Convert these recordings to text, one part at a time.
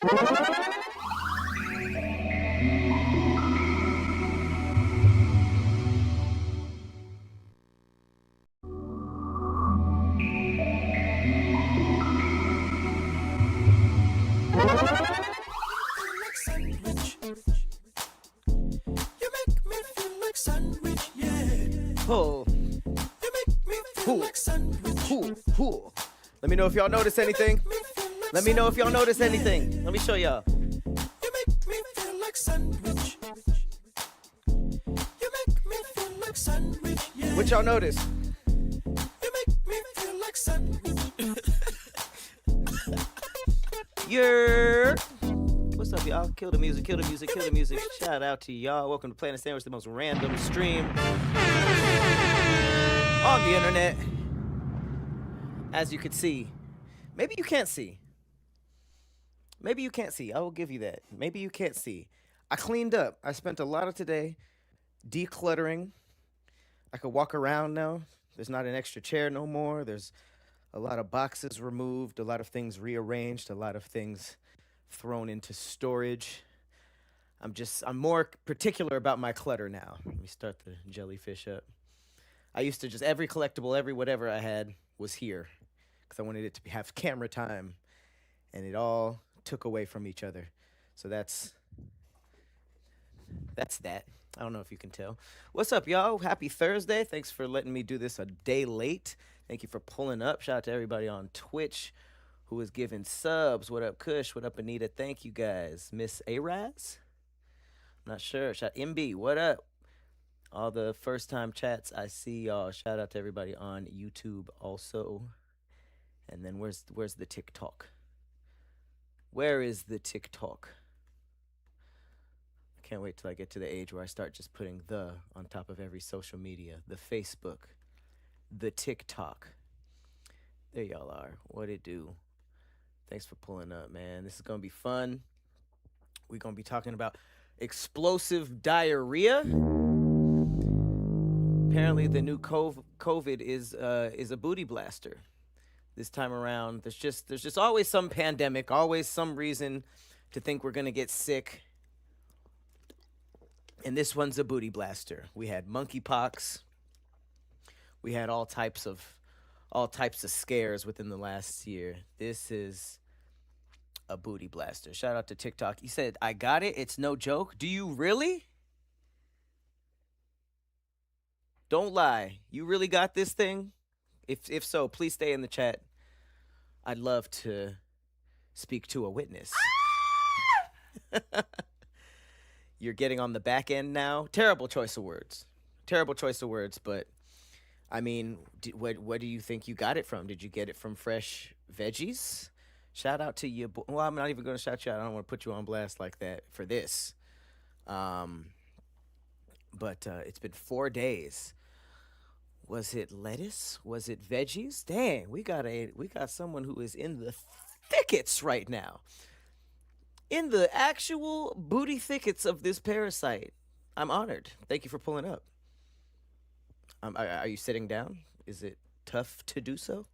Oh. Let me know if y'all notice anything. Let me know if y'all notice anything. Let me show y'all. You make me feel like sandwich. You make me feel like sandwich. Yeah. What y'all notice? You make me feel like sandwich. What's up, y'all? Kill the music, kill the music, kill the music. Shout out to y'all. Welcome to Planet Sandwich, the most random stream on the internet. As you can see. Maybe you can't see. Maybe you can't see. I will give you that. Maybe you can't see. I cleaned up. I spent a lot of today decluttering. I could walk around now. There's not an extra chair no more. There's a lot of boxes removed, a lot of things rearranged, a lot of things thrown into storage. I'm more particular about my clutter now. Let me start the jellyfish up. I used to just, every collectible, every whatever I had was here because I wanted it to have camera time, and it all took away from each other. So that's that. I don't know if you can tell. What's up, y'all? Happy Thursday. Thanks for letting me do this a day late. Thank you for pulling up. Shout out to everybody on Twitch who is giving subs. What up, Kush? What up, Anita? Thank you, guys. Miss Araz? I'm not sure. Shout MB. What up? All the first-time chats, I see y'all. Shout out to everybody on YouTube also. And then where's the TikTok? Where is the TikTok? I can't wait till I get to the age where I start just putting the on top of every social media. The Facebook. The TikTok. There y'all are. What it do? Thanks for pulling up, man. This is going to be fun. We're going to be talking about explosive diarrhea. Apparently, the new COVID is a booty blaster. This time around, there's just always some pandemic, always some reason to think we're gonna get sick. And this one's a booty blaster. We had monkeypox. We had all types of scares within the last year. This is a booty blaster. Shout out to TikTok. He said, "I got it. It's no joke." Do you really? Don't lie. You really got this thing? If so, please stay in the chat. I'd love to speak to a witness. You're getting on the back end now. Terrible choice of words. Terrible choice of words, but I mean, what do you think you got it from? Did you get it from Fresh Veggies? Shout out to you. Well, I'm not even going to shout you out. I don't want to put you on blast like that for this. But it's been 4 days. Was it lettuce? Was it veggies? Dang, we got someone who is in the thickets right now. In the actual booty thickets of this parasite. I'm honored. Thank you for pulling up. Are you sitting down? Is it tough to do so?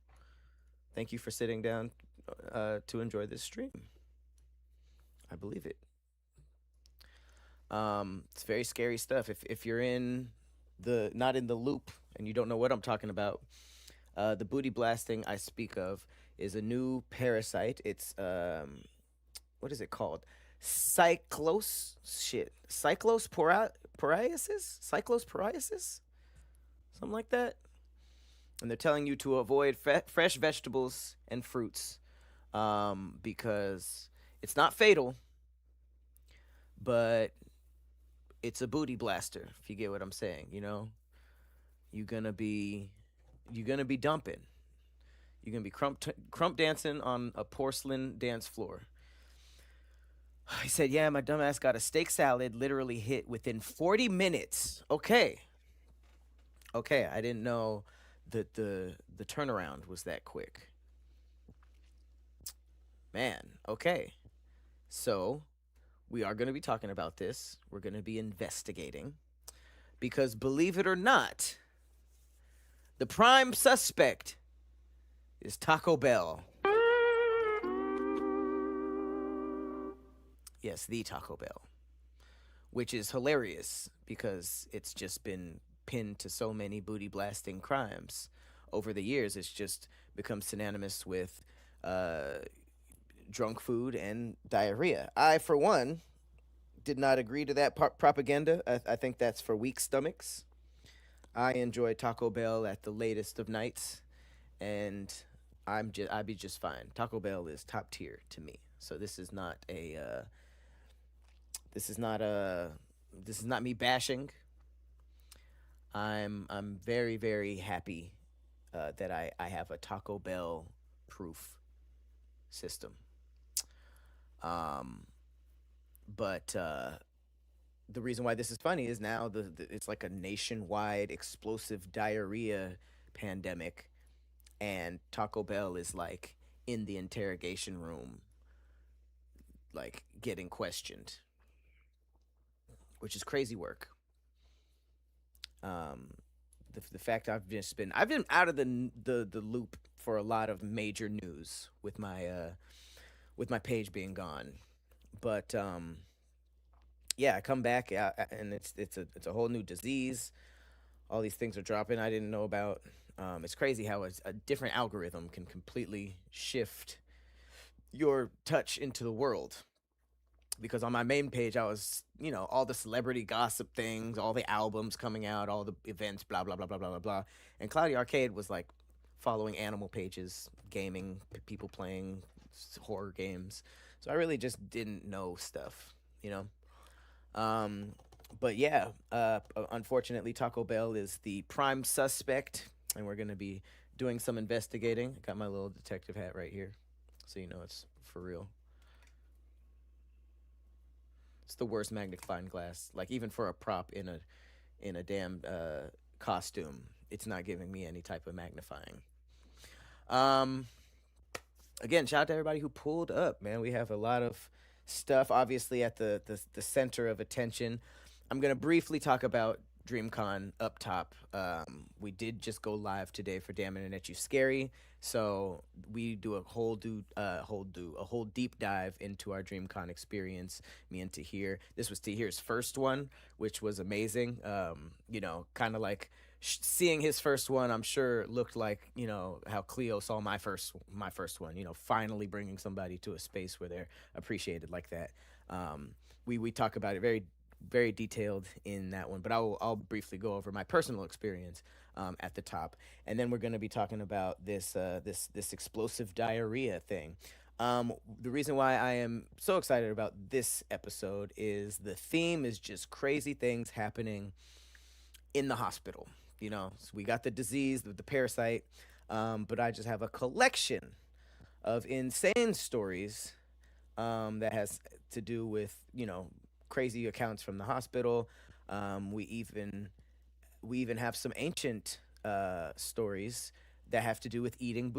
Thank you for sitting down to enjoy this stream. I believe it. It's very scary stuff. If you're not in the loop and you don't know what I'm talking about, the booty blasting I speak of is a new parasite. It's what is it called? Cyclosporiasis? Something like that. And they're telling you to avoid fresh vegetables and fruits because it's not fatal, but it's a booty blaster, if you get what I'm saying, you know? You're gonna be dumping. You're gonna be crump dancing on a porcelain dance floor. He said, yeah, my dumbass got a steak salad literally hit within 40 minutes. Okay, I didn't know that the turnaround was that quick. Man, okay. So we are going to be talking about this. We're going to be investigating. Because believe it or not, the prime suspect is Taco Bell. Yes, the Taco Bell, which is hilarious because it's just been pinned to so many booty blasting crimes over the years. It's just become synonymous with uh, drunk food and diarrhea. I, for one, did not agree to that propaganda. I think that's for weak stomachs. I enjoy Taco Bell at the latest of nights, and I'd be just fine. Taco Bell is top tier to me. So this is not a this is not me bashing. I'm very very happy that I have a Taco Bell proof system. Um, but the reason why this is funny is now it's like a nationwide explosive diarrhea pandemic, and Taco Bell is like in the interrogation room, like getting questioned, which is crazy work. Um, the fact I've been out of the loop for a lot of major news with my page being gone, but yeah, I come back and it's a whole new disease. All these things are dropping I didn't know about. It's crazy how a different algorithm can completely shift your touch into the world. Because on my main page, I was, all the celebrity gossip things, all the albums coming out, all the events, blah, blah, blah, blah, blah, blah, blah. And Cloudy Arcade was like following animal pages, gaming, people playing horror games. So I really just didn't know stuff, you know? Um, but yeah, unfortunately, Taco Bell is the prime suspect, and we're going to be doing some investigating. I got my little detective hat right here, so you know it's for real. It's the worst magnifying glass. Like even for a prop in a damn costume, it's not giving me any type of magnifying. Um, Again, shout out to everybody who pulled up, man. We have a lot of stuff, obviously, at the center of attention. I'm going to briefly talk about Dreamcon up top. We did just go live today for Damn Internet You Scary. So we do a whole deep dive into our Dreamcon experience. Me and Tahir. This was Tahir's first one, which was amazing. Kind of like seeing his first one, I'm sure looked like how Cleo saw my first one. Finally bringing somebody to a space where they're appreciated like that. We talk about it very detailed in that one, but I'll briefly go over my personal experience at the top, and then we're going to be talking about this explosive diarrhea thing. The reason why I am so excited about this episode is the theme is just crazy things happening in the hospital. So we got the disease, the parasite, but I just have a collection of insane stories that has to do with crazy accounts from the hospital. We even have some ancient stories that have to do with eating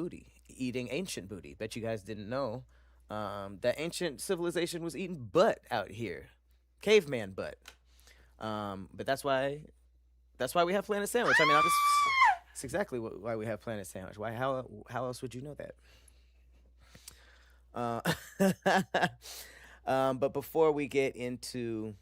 ancient booty. Bet you guys didn't know that ancient civilization was eating butt out here, caveman butt. But that's why we have Planet Sandwich. I mean, that's exactly why we have Planet Sandwich. Why? How else would you know that? Uh, but before we get into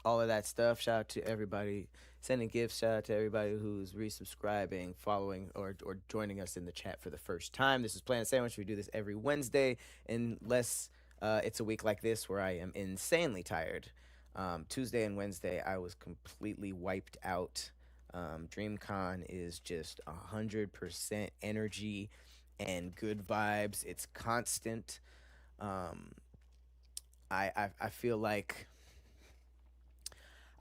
all of that stuff, shout out to everybody sending gifts. Shout out to everybody who's resubscribing, following, or joining us in the chat for the first time. This is Planet Sandwich. We do this every Wednesday, unless it's a week like this where I am insanely tired. Tuesday and Wednesday, I was completely wiped out. DreamCon is just 100% energy and good vibes. It's constant. Um, I feel like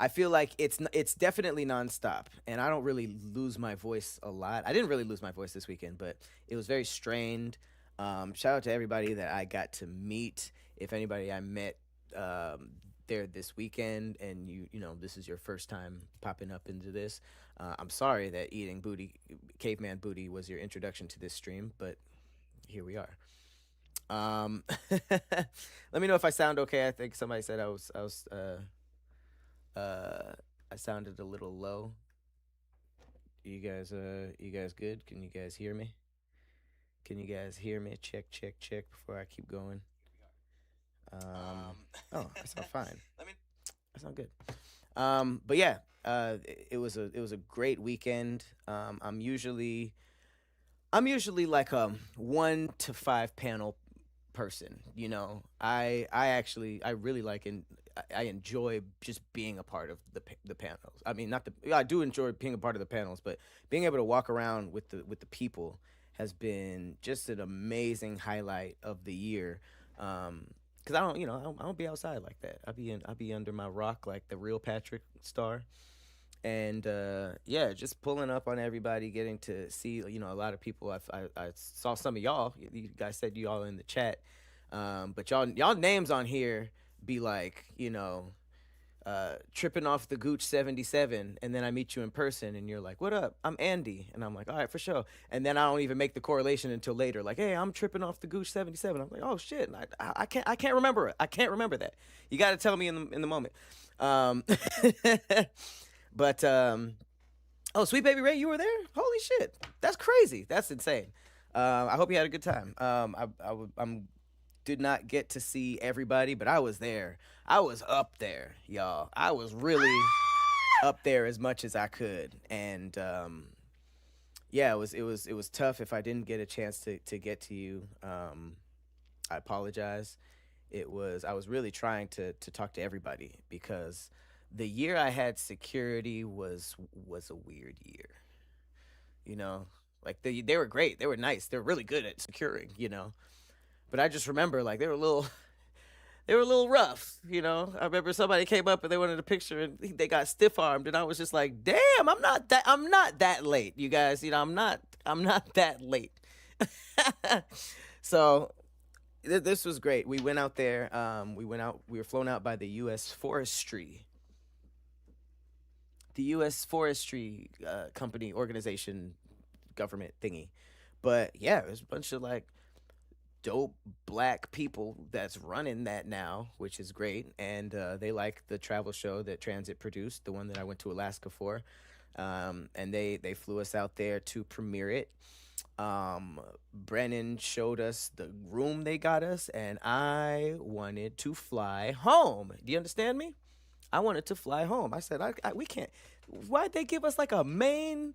it's definitely nonstop, and I don't really lose my voice a lot. I didn't really lose my voice this weekend, but it was very strained. Shout out to everybody that I got to meet. If anybody I met there this weekend, and this is your first time popping up into this, I'm sorry that eating booty, caveman booty, was your introduction to this stream, but here we are. Let me know if I sound okay. I think somebody said uh, I sounded a little low. You guys good? Can you guys hear me? Can you guys hear me? Check, check, check before I keep going. Um, oh, I sound fine. I sound good. But yeah, it was a great weekend. I'm usually like a 1 to 5 panel person. I really like and I enjoy just being a part of the panels. I mean, not the I do enjoy being a part of the panels, but being able to walk around with the people has been just an amazing highlight of the year. Because I don't be outside like that. I be under my rock like the real Patrick Star, and yeah, just pulling up on everybody, getting to see a lot of people. I saw some of y'all. You guys said you all in the chat, but y'all names on here be like tripping off the Gooch 77, and then I meet you in person, and you're like, "What up? I'm Andy," and I'm like, "All right, for sure." And then I don't even make the correlation until later, like, "Hey, I'm tripping off the Gooch 77." I'm like, "Oh shit!" And I can't remember it. I can't remember that. You got to tell me in the moment. Um, but oh, Sweet Baby Ray, you were there? Holy shit, that's crazy. That's insane. I hope you had a good time. I'm did not get to see everybody, but I was there. I was up there, y'all. I was really up there as much as I could, and yeah, it was tough if I didn't get a chance to get to you. I apologize. I was really trying to talk to everybody because the year I had security was a weird year. You know, like they were great, they were nice, they were really good at securing. But I just remember like they were a little rough. I remember somebody came up and they wanted a picture and they got stiff armed, and I was just like, damn, I'm not that late, you guys. I'm not that late. So this was great. We went out there. We were flown out by the U.S. Forestry company, organization, government thingy. But yeah, there's a bunch of like dope black people that's running that now, which is great. And they like the travel show that Transit produced, the one that I went to Alaska for. And they flew us out there to premiere it. Brennan showed us the room they got us, and I wanted to fly home. Do you understand me? I wanted to fly home. I said, we can't. Why'd they give us like a main?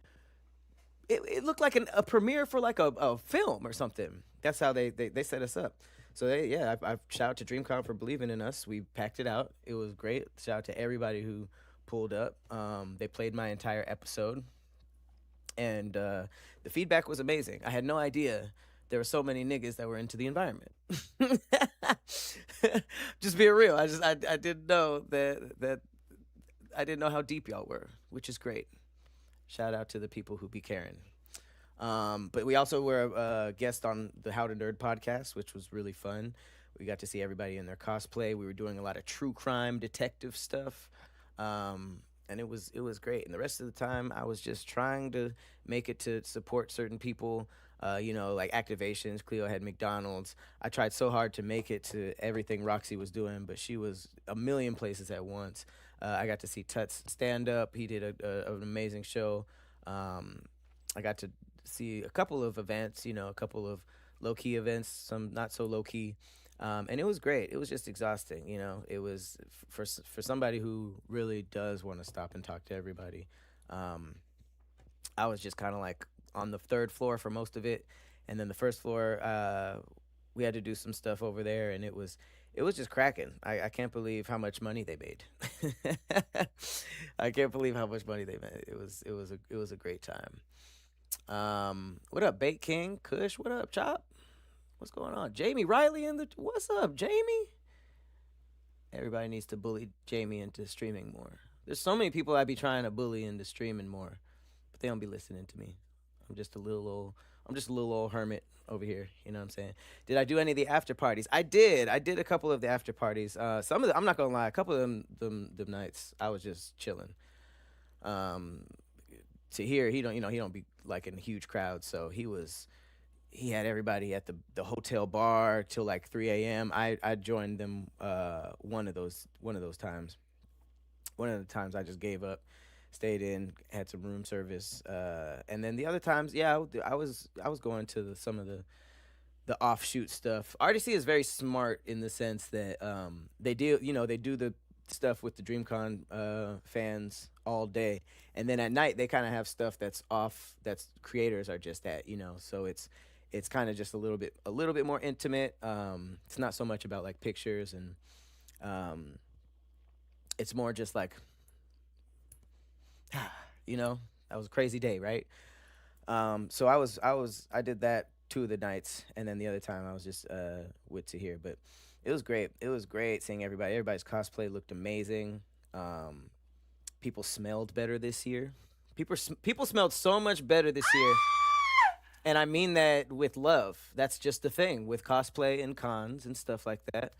It looked like a premiere for like a film or something. That's how they set us up. So yeah, I shout out to Dreamcon for believing in us. We packed it out. It was great. Shout out to everybody who pulled up. They played my entire episode, and the feedback was amazing. I had no idea there were so many niggas that were into the environment. Just being real, I didn't know that I didn't know how deep y'all were, which is great. Shout out to the people who be caring. But we also were a guest on the How to Nerd podcast, which was really fun. We got to see everybody in their cosplay. We were doing a lot of true crime detective stuff. And it was great. And the rest of the time, I was just trying to make it to support certain people. Like activations. Cleo had McDonald's. I tried so hard to make it to everything Roxy was doing, but she was a million places at once. I got to see Tuts stand up. He did an amazing show. I got to see a couple of events, a couple of low key events, some not so low key. And it was great. It was just exhausting. It was for somebody who really does want to stop and talk to everybody. Um, I was just kind of like on the third floor for most of it, and then the first floor, we had to do some stuff over there, and it was just cracking. I can't believe how much money they made. I can't believe how much money they made. It was a great time. What up, Bait King? Kush, what up, Chop? What's going on? Jamie Riley what's up, Jamie? Everybody needs to bully Jamie into streaming more. There's so many people I be trying to bully into streaming more, but they don't be listening to me. I'm just a little old. I'm just a little old hermit over here. You know what I'm saying? Did I do any of the after parties? I did. I did a couple of the after parties. Some of I'm not gonna lie. A couple of them nights I was just chilling. Um, to hear he don't be like in huge crowds, so he had everybody at the hotel bar till like 3 a.m. I joined them one of those times. One of the times I just gave up, stayed in, had some room service, and then the other times, yeah, I was going to some of the offshoot stuff. RDC is very smart in the sense that they do, they do the stuff with the DreamCon fans all day, and then at night they kind of have stuff that's off. That's creators are just at, so it's kind of just a little bit more intimate. It's not so much about like pictures, and um, it's more just like, you know, that was a crazy day, right? So I did that 2 of the nights, and then the other time I was just with Tahir. But it was great. It was great seeing everybody. Everybody's cosplay looked amazing. Um, People smelled better this year. People smelled so much better this year, and I mean that with love. That's just the thing with cosplay and cons and stuff like that.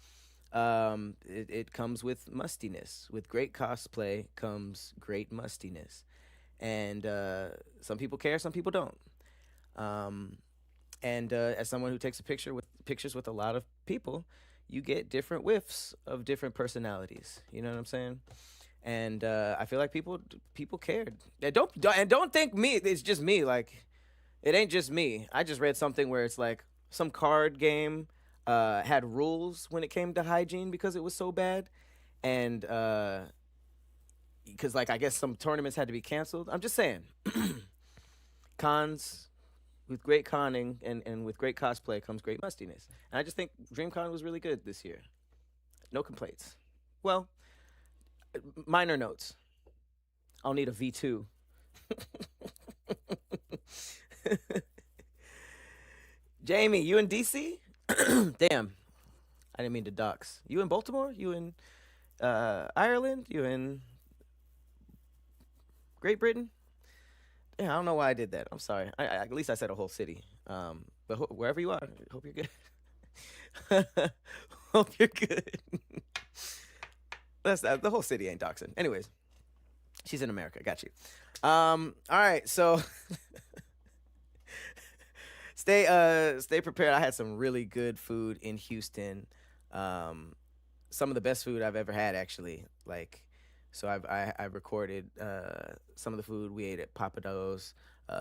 It comes with mustiness. With great cosplay comes great mustiness, and some people care, some people don't. Um, and as someone who takes a pictures with a lot of people, you get different whiffs of different personalities. You know what I'm saying? And I feel like people cared. And don't think me. It's just me. Like it ain't just me. I just read something where it's like some card game had rules when it came to hygiene because it was so bad, and because like I guess some tournaments had to be canceled. I'm just saying, cons with great conning and with great cosplay comes great mustiness. And I just think DreamCon was really good this year. No complaints. Well, minor notes. I'll need a V2. Jamie, you in DC? Damn, I didn't mean to dox. You in Baltimore? You in Ireland? You in Great Britain? Yeah, I don't know why I did that. I'm sorry. At least I said a whole city. But wherever you are, hope you're good. Hope you're good. The whole city ain't doxing. Anyways, she's in America. Got you. All right. So stay prepared. I had some really good food in Houston. Um, some of the best food I've ever had, actually. Like, so I recorded some of the food we ate at Papados.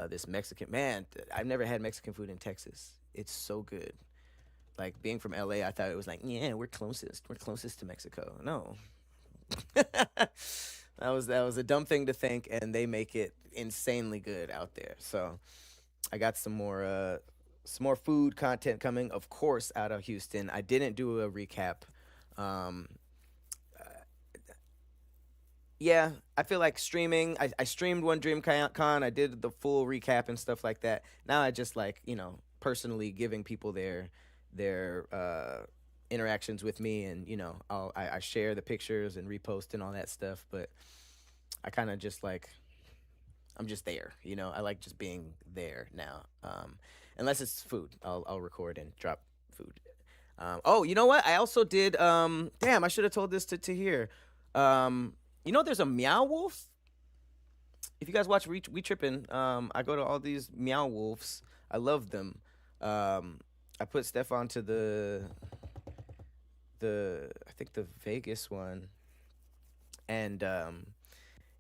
This Mexican man, I've never had Mexican food in Texas. It's so good. Like being from LA, I thought it was like, yeah, we're closest. We're closest to Mexico. No, that was a dumb thing to think, and they make it insanely good out there. So I got some more food content coming, of course, out of Houston. I didn't do a recap. Um, yeah, I feel like streaming. I streamed one DreamCon. I did the full recap and stuff like that. Now I just like, personally giving people their interactions with me, and I share the pictures and repost and all that stuff. But I kind of just like, I'm just there. I like just being there now. Unless it's food, I'll record and drop food. Oh, you know what? I also did. Damn, I should have told this to here. There's a Meow Wolf. If you guys watch We Trippin', I go to all these Meow Wolves. I love them. I put Steph onto the I think the Vegas one, and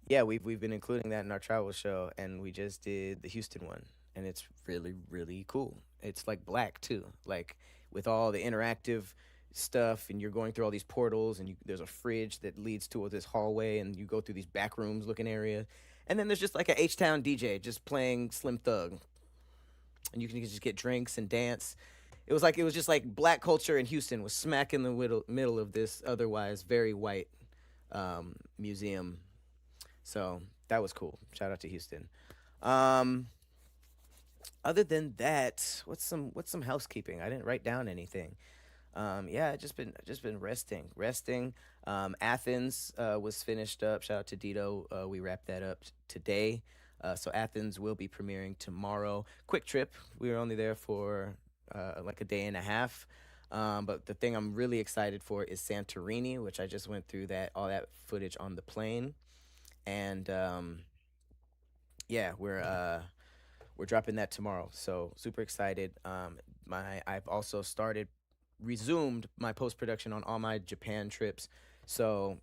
yeah, we've been including that in our travel show, and we just did the Houston one, and it's really really cool. It's like black too, like with all the interactive stuff, and you're going through all these portals, and there's a fridge that leads to this hallway, and you go through these back rooms looking area, and then there's just like a H Town DJ just playing Slim Thug, and you can just get drinks and dance. It was just like black culture in Houston was smack in the middle of this otherwise very white museum. So that was cool. Shout out to Houston. Um, Other than that, what's some housekeeping? I didn't write down anything. Yeah, I just been resting. Athens was finished up. Shout out to Dito. We wrapped that up today. So Athens will be premiering tomorrow. Quick trip. We were only there for like a day and a half. But the thing I'm really excited for is Santorini, which I just went through that all that footage on the plane, and yeah, we're dropping that tomorrow. So super excited. I've also resumed my post production on all my Japan trips. So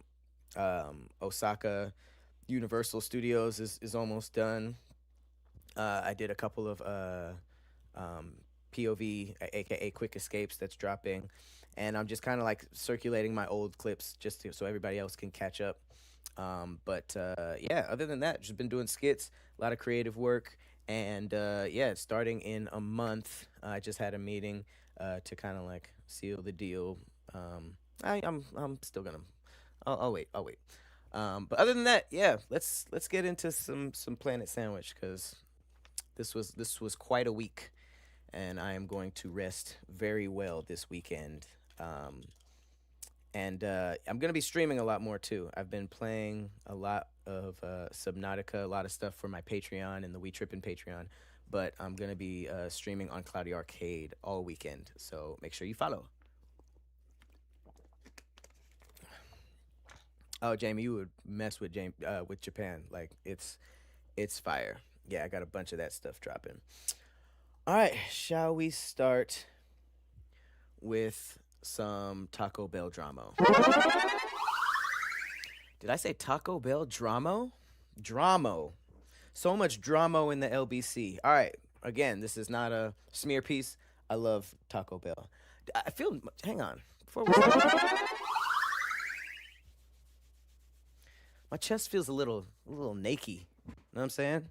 Osaka Universal Studios is almost done. I did a couple of um, POV, aka Quick Escapes, that's dropping, and I'm just kind of like circulating my old clips just so everybody else can catch up. But yeah, other than that, just been doing skits, a lot of creative work, and yeah, it's starting in a month. I just had a meeting to kind of like seal the deal. I'm still gonna. I'll wait. I'll wait. But other than that, yeah, let's get into some Planet Sandwich because this was quite a week, and I am going to rest very well this weekend. And I'm gonna be streaming a lot more too. I've been playing a lot of Subnautica, a lot of stuff for my Patreon and the We Trippin' Patreon. But I'm gonna be streaming on Cloudy Arcade all weekend, so make sure you follow. Oh, Jamie, you would mess with with Japan. Like it's fire. Yeah, I got a bunch of that stuff dropping. All right, shall we start with some Taco Bell drama? Did I say Taco Bell drama? Drama. So much drama in the LBC. All right, again, this is not a smear piece. I love Taco Bell. I feel. Hang on. Before we start, my chest feels a little naked. You know what I'm saying?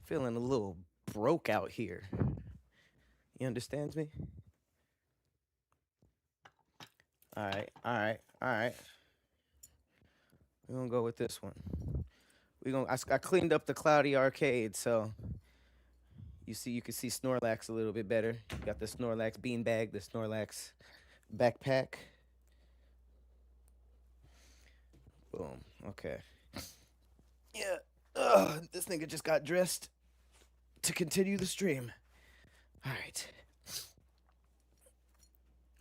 Feeling a little broke out here. You understands me? All right, all right, all right. We're gonna go with this one. I cleaned up the Cloudy Arcade, so you can see Snorlax a little bit better. You got the Snorlax beanbag, the Snorlax backpack. Boom. Okay. Yeah. This nigga just got dressed to continue the stream. All right.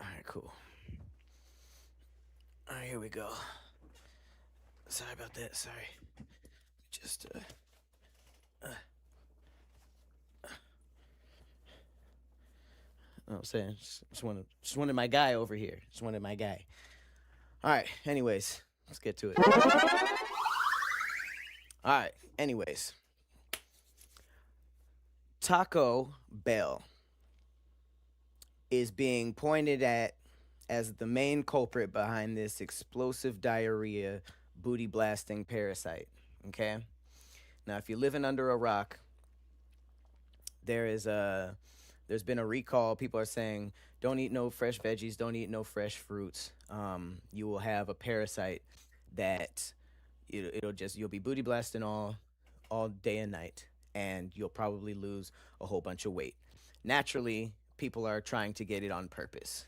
All right. Cool. All right. Here we go. Sorry about that. Sorry. Just I'm saying, just wanted my guy over here. Just wanted my guy. All right. Anyways, let's get to it. All right. Anyways, Taco Bell is being pointed at as the main culprit behind this explosive diarrhea booty blasting parasite. Okay. Now, if you're living under a rock, there's been a recall. People are saying don't eat no fresh veggies, don't eat no fresh fruits. You will have a parasite that you'll be booty blasting all day and night, and you'll probably lose a whole bunch of weight. Naturally, people are trying to get it on purpose.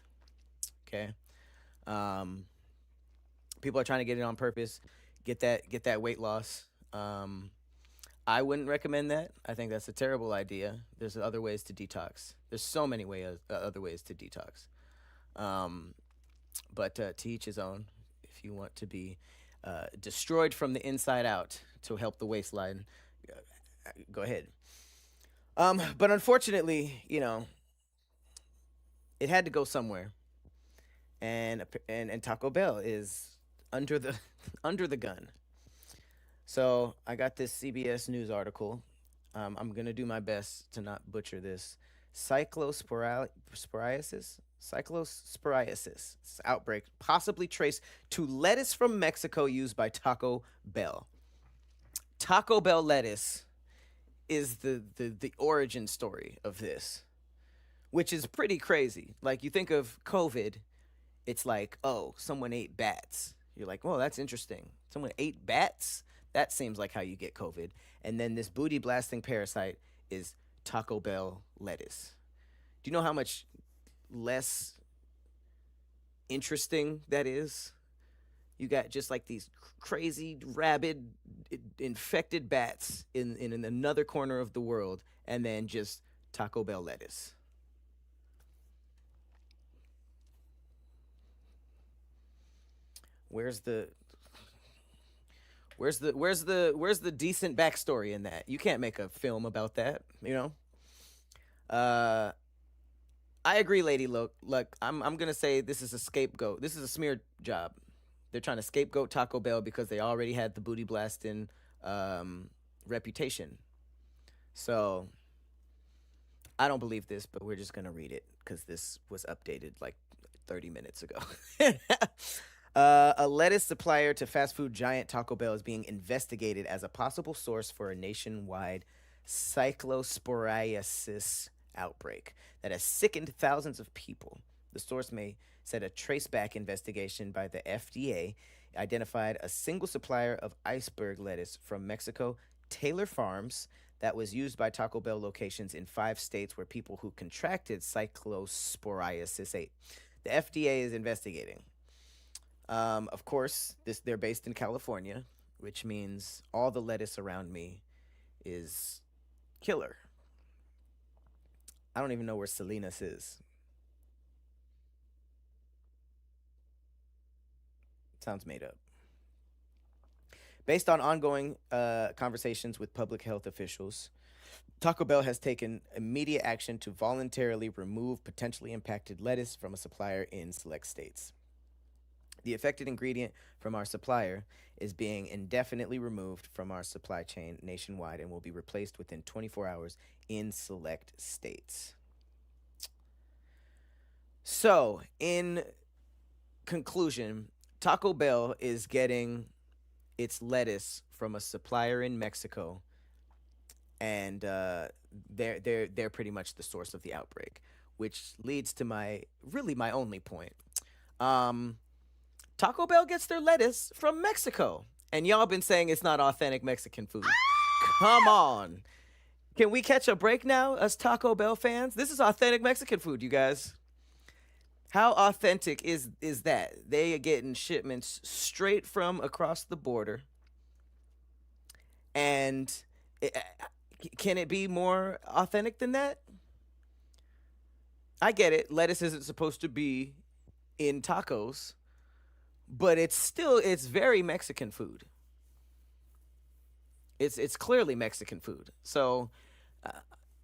Okay, people are trying to get it on purpose, get that weight loss. I wouldn't recommend that. I think that's a terrible idea. There's other ways to detox. There's so many other ways to detox. But to each his own. If you want to be destroyed from the inside out to help the waistline, go ahead. But unfortunately, it had to go somewhere, and Taco Bell is under the under the gun. So I got this CBS News article. I'm gonna do my best to not butcher this. Cyclosporiasis outbreak possibly traced to lettuce from Mexico used by Taco Bell. Taco Bell lettuce is the origin story of this, which is pretty crazy. Like you think of COVID, it's like, oh, someone ate bats. You're like, well, that's interesting. Someone ate bats? That seems like how you get COVID. And then this booty blasting parasite is Taco Bell lettuce. Do you know how much less interesting that is? You got just like these crazy, rabid, infected bats in another corner of the world, and then just Taco Bell lettuce. Where's the where's the decent backstory in that? You can't make a film about that, you know? Uh I agree, Lady Look, I'm gonna say this is a scapegoat. This is a smear job. They're trying to scapegoat Taco Bell because they already had the booty blasting reputation. So I don't believe this, but we're just gonna read it because this was updated like 30 minutes ago. A lettuce supplier to fast food giant Taco Bell is being investigated as a possible source for a nationwide cyclosporiasis outbreak that has sickened thousands of people. The source may said a traceback investigation by the FDA identified a single supplier of iceberg lettuce from Mexico, Taylor Farms, that was used by Taco Bell locations in 5 states where people who contracted cyclosporiasis ate. The FDA is investigating. Of course, they're based in California, which means all the lettuce around me is killer. I don't even know where Salinas is. Sounds made up. Based on ongoing conversations with public health officials, Taco Bell has taken immediate action to voluntarily remove potentially impacted lettuce from a supplier in select states. The affected ingredient from our supplier is being indefinitely removed from our supply chain nationwide and will be replaced within 24 hours in select states. So, in conclusion, Taco Bell is getting its lettuce from a supplier in Mexico, and they're pretty much the source of the outbreak, which leads to my only point. Um, Taco Bell gets their lettuce from Mexico, and y'all been saying it's not authentic Mexican food. Come on, can we catch a break now, us Taco Bell fans? This is authentic Mexican food, you guys. How authentic is that? They are getting shipments straight from across the border, and it, can it be more authentic than that? I get it. Lettuce isn't supposed to be in tacos, but it's very Mexican food. It's clearly Mexican food. So uh,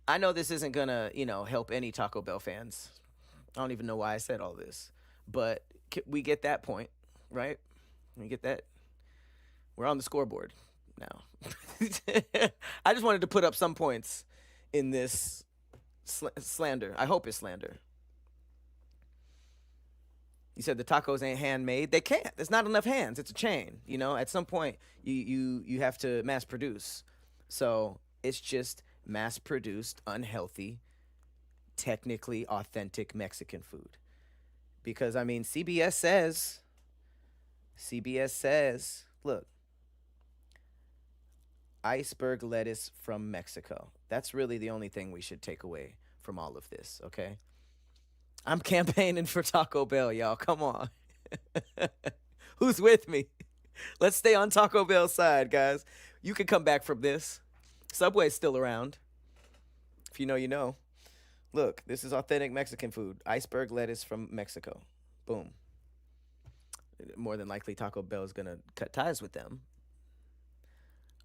I know this isn't gonna help any Taco Bell fans. I don't even know why I said all this, but we get that point, right? We get that. We're on the scoreboard now. I just wanted to put up some points in this slander. I hope it's slander. You said the tacos ain't handmade. They can't. There's not enough hands. It's a chain. At some point you have to mass produce. So it's just mass produced, unhealthy, technically authentic Mexican food. Because I mean, CBS says, look, iceberg lettuce from Mexico. That's really the only thing we should take away from all of this, okay? I'm campaigning for Taco Bell, y'all. Come on. Who's with me? Let's stay on Taco Bell's side, guys. You can come back from this. Subway's still around. If you know, you know. Look, this is authentic Mexican food. Iceberg lettuce from Mexico. Boom. More than likely, Taco Bell is going to cut ties with them.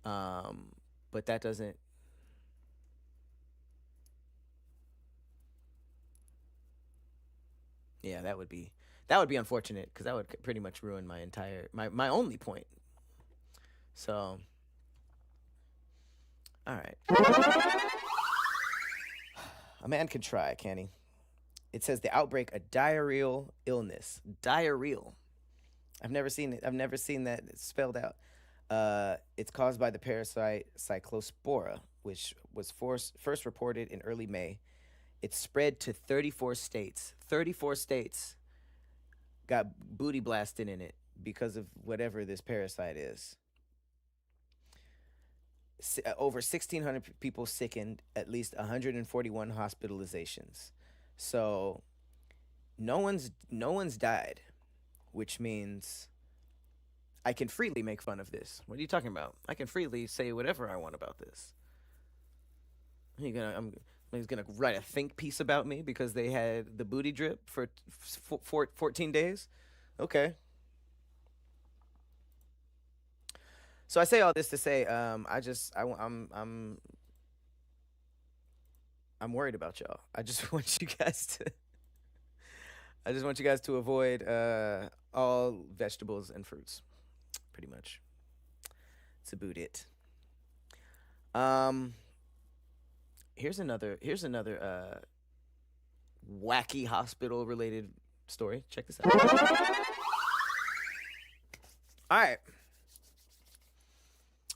But that doesn't. Yeah, that would be unfortunate because that would pretty much ruin my only point. So, all right. A man can try, can he? It says the outbreak a diarrheal illness. Diarrheal. I've never seen it. I've never seen that spelled out. It's caused by the parasite Cyclospora, which was first reported in early May. It's spread to 34 states. 34 states got booty blasted in it because of whatever this parasite is. Over 1,600 people sickened, at least 141 hospitalizations. So no one's died, which means I can freely make fun of this. What are you talking about? I can freely say whatever I want about this. He's gonna write a think piece about me because they had the booty drip for 14 days. Okay. So I say all this to say, I'm worried about y'all. I just want you guys to I just want you guys to avoid all vegetables and fruits, pretty much. It's about it. Um, Here's another wacky hospital related story. Check this out. All right.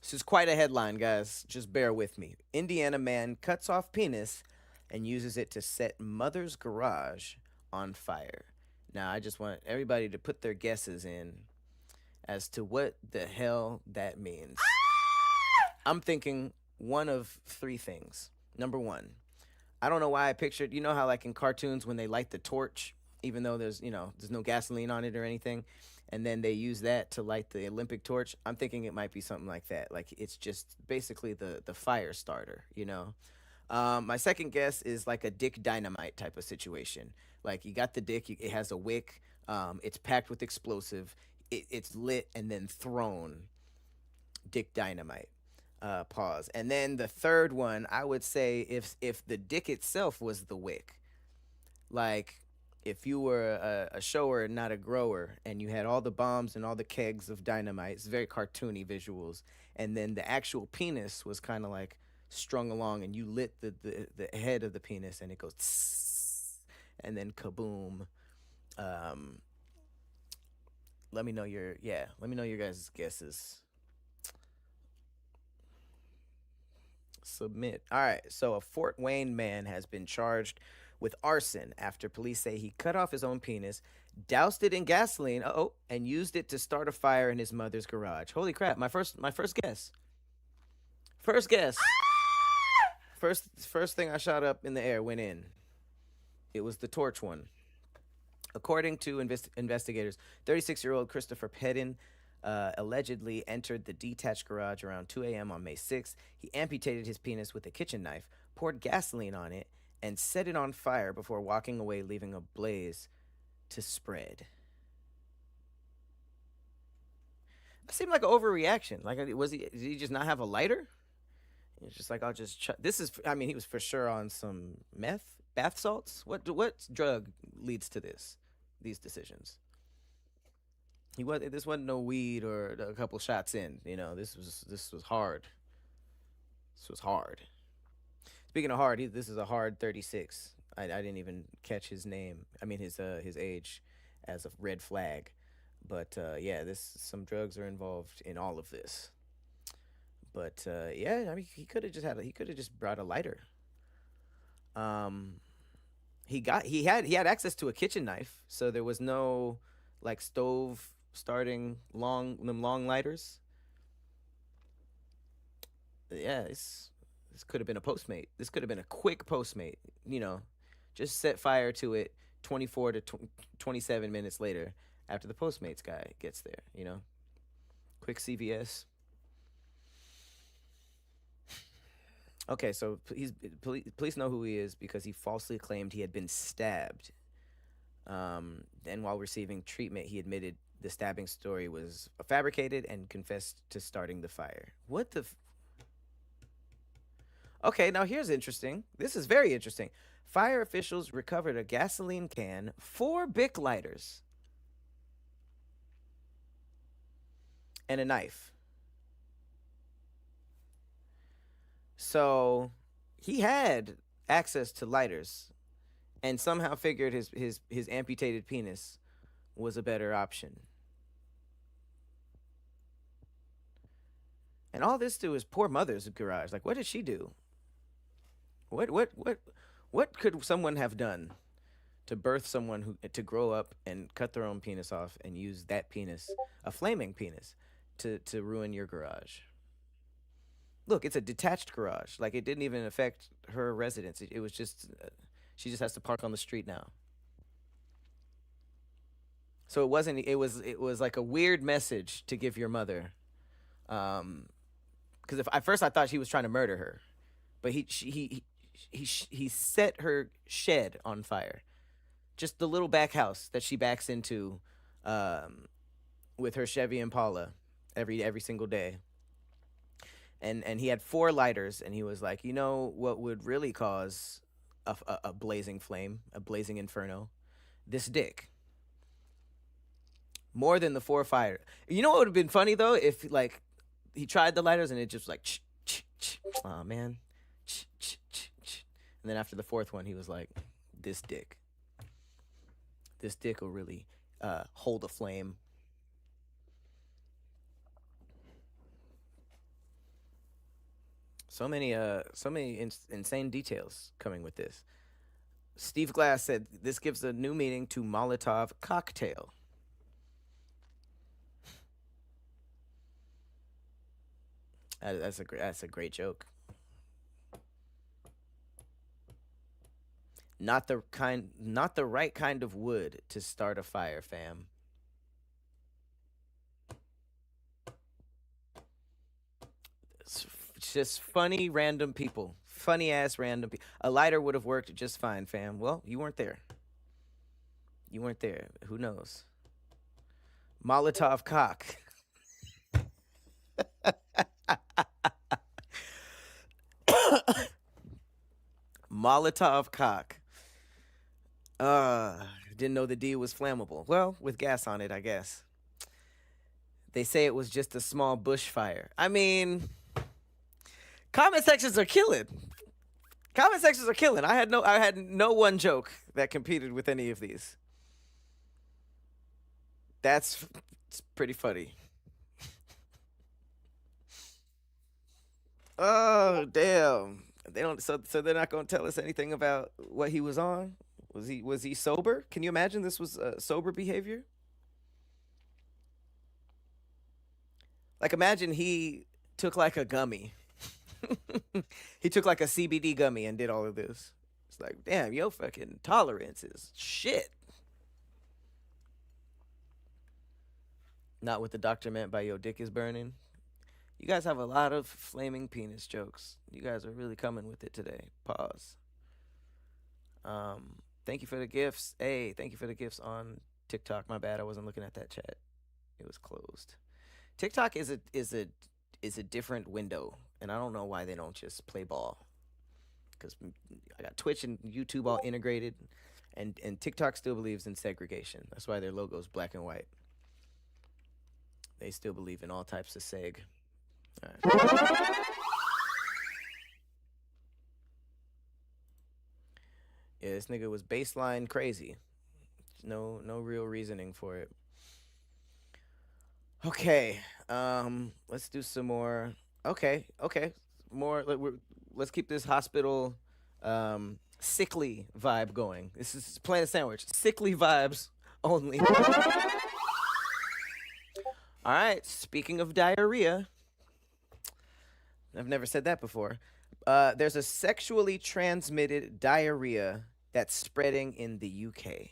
This is quite a headline, guys. Just bear with me. Indiana man cuts off penis and uses it to set mother's garage on fire. Now, I just want everybody to put their guesses in as to what the hell that means. I'm thinking one of three things. Number one, I don't know why I pictured, you know how like in cartoons when they light the torch, even though there's no gasoline on it or anything, and then they use that to light the Olympic torch. I'm thinking it might be something like that. Like it's just basically the fire starter. My second guess is like a dick dynamite type of situation. Like you got the dick, it has a wick, it's packed with explosive, it's lit and then thrown. Dick dynamite. Pause. And then the third one, I would say if the dick itself was the wick, like if you were a shower and not a grower, and you had all the bombs and all the kegs of dynamite, it's very cartoony visuals, and then the actual penis was kind of like strung along, and you lit the head of the penis, and it goes, tss, and then kaboom. Um, let me know your guys' guesses. Submit. All right. So a Fort Wayne man has been charged with arson after police say he cut off his own penis, doused it in gasoline, and used it to start a fire in his mother's garage. Holy crap! My first guess. First guess. First thing I shot up in the air went in. It was the torch one. According to investigators, 36-year-old Christopher Pedin allegedly entered the detached garage around 2 a.m. on May 6th. He amputated his penis with a kitchen knife, poured gasoline on it, and set it on fire before walking away, leaving a blaze to spread. That seemed like an overreaction. Like, did he just not have a lighter? It's just like, I'll just. This is. I mean, he was for sure on some meth, bath salts. What drug leads to these decisions? This wasn't no weed or a couple shots in. This was hard. This was hard. Speaking of hard, this is a hard 36. I didn't even catch his name. I mean his age as a red flag. But yeah, some drugs are involved in all of this. But yeah, I mean he could have just brought a lighter. Um, he had access to a kitchen knife, so there was no like stove starting long lighters. Yeah, this could have been a Postmate. This could have been a quick Postmate. You know, just set fire to it 24 to 27 minutes later after the Postmates guy gets there. Quick CVS. Okay, so police know who he is because he falsely claimed he had been stabbed. Then, while receiving treatment, he admitted the stabbing story was fabricated and confessed to starting the fire. What the? Okay, now here's interesting. This is very interesting. Fire officials recovered a gasoline can, 4 Bic lighters, and a knife. So he had access to lighters and somehow figured his amputated penis was a better option. And all this to his poor mother's garage. Like, what did she do? What could someone have done to birth someone who to grow up and cut their own penis off and use that penis, a flaming penis, to ruin your garage? Look, it's a detached garage. Like, it didn't even affect her residence. It was just she just has to park on the street now. So it wasn't. It was like a weird message to give your mother. Because if at first I thought he was trying to murder her, but he set her shed on fire. Just the little back house that she backs into, with her Chevy Impala every single day. And he had 4 lighters, and he was like, what would really cause a blazing flame, a blazing inferno? This dick. More than the 4 fire. You know what would have been funny though, if like he tried the lighters and it just like, oh man, And then after the fourth one, he was like, "This dick, this dick will really hold a flame." So many insane details coming with this. Steve Glass said this gives a new meaning to Molotov cocktail. That's a great joke. Not the right kind of wood to start a fire, fam. It's just funny random people, funny ass random people. A lighter would have worked just fine, fam. Well, you weren't there. You weren't there. Who knows? Molotov cock. Molotov cock. Didn't know the D was flammable. Well, with gas on it, I guess. They say it was just a small bushfire. I mean, comment sections are killing. Comment sections are killing. I had no one joke that competed with any of these. That's it's pretty funny. Oh damn. They don't so they're not gonna tell us anything about what he was on? Was he sober? Can you imagine this was sober behavior? Like imagine he took like a gummy. He took like a CBD gummy and did all of this. It's like, damn, yo fucking tolerance is shit. Not what the doctor meant by your dick is burning. You guys have a lot of flaming penis jokes. You guys are really coming with it today. Pause. Thank you for the gifts. Hey, thank you for the gifts on TikTok. My bad, I wasn't looking at that chat. It was closed. TikTok is a different window, and I don't know why they don't just play ball. Because I got Twitch and YouTube all integrated, and TikTok still believes in segregation. That's why their logo's black and white. They still believe in all types of seg. All right. Yeah, this nigga was baseline crazy. No real reasoning for it. Okay. Let's do some more. Okay. More. Let's keep this hospital sickly vibe going. This is Planet Sandwich. Sickly vibes only. All right. Speaking of diarrhea, I've never said that before. There's a sexually transmitted diarrhea that's spreading in the UK.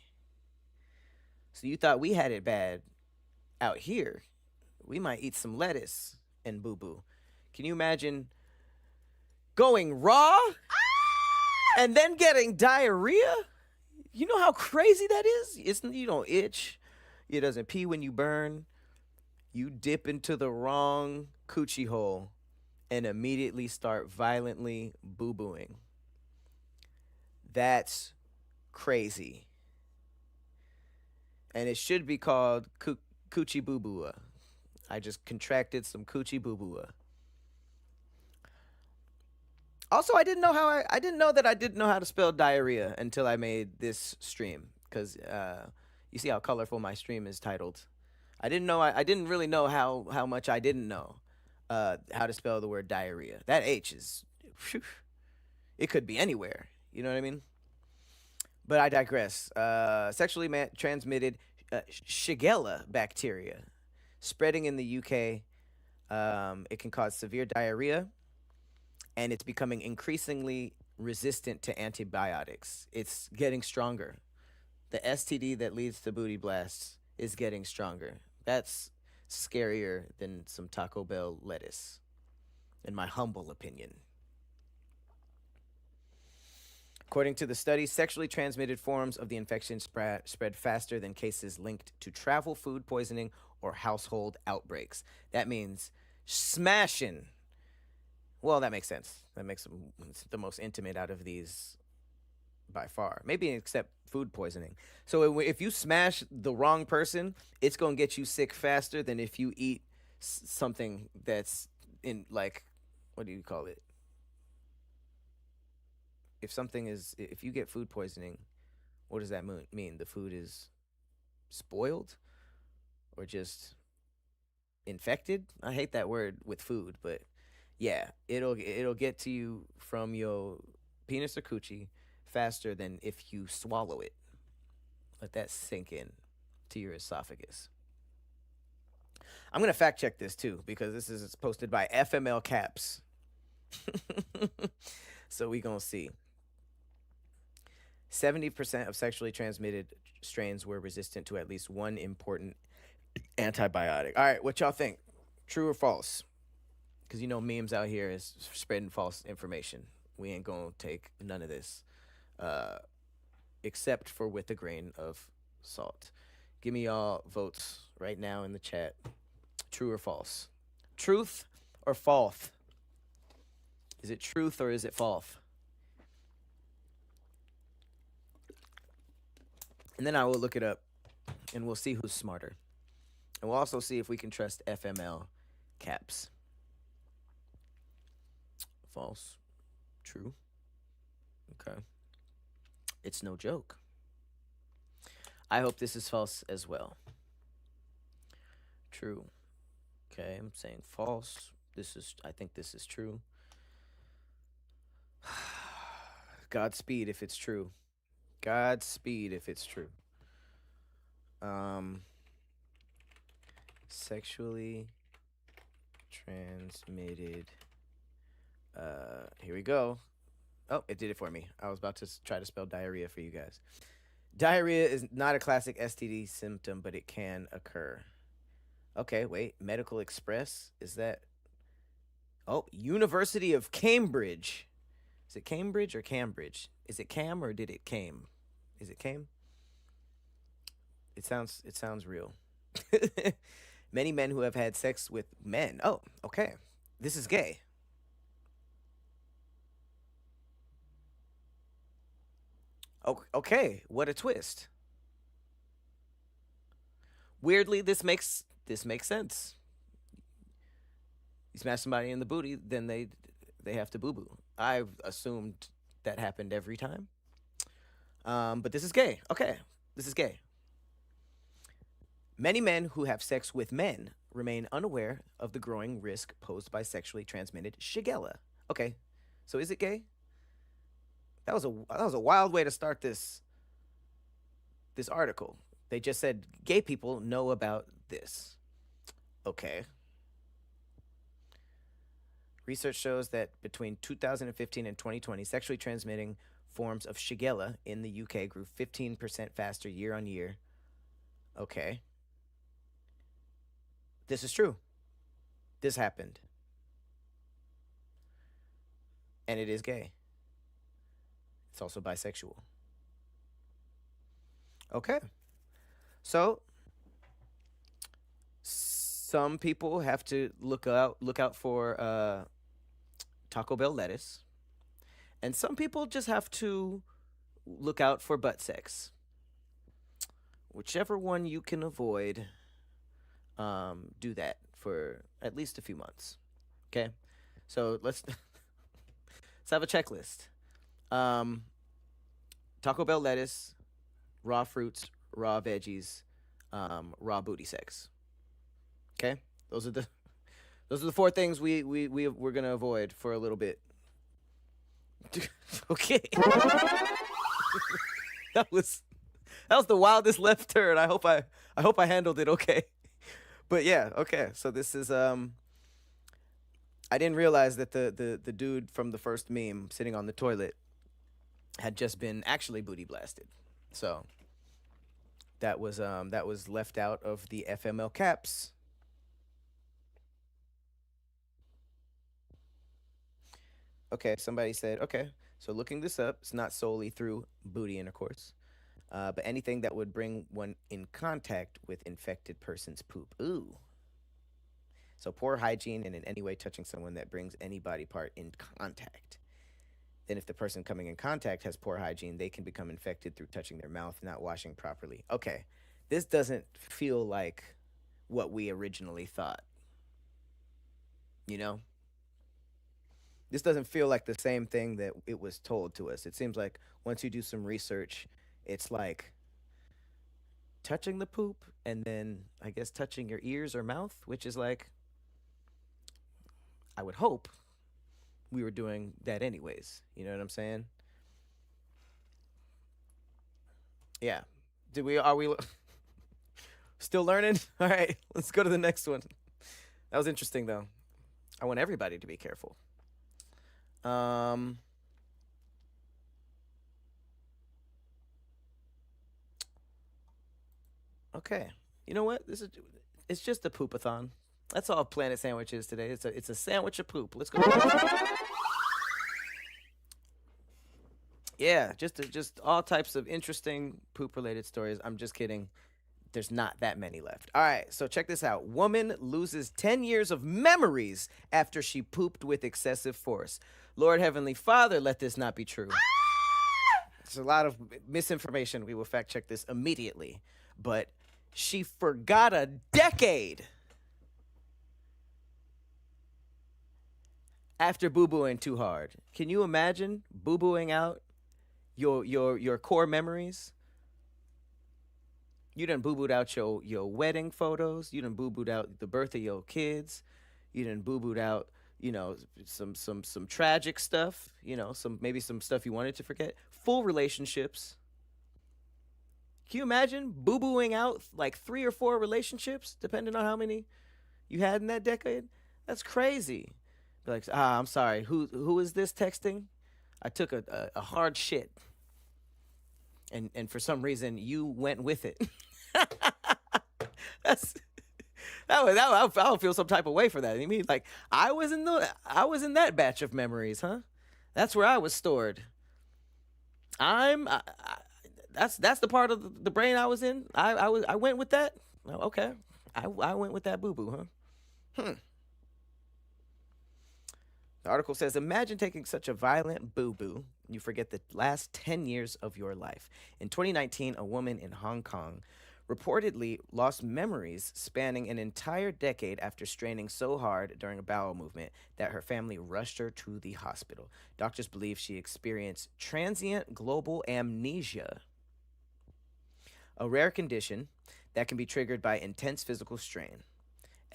So you thought we had it bad out here? We might eat some lettuce and boo boo. Can you imagine going raw and then getting diarrhea? You know how crazy that is? You don't itch. It doesn't pee when you burn. You dip into the wrong coochie hole and immediately start violently boo booing. That's crazy. And it should be called coochie boo boo. I just contracted some coochie boo boo. Also, I didn't know that I didn't know how to spell diarrhea until I made this stream because you see how colorful my stream is titled. I didn't really know how much I didn't know how to spell the word diarrhea. That H is phew, it could be anywhere. You know what I mean? But I digress. Sexually transmitted Shigella bacteria spreading in the UK. It can cause severe diarrhea, and it's becoming increasingly resistant to antibiotics. It's getting stronger. The STD that leads to booty blasts is getting stronger. That's scarier than some Taco Bell lettuce, in my humble opinion. According to the study, sexually transmitted forms of the infection spread faster than cases linked to travel, food poisoning, or household outbreaks. That means smashing. Well, that makes sense. That makes them the most intimate out of these by far. Maybe except food poisoning. So if you smash the wrong person, it's going to get you sick faster than if you eat something that's in, like, what do you call it? if something is, if you get food poisoning, what does that mean? The food is spoiled or just infected? I hate that word with food, but yeah, it'll get to you from your penis or coochie faster than if you swallow it. Let that sink in to your esophagus. I'm gonna fact check this too because this is posted by FML Caps. So we gonna see. 70% of sexually transmitted strains were resistant to at least one important antibiotic. All right, what y'all think? True or false? Because you know memes out here is spreading false information. We ain't gonna take none of this, uh, except for with a grain of salt. Give me y'all votes right now in the chat. True or false? Truth or false? Is it truth or is it false? And then I will look it up and we'll see who's smarter. And we'll also see if we can trust FML Caps. False. True. Okay. It's no joke. I hope this is false as well. True. Okay, I'm saying false. I think this is true. Godspeed if it's true. Godspeed if it's true. Sexually transmitted. Here we go. Oh, it did it for me. I was about to try to spell diarrhea for you guys. Diarrhea is not a classic STD symptom, but it can occur. Okay, wait. Medical Express? Is that. Oh, University of Cambridge. Is it Cambridge or Cambridge? Is it Cam or did it came? Is it came? It sounds real. Many men who have had sex with men. Oh, okay. This is gay. Oh, okay. What a twist. Weirdly, this makes sense. You smash somebody in the booty, then they have to boo boo. I've assumed that happened every time. But this is gay. Okay, this is gay. Many men who have sex with men remain unaware of the growing risk posed by sexually transmitted Shigella. Okay, so is it gay? That was a wild way to start this article. They just said gay people know about this. Okay. Research shows that between 2015 and 2020, sexually transmitting forms of Shigella in the UK grew 15% faster year on year. Okay. This is true. This happened. And it is gay. It's also bisexual. Okay. So some people have to look out for Taco Bell lettuce, and some people just have to look out for butt sex. Whichever one you can avoid, do that for at least a few months. Okay, so let's have a checklist. Um, Taco Bell lettuce, raw fruits, raw veggies, raw booty sex. Okay, those are the those are the four things we're gonna avoid for a little bit. Okay, that was that was the wildest left turn. I hope I handled it okay. But yeah, okay. So this is I didn't realize that the dude from the first meme sitting on the toilet had just been actually booty blasted. So that was left out of the FML caps. Okay, somebody said, okay, so looking this up, it's not solely through booty intercourse, but anything that would bring one in contact with infected person's poop. Ooh. So poor hygiene and in any way touching someone that brings any body part in contact. Then if the person coming in contact has poor hygiene, they can become infected through touching their mouth, not washing properly. Okay, this doesn't feel like what we originally thought, you know? This doesn't feel like the same thing that it was told to us. It seems like once you do some research, it's like touching the poop and then I guess touching your ears or mouth, which is like I would hope we were doing that anyways. You know what I'm saying? Yeah. Did we are we still learning? All right, let's go to the next one. That was interesting though. I want everybody to be careful. Um okay. You know what? This is it's just a poopathon. That's all Planet Sandwich is today. It's a sandwich of poop. Let's go. Yeah, just all types of interesting poop related stories. I'm just kidding. There's not that many left. All right, so check this out. Woman loses 10 years of memories after she pooped with excessive force. Lord Heavenly Father, let this not be true. There's a lot of misinformation. We will fact check this immediately. But she forgot a decade after boo booing too hard. Can you imagine boo booing out your core memories? You done boo booed out your wedding photos. You done boo booed out the birth of your kids. You done boo booed out, some tragic stuff. Some maybe some stuff you wanted to forget. Full relationships. Can you imagine boo booing out like 3 or 4 relationships, depending on how many you had in that decade? That's crazy. Be like, I'm sorry. Who is this texting? I took a hard shit, and for some reason you went with it. That's I would feel some type of way for that. You mean like I was in that batch of memories, huh? That's where I was stored. That's the part of the brain I was in. I went with that. Oh, okay, I went with that boo boo, huh? The article says, imagine taking such a violent boo boo, you forget the last 10 years of your life. In 2019, a woman in Hong Kong reportedly lost memories spanning an entire decade after straining so hard during a bowel movement that her family rushed her to the hospital. Doctors believe she experienced transient global amnesia, a rare condition that can be triggered by intense physical strain.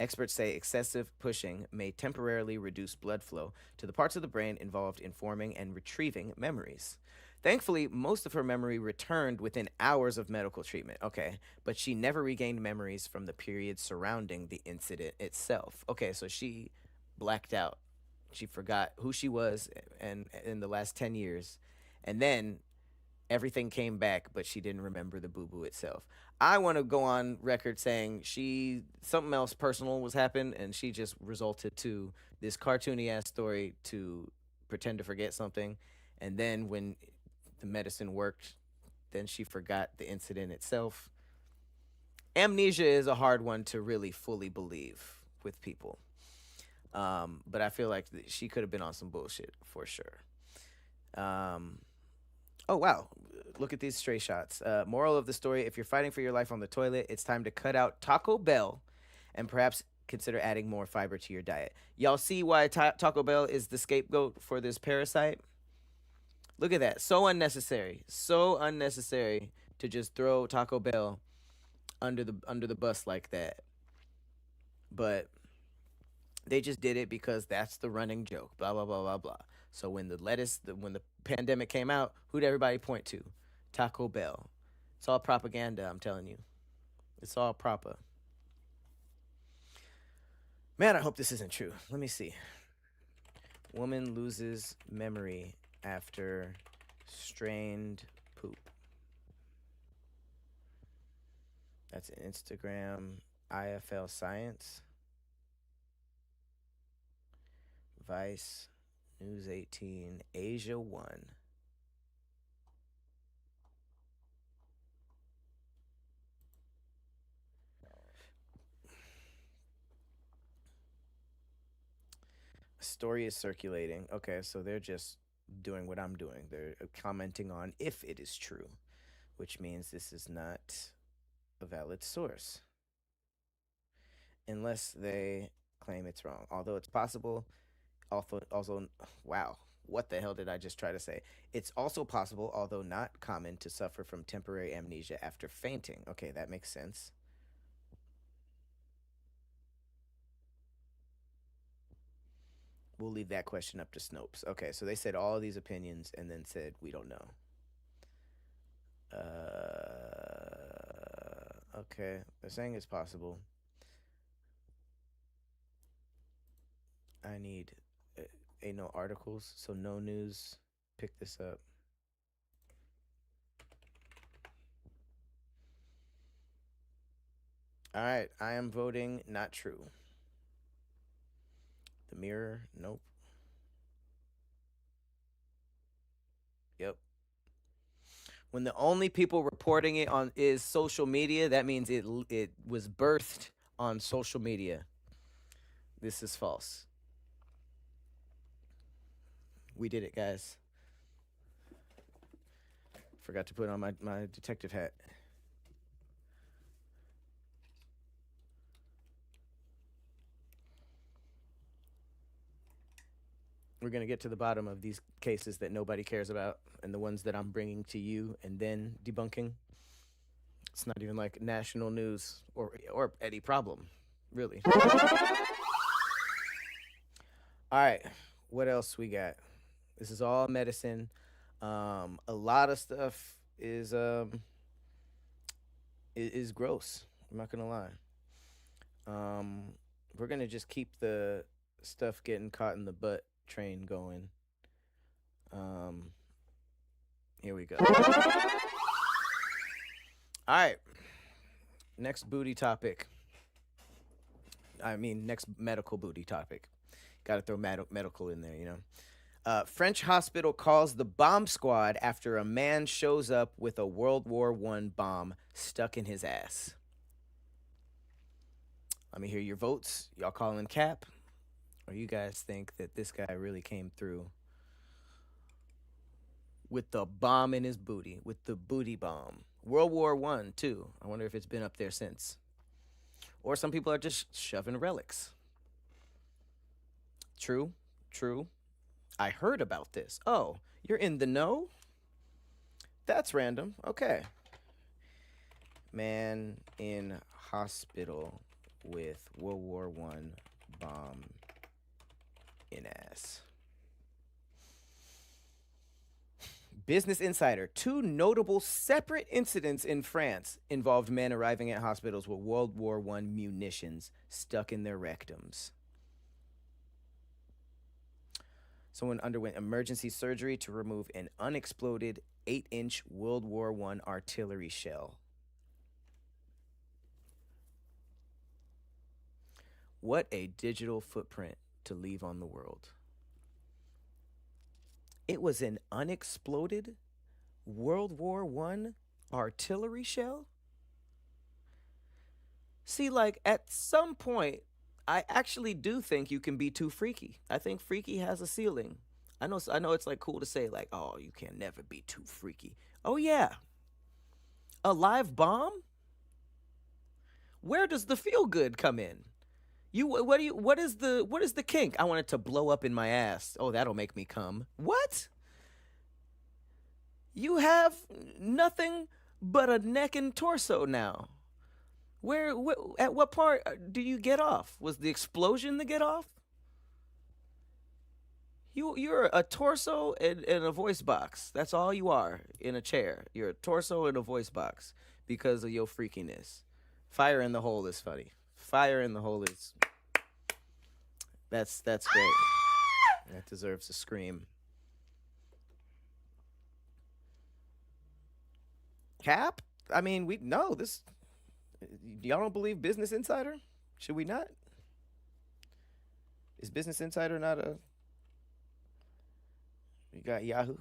Experts say excessive pushing may temporarily reduce blood flow to the parts of the brain involved in forming and retrieving memories. Thankfully, most of her memory returned within hours of medical treatment. Okay, but she never regained memories from the period surrounding the incident itself. Okay, so she blacked out. She forgot who she was and in the last 10 years. And then everything came back, but she didn't remember the boo boo itself. I want to go on record saying she something else personal was happened, and she just resulted to this cartoony ass story to pretend to forget something, and then when the medicine worked, then she forgot the incident itself. Amnesia is a hard one to really fully believe with people, but I feel like she could have been on some bullshit for sure. Um, Oh wow. Look at these stray shots. Moral of the story, if you're fighting for your life on the toilet, it's time to cut out Taco Bell and perhaps consider adding more fiber to your diet. Y'all see why Taco Bell is the scapegoat for this parasite? Look at that. So unnecessary. So unnecessary to just throw Taco Bell under the bus like that. But they just did it because that's the running joke. Blah blah blah blah blah. So when the pandemic came out, who'd everybody point to? Taco Bell. It's all propaganda. I'm telling you, it's all proper. Man, I hope this isn't true. Let me see. Woman loses memory after strained poop. That's Instagram. IFL Science. Vice. News 18. Asia 1. Story is circulating. Okay, so they're just doing what I'm doing. They're commenting on if it is true, which means this is not a valid source unless they claim it's wrong. Although it's possible, Also, wow, what the hell did I just try to say? It's also possible, although not common, to suffer from temporary amnesia after fainting. Okay, that makes sense. We'll leave that question up to Snopes. Okay, so they said all these opinions and then said we don't know. Okay, they're saying it's possible. I need no articles, so no news. Pick this up. All right, I am voting not true. The Mirror, nope. Yep. When the only people reporting it on is social media, that means it was birthed on social media. This is false. We did it, guys. Forgot to put on my detective hat. We're going to get to the bottom of these cases that nobody cares about and the ones that I'm bringing to you and then debunking. It's not even like national news or any problem, really. All right, what else we got? This is all medicine. A lot of stuff is gross. I'm not gonna lie. Um, we're gonna just keep the stuff getting caught in the butt train going. Um, Here we go. All right, next booty topic. I mean, next medical booty topic. Got to throw medical in there, you know. French hospital calls the bomb squad after a man shows up with a World War I bomb stuck in his ass. Let me hear your votes. Y'all calling cap? Or you guys think that this guy really came through with the bomb in his booty, with the booty bomb? World War I, too. I wonder if it's been up there since. Or some people are just shoving relics. True, true. I heard about this. Oh, you're in the know? That's random. Okay. Man in hospital with World War I bomb in ass. Business Insider. Two notable separate incidents in France involved men arriving at hospitals with World War I munitions stuck in their rectums. Someone underwent emergency surgery to remove an unexploded 8-inch World War I artillery shell. What a digital footprint to leave on the world. It was an unexploded World War I artillery shell? See, like, at some point, I actually do think you can be too freaky. I think freaky has a ceiling. I know it's like cool to say like, "Oh, you can never be too freaky." Oh yeah. A live bomb? Where does the feel good come in? What is the kink? I want it to blow up in my ass. Oh, that'll make me come. What? You have nothing but a neck and torso now. At what part do you get off? Was the explosion the get off? You're a torso and a voice box. That's all you are in a chair. You're a torso and a voice box because of your freakiness. Fire in the hole is funny. Fire in the hole is that's great. That deserves a scream. Cap? I mean, we no this. Y'all don't believe Business Insider? Should we not? Is Business Insider not a? You got Yahoo.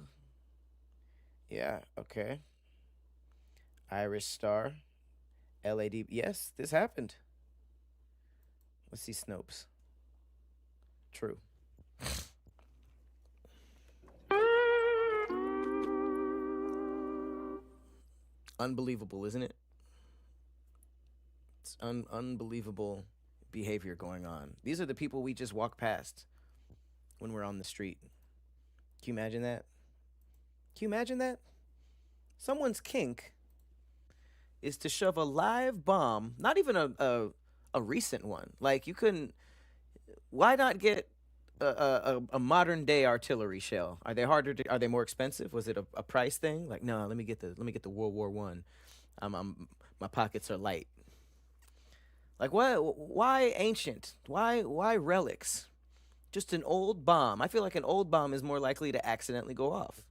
Yeah. Okay. Irish Star. LAD. Yes, this happened. Let's see Snopes. True. Unbelievable, isn't it? It's unbelievable behavior going on. These are the people we just walk past when we're on the street. Can you imagine that? Can you imagine that? Someone's kink is to shove a live bomb, not even a recent one. Like you couldn't. Why not get a modern day artillery shell? Are they harder? Are they more expensive? Was it a price thing? Like no, let me get the World War I. My pockets are light. Like what? Why ancient? Why relics? Just an old bomb. I feel like an old bomb is more likely to accidentally go off,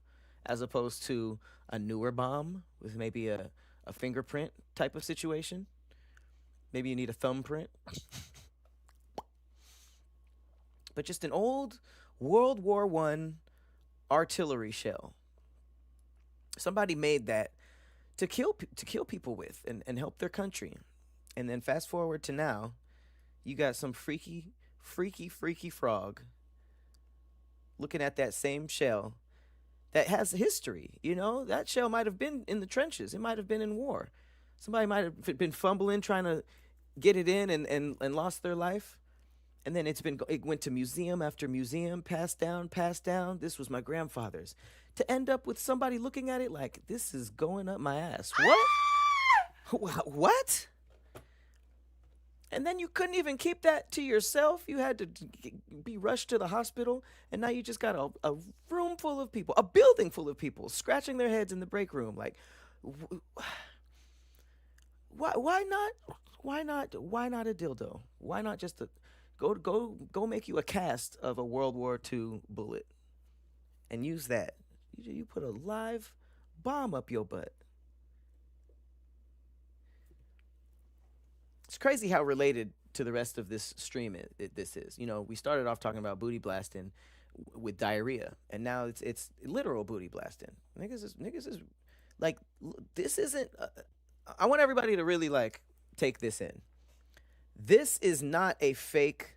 as opposed to a newer bomb with maybe a fingerprint type of situation. Maybe you need a thumbprint. But just an old World War I artillery shell. Somebody made that to kill people with and help their country. And then fast forward to now, you got some freaky frog looking at that same shell that has history. That shell might have been in the trenches. It might have been in war. Somebody might have been fumbling trying to get it in and lost their life. And then it went to museum after museum, passed down, passed down. This was my grandfather's. To end up with somebody looking at it like, this is going up my ass. What? What? And then you couldn't even keep that to yourself. You had to be rushed to the hospital. And now you just got a room full of people, a building full of people scratching their heads in the break room. Like, why not? Why not a dildo? Why not just go make you a cast of a World War II bullet and use that? You put a live bomb up your butt. It's crazy how related to the rest of this stream this is. We started off talking about booty blasting with diarrhea, and now it's literal booty blasting. Niggas is like, this isn't. I want everybody to really like take this in. This is not a fake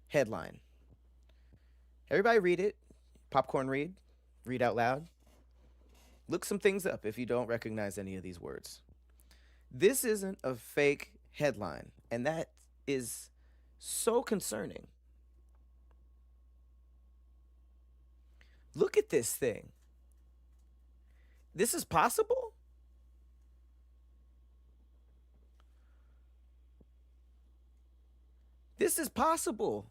headline. Everybody read it. Popcorn read out loud. Look some things up if you don't recognize any of these words. This isn't a fake headline, and that is so concerning. Look at this thing. This is possible? This is possible.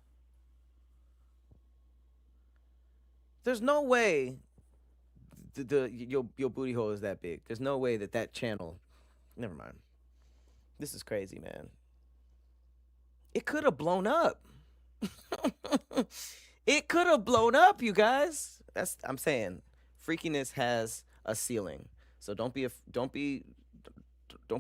There's no way your booty hole is that big. There's no way that channel. Never mind. This is crazy, man. It could have blown up. It could have blown up, you guys. I'm saying, freakiness has a ceiling. So don't be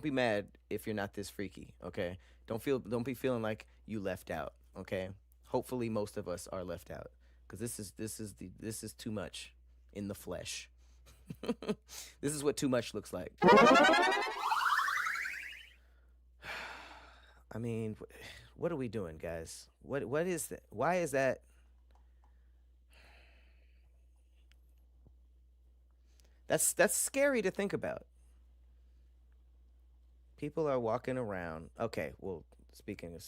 mad if you're not this freaky, okay? Don't be feeling like you left out, okay? Hopefully most of us are left out, cuz this is too much in the flesh. This is what too much looks like. I mean, what are we doing, guys? What is that? Why is that? That's scary to think about. People are walking around. Okay, well, speaking of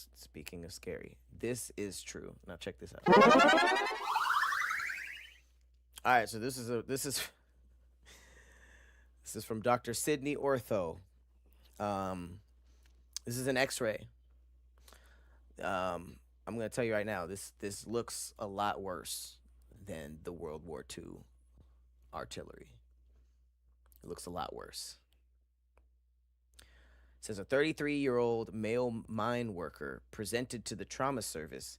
scary, this is true. Now check this out. All right, so this is from Dr. Sydney Ortho. This is an X-ray. I'm gonna tell you right now, this looks a lot worse than the World War II artillery. It looks a lot worse. It says a 33-year-old male mine worker presented to the trauma service.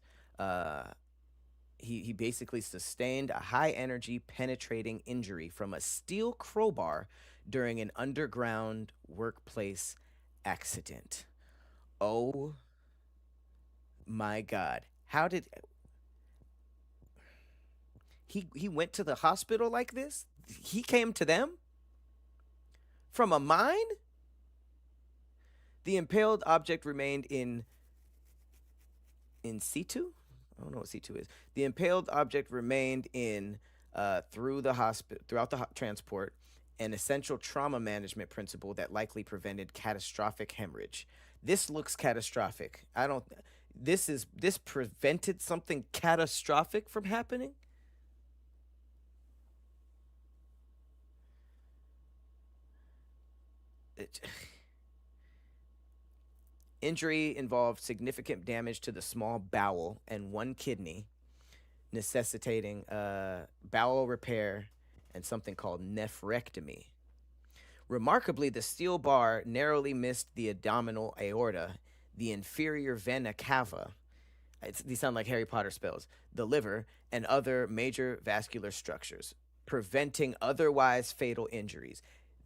He basically sustained a high-energy penetrating injury from a steel crowbar during an underground workplace accident. Oh my God. How did he went to the hospital like this? He came to them from a mine? The impaled object remained in situ? I don't know what C2 is. The impaled object remained in throughout the transport, an essential trauma management principle that likely prevented catastrophic hemorrhage. This looks catastrophic. This prevented something catastrophic from happening. It, injury involved significant damage to the small bowel and one kidney, necessitating bowel repair and something called nephrectomy. Remarkably, the steel bar narrowly missed the abdominal aorta, the inferior vena cava, these sound like Harry Potter spells, the liver, and other major vascular structures, preventing otherwise fatal injuries.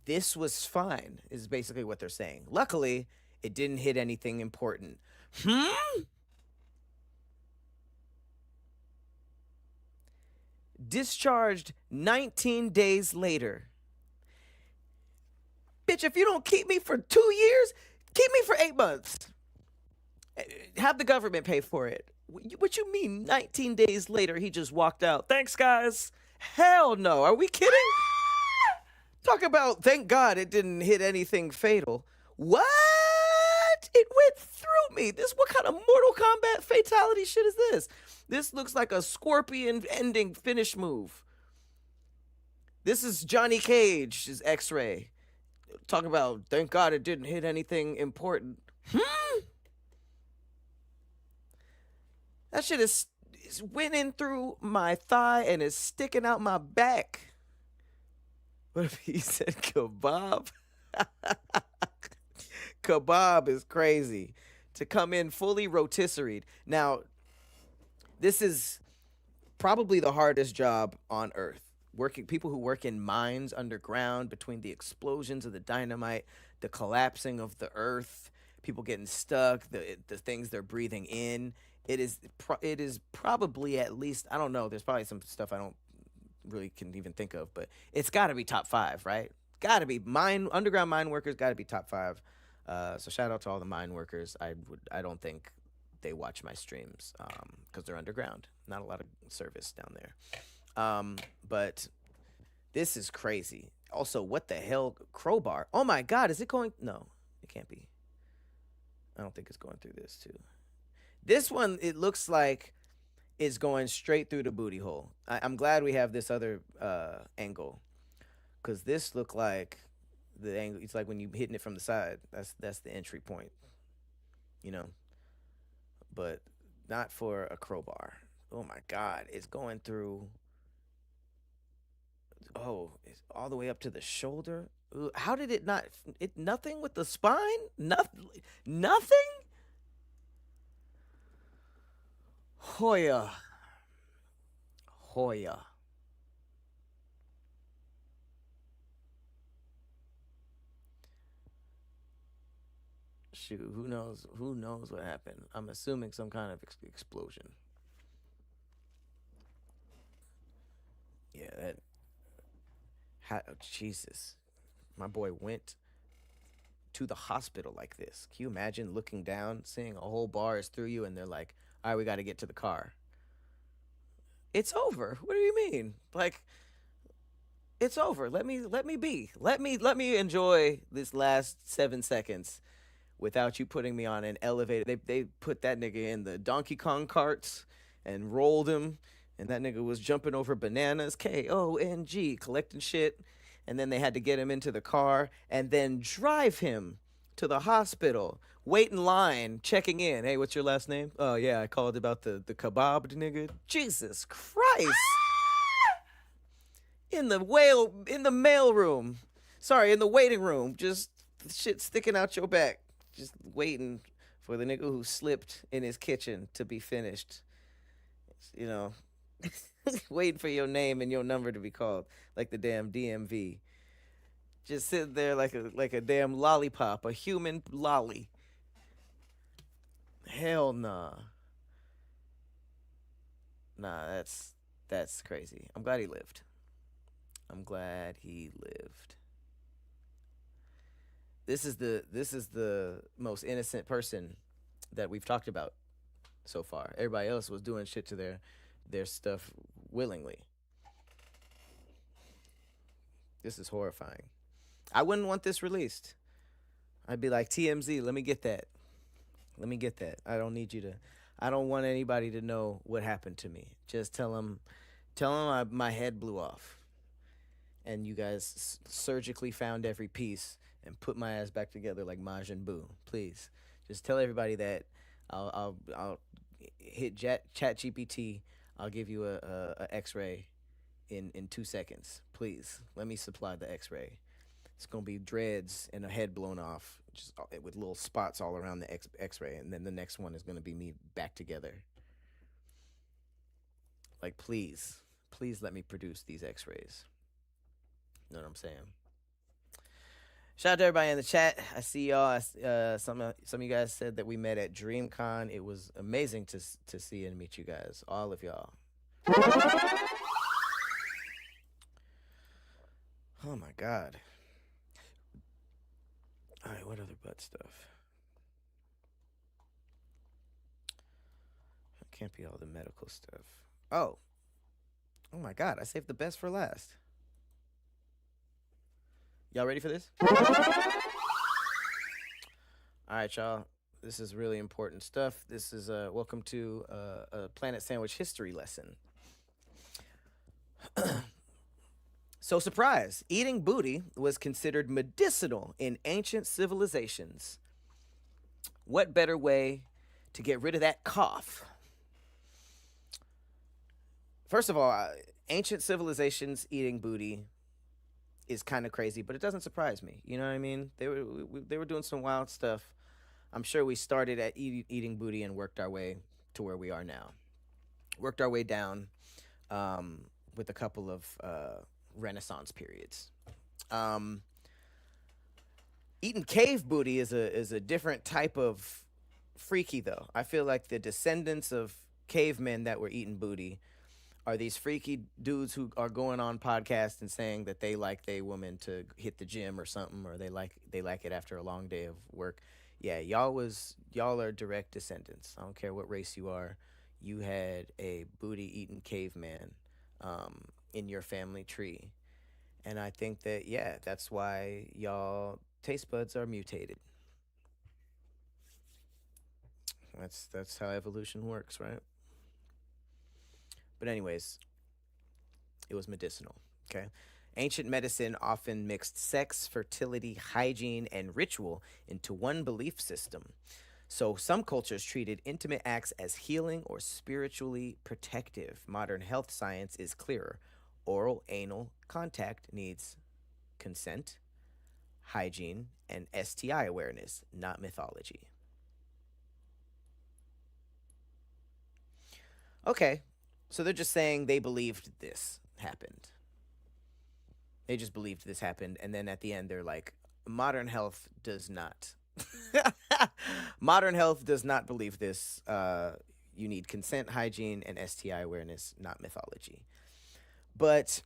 This was fine, is basically what they're saying. Luckily, it didn't hit anything important. Hmm? Discharged 19 days later. Bitch, if you don't keep me for 2 years, keep me for 8 months. Have the government pay for it. What you mean 19 days later he just walked out? Thanks, guys. Hell no. Are we kidding? Talk about thank God it didn't hit anything fatal. What? It went through me. This what kind of Mortal Kombat fatality shit is this? This looks like a Scorpion ending finish move. This is Johnny Cage's X-Ray. Talk about thank God it didn't hit anything important. That shit is went in through my thigh and is sticking out my back. What if he said kebab? Kebab is crazy. To come in fully rotisseried. Now, this is probably the hardest job on earth. Working people who work in mines underground between the explosions of the dynamite, the collapsing of the earth, people getting stuck, the things they're breathing in. It is probably at least I don't know. There's probably some stuff I don't really can even think of, but it's got to be top five, right? Got to be mine underground mine workers. Got to be top five. So shout out to all the mine workers. I don't think they watch my streams because they're underground. Not a lot of service down there. But this is crazy. Also, what the hell, crowbar? Oh my God, is it going? No, it can't be. I don't think it's going through this too. This one, it looks like it's going straight through the booty hole. I'm glad we have this other angle, because this looked like the angle. It's like when you hitting it from the side. That's the entry point, you know. But not for a crowbar. Oh my God, it's going through. Oh, it's all the way up to the shoulder. How did it not? It nothing with the spine. Nothing. Nothing. Hoya. Hoya. Shoot, who knows? Who knows what happened? I'm assuming some kind of explosion. Yeah, that. Oh, Jesus, my boy went to the hospital like this. Can you imagine looking down, seeing a whole bar is through you, and they're like, "All right, we got to get to the car." It's over. What do you mean? Like, it's over. Let me be. Let me enjoy this last 7 seconds without you putting me on an elevator. They put that nigga in the Donkey Kong carts and rolled him, and that nigga was jumping over bananas, KONG, collecting shit, and then they had to get him into the car and then drive him to the hospital. Wait in line, checking in. Hey, what's your last name? Oh yeah, I called about the kebab nigga. Jesus Christ! In the mail room. Sorry, in the waiting room. Just shit sticking out your back. Just waiting for the nigga who slipped in his kitchen to be finished. You know, waiting for your name and your number to be called, like the damn DMV. Just sitting there like a damn lollipop, a human lolly. Hell nah. Nah, that's crazy. I'm glad he lived. I'm glad he lived. This is the most innocent person that we've talked about so far. Everybody else was doing shit to their stuff willingly. This is horrifying. I wouldn't want this released. I'd be like TMZ, let me get that. Let me get that. I don't need you to I don't want anybody to know what happened to me. Just tell them my head blew off, and you guys surgically found every piece and put my ass back together like Majin Buu. Please, just tell everybody that I'll hit Chat GPT. I'll give you a X-ray in 2 seconds. Please let me supply the X-ray. It's gonna be dreads and a head blown off, just with little spots all around the X-ray, and then the next one is gonna be me back together. Like, please let me produce these X-rays. You know what I'm saying? Shout out to everybody in the chat. I see y'all. Some of you guys said that we met at Dreamcon. It was amazing to see and meet you guys, all of y'all. Oh my god. All right, what other butt stuff? It can't be all the medical stuff. Oh my god! I saved the best for last. Y'all ready for this? All right, y'all. This is really important stuff. This is welcome to a Planet Sandwich history lesson. So, surprise! Eating booty was considered medicinal in ancient civilizations. What better way to get rid of that cough? First of all, ancient civilizations eating booty is kind of crazy, but it doesn't surprise me. You know what I mean? They were doing some wild stuff. I'm sure we started at eating booty and worked our way to where we are now. Worked our way down with a couple of Renaissance periods. Eating cave booty is a different type of freaky though. I feel like the descendants of cavemen that were eating booty are these freaky dudes who are going on podcasts and saying that they like they woman to hit the gym or something, or they like it after a long day of work. Yeah, y'all are direct descendants. I don't care what race you are. You had a booty eating caveman in your family tree. And I think that, yeah, that's why y'all taste buds are mutated. That's how evolution works, right? But anyways, it was medicinal. Okay. Ancient medicine often mixed sex, fertility, hygiene, and ritual into one belief system. So some cultures treated intimate acts as healing or spiritually protective. Modern health science is clearer. Oral anal contact needs consent, hygiene, and STI awareness, not mythology. Okay, so they're just saying they believed this happened. They just believed this happened, and then at the end they're like, modern health does not. Modern health does not believe this. You need consent, hygiene, and STI awareness, not mythology. But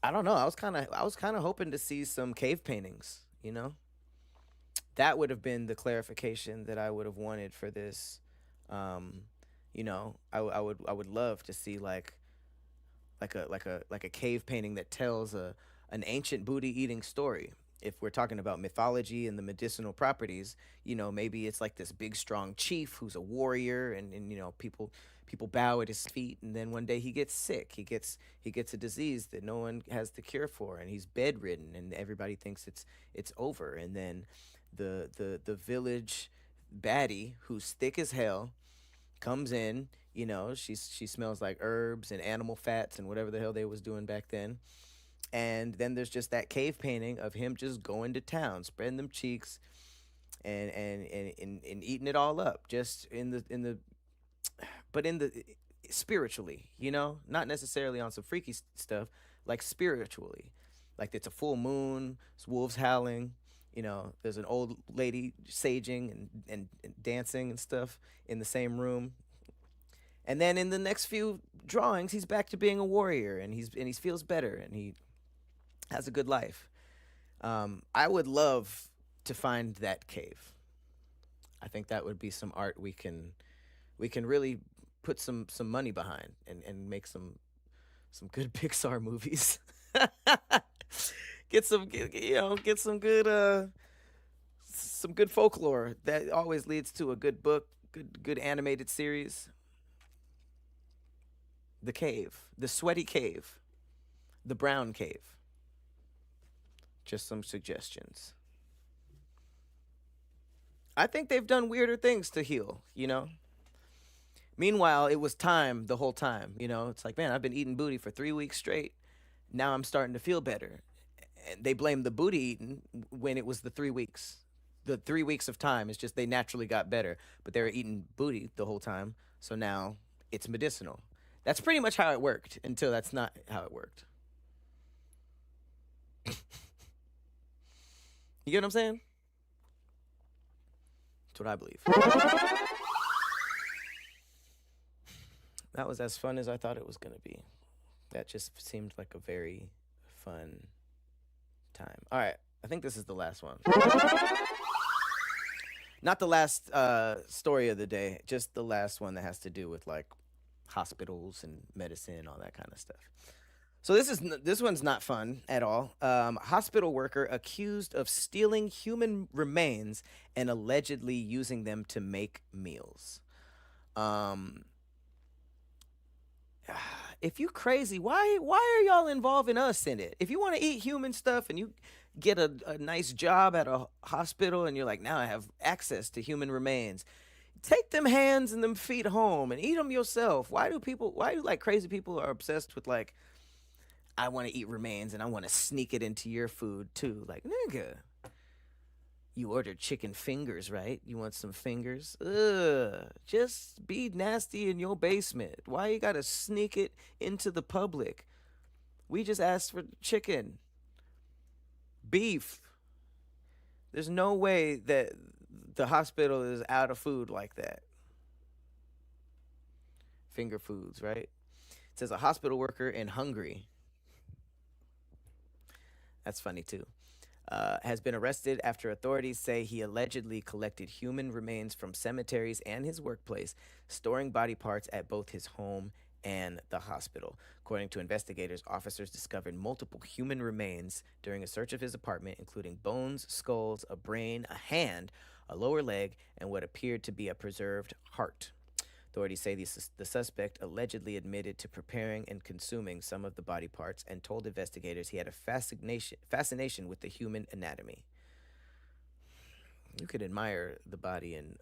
I don't know. I was kind of hoping to see some cave paintings. That would have been the clarification that I would have wanted for this. Um, I would love to see like a cave painting that tells an ancient booty eating story. If we're talking about mythology and the medicinal properties, maybe it's like this big strong chief who's a warrior, and people bow at his feet, and then one day he gets sick. He gets a disease that no one has the cure for, and he's bedridden, and everybody thinks it's over. And then the village baddie, who's thick as hell, comes in. She smells like herbs and animal fats and whatever the hell they was doing back then. And then there's just that cave painting of him just going to town, spreading them cheeks, and eating it all up, just but in the spiritually, not necessarily on some freaky stuff, like spiritually, like it's a full moon, it's wolves howling. There's an old lady saging and dancing and stuff in the same room. And then in the next few drawings, he's back to being a warrior, and he feels better, and he has a good life. I would love to find that cave. I think that would be some art we can really put some money behind, and make some good Pixar movies. Get some good folklore that always leads to a good book, Good animated series. The Cave, The Sweaty Cave, The Brown Cave. Just some suggestions. I think they've done weirder things to heal, you know? Meanwhile, it was time the whole time, you know? It's like, man, I've been eating booty for 3 weeks straight. Now I'm starting to feel better. And they blame the booty eating when it was the 3 weeks. The 3 weeks of time, it's just they naturally got better, but they were eating booty the whole time. So now it's medicinal. That's pretty much how it worked until that's not how it worked. You get what I'm saying? That's what I believe. That was as fun as I thought it was going to be. That just seemed like a very fun time. All right, I think this is the last one. Not the last story of the day, just the last one that has to do with like hospitals and medicine, all that kind of stuff. So this one's not fun at all. Hospital worker accused of stealing human remains and allegedly using them to make meals. Um, if you crazy, why are y'all involving us in it? If you want to eat human stuff and you get a nice job at a hospital and you're like, now I have access to human remains, take them hands and them feet home and eat them yourself. Why do like crazy people are obsessed with like, I want to eat remains and I want to sneak it into your food too? Like, nigga, you ordered chicken fingers, right? You want some fingers? Ugh. Just be nasty in your basement. Why you gotta sneak it into the public? We just asked for chicken, beef. There's no way that the hospital is out of food like that. Finger foods, right? It says a hospital worker in Hungary. That's funny too. Has been arrested after authorities say he allegedly collected human remains from cemeteries and his workplace, storing body parts at both his home and the hospital. According to investigators, officers discovered multiple human remains during a search of his apartment, including bones, skulls, a brain, a hand, a lower leg, and what appeared to be a preserved heart. Authorities say the suspect allegedly admitted to preparing and consuming some of the body parts and told investigators he had a fascination with the human anatomy. You could admire the body in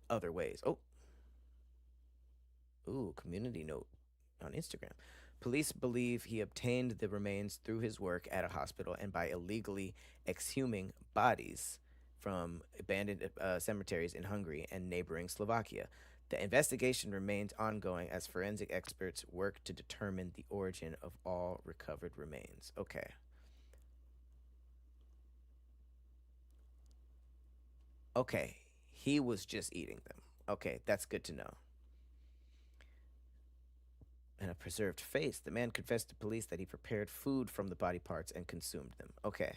other ways. Oh, ooh, community note on Instagram. Police believe he obtained the remains through his work at a hospital and by illegally exhuming bodies from abandoned cemeteries in Hungary and neighboring Slovakia. The investigation remains ongoing as forensic experts work to determine the origin of all recovered remains. Okay. Okay. He was just eating them. Okay, that's good to know. And a preserved face. The man confessed to police that he prepared food from the body parts and consumed them. Okay.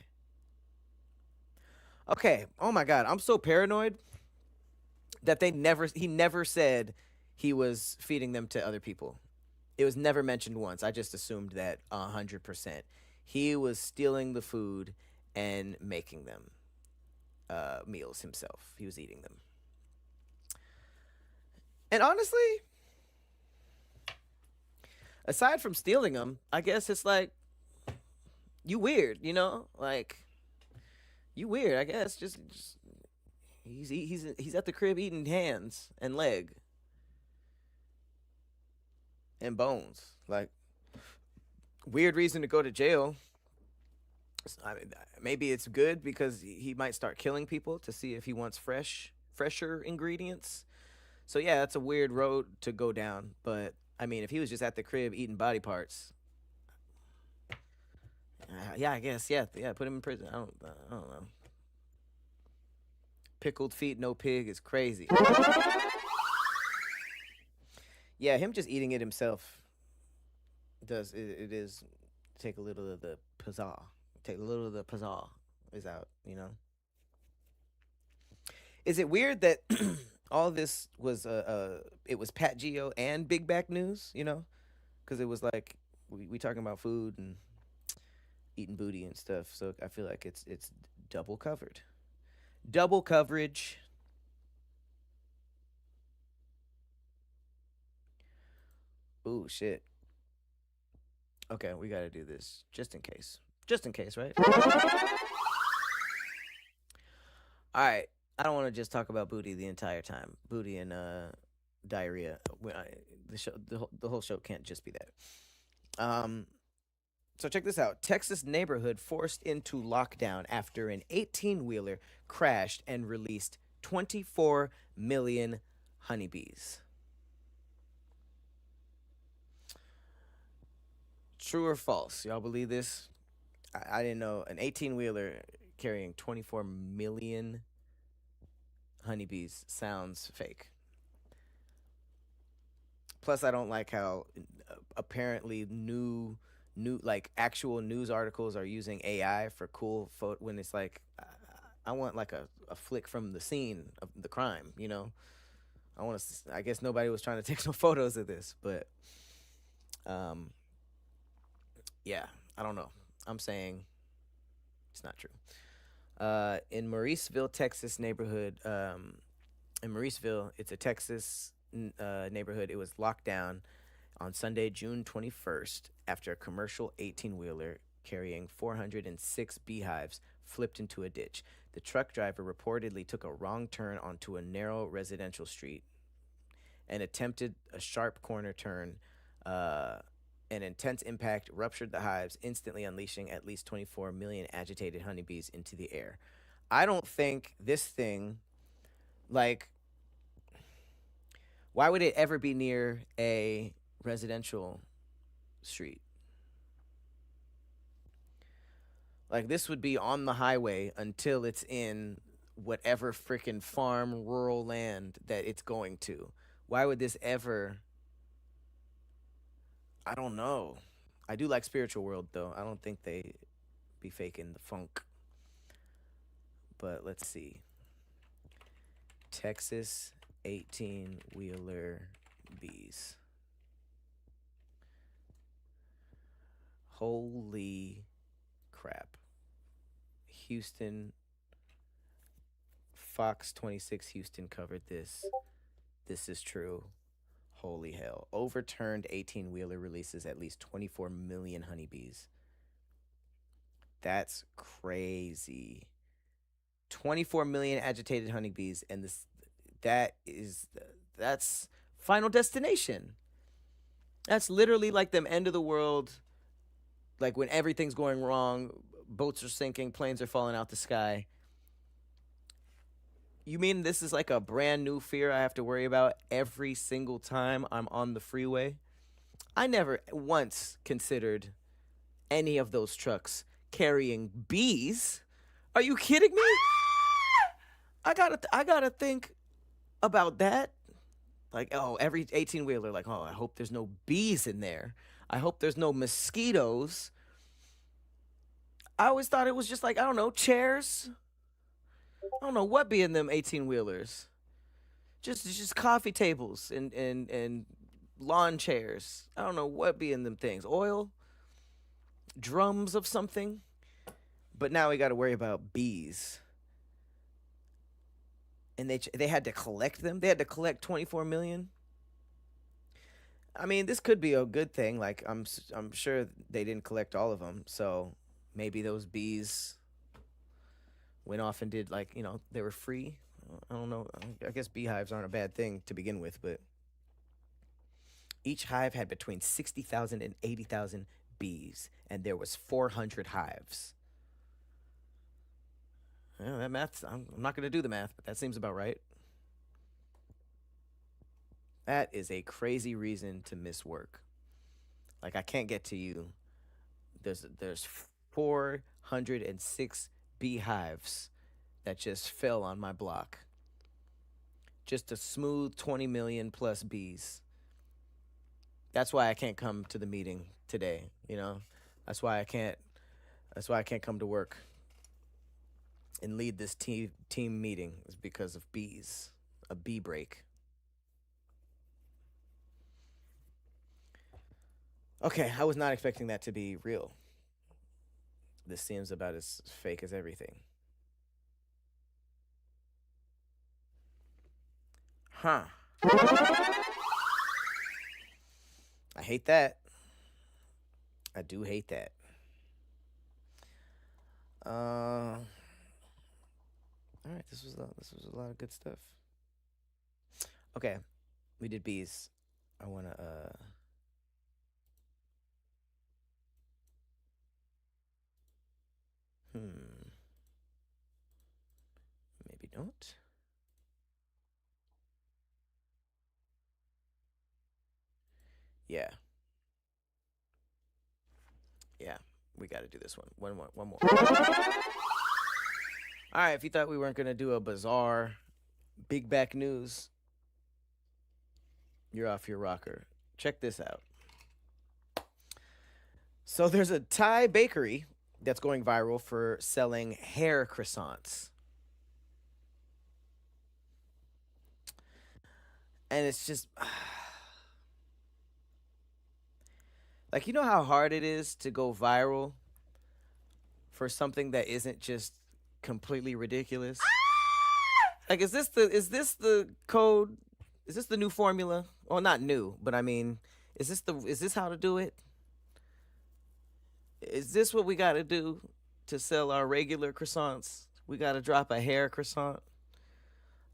Okay. Oh my God. I'm so paranoid that he never said he was feeding them to other people. It was never mentioned once. I just assumed that 100%. He was stealing the food and making them meals himself. He was eating them. And honestly, aside from stealing them, I guess it's like you weird, you know? Like you weird, I guess. Just he's at the crib eating hands and leg and bones. Like weird reason to go to jail. I mean, maybe it's good because he might start killing people to see if he wants fresher ingredients. So yeah, that's a weird road to go down. But I mean, if he was just at the crib eating body parts, yeah, I guess yeah, put him in prison. I don't know. Pickled feet, no pig is crazy. Yeah, him just eating it himself it is take a little of the pizzazz. Take a little of the pizzazz is out, you know. Is it weird that all this was it was Pat Geo and Big Back News, you know? Cuz it was like we talking about food and eating booty and stuff. So I feel like it's double covered. Double coverage. Ooh, shit. Okay, we gotta do this just in case. Just in case, right? All right. I don't want to just talk about booty the entire time. Booty and diarrhea. The whole show can't just be that. Um, so check this out. Texas neighborhood forced into lockdown after an 18-wheeler crashed and released 24 million honeybees. True or false? Y'all believe this? I didn't know an 18-wheeler carrying 24 million honeybees sounds fake. Plus, I don't like how apparently new like actual news articles are using AI for cool photo when it's like I want like a flick from the scene of the crime, you know. I want to. I guess nobody was trying to take some photos of this, but um, yeah, I don't know. I'm saying it's not true. In Mauriceville, Texas neighborhood, in Mauriceville, it's a Texas neighborhood. It was locked down on Sunday, June 21st, after a commercial 18-wheeler carrying 406 beehives flipped into a ditch. The truck driver reportedly took a wrong turn onto a narrow residential street and attempted a sharp corner turn. An intense impact ruptured the hives, instantly unleashing at least 24 million agitated honeybees into the air. I don't think this thing, like, why would it ever be near a residential street? Like, this would be on the highway until it's in whatever freaking farm, rural land that it's going to. Why would this ever? I don't know. I do like Spiritual World, though. I don't think they be faking the funk. But let's see. Texas 18 wheeler bees. Holy crap. Houston, Fox 26 Houston covered this. This is true. Holy hell. Overturned 18 wheeler releases at least 24 million honeybees. That's crazy. 24 million agitated honeybees, and that's Final Destination. That's literally like them end of the world, like when everything's going wrong, boats are sinking, planes are falling out the sky. You mean this is like a brand new fear I have to worry about every single time I'm on the freeway? I never once considered any of those trucks carrying bees. Are you kidding me? I gotta think about that. Like, oh, every 18-wheeler, like, oh, I hope there's no bees in there. I hope there's no mosquitoes. I always thought it was just like, I don't know, chairs. I don't know what be in them 18-wheelers. Just coffee tables and lawn chairs. I don't know what be in them things. Oil, drums of something. But now we got to worry about bees. And they had to collect them. They had to collect 24 million. I mean, this could be a good thing. Like I'm sure they didn't collect all of them. So maybe those bees went off and did, like, they were free. I don't know. I guess beehives aren't a bad thing to begin with, but each hive had between 60,000 and 80,000 bees, and there was 400 hives. Yeah, that math, I'm not going to do the math, but that seems about right. That is a crazy reason to miss work. Like, I can't get to you. There's 406 beehives that just fell on my block. Just a smooth 20 million plus bees. That's why I can't come to the meeting today, you know? That's why I can't come to work and lead this team meeting, is because of bees. A bee break. Okay, I was not expecting that to be real. This seems about as fake as everything. Huh. I hate that. I do hate that. All right, this was a lot of good stuff. Okay, we did bees. I wanna hmm maybe don't. Yeah, yeah, we got to do this one. One more, one more. All right, if you thought we weren't gonna do a bizarre big back news, you're off your rocker. Check this out. So there's a Thai bakery that's going viral for selling hair croissants. And it's just like, you know how hard it is to go viral for something that isn't just completely ridiculous? Like, is this the code? Is this the new formula? Well, not new, but I mean, is this how to do it? Is this what we got to do to sell our regular croissants? We got to drop a hair croissant.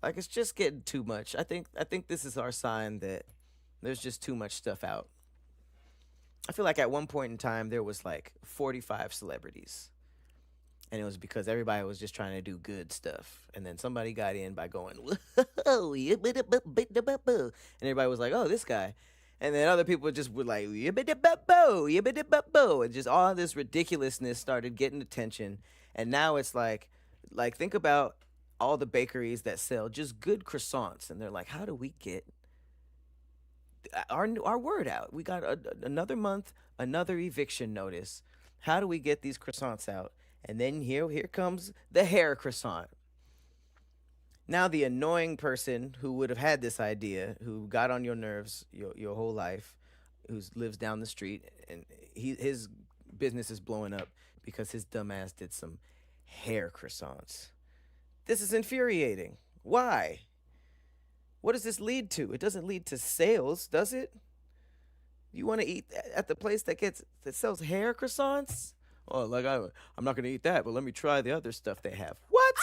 Like, it's just getting too much. I think this is our sign that there's just too much stuff out. I feel like at one point in time there was like 45 celebrities, and it was because everybody was just trying to do good stuff, and then somebody got in by going whoa, and everybody was like, oh, this guy, and then other people just were like and just all this ridiculousness started getting attention, and now it's like think about all the bakeries that sell just good croissants, and they're like, how do we get our word out? We got another month, another eviction notice. How do we get these croissants out? And then here comes the hair croissant. Now the annoying person who would have had this idea, who got on your nerves your whole life, who lives down the street, and his business is blowing up because his dumbass did some hair croissants. This is infuriating. Why? What does this lead to? It doesn't lead to sales, does it? You want to eat at the place that sells hair croissants? Oh, like I'm not gonna eat that, but let me try the other stuff they have. What?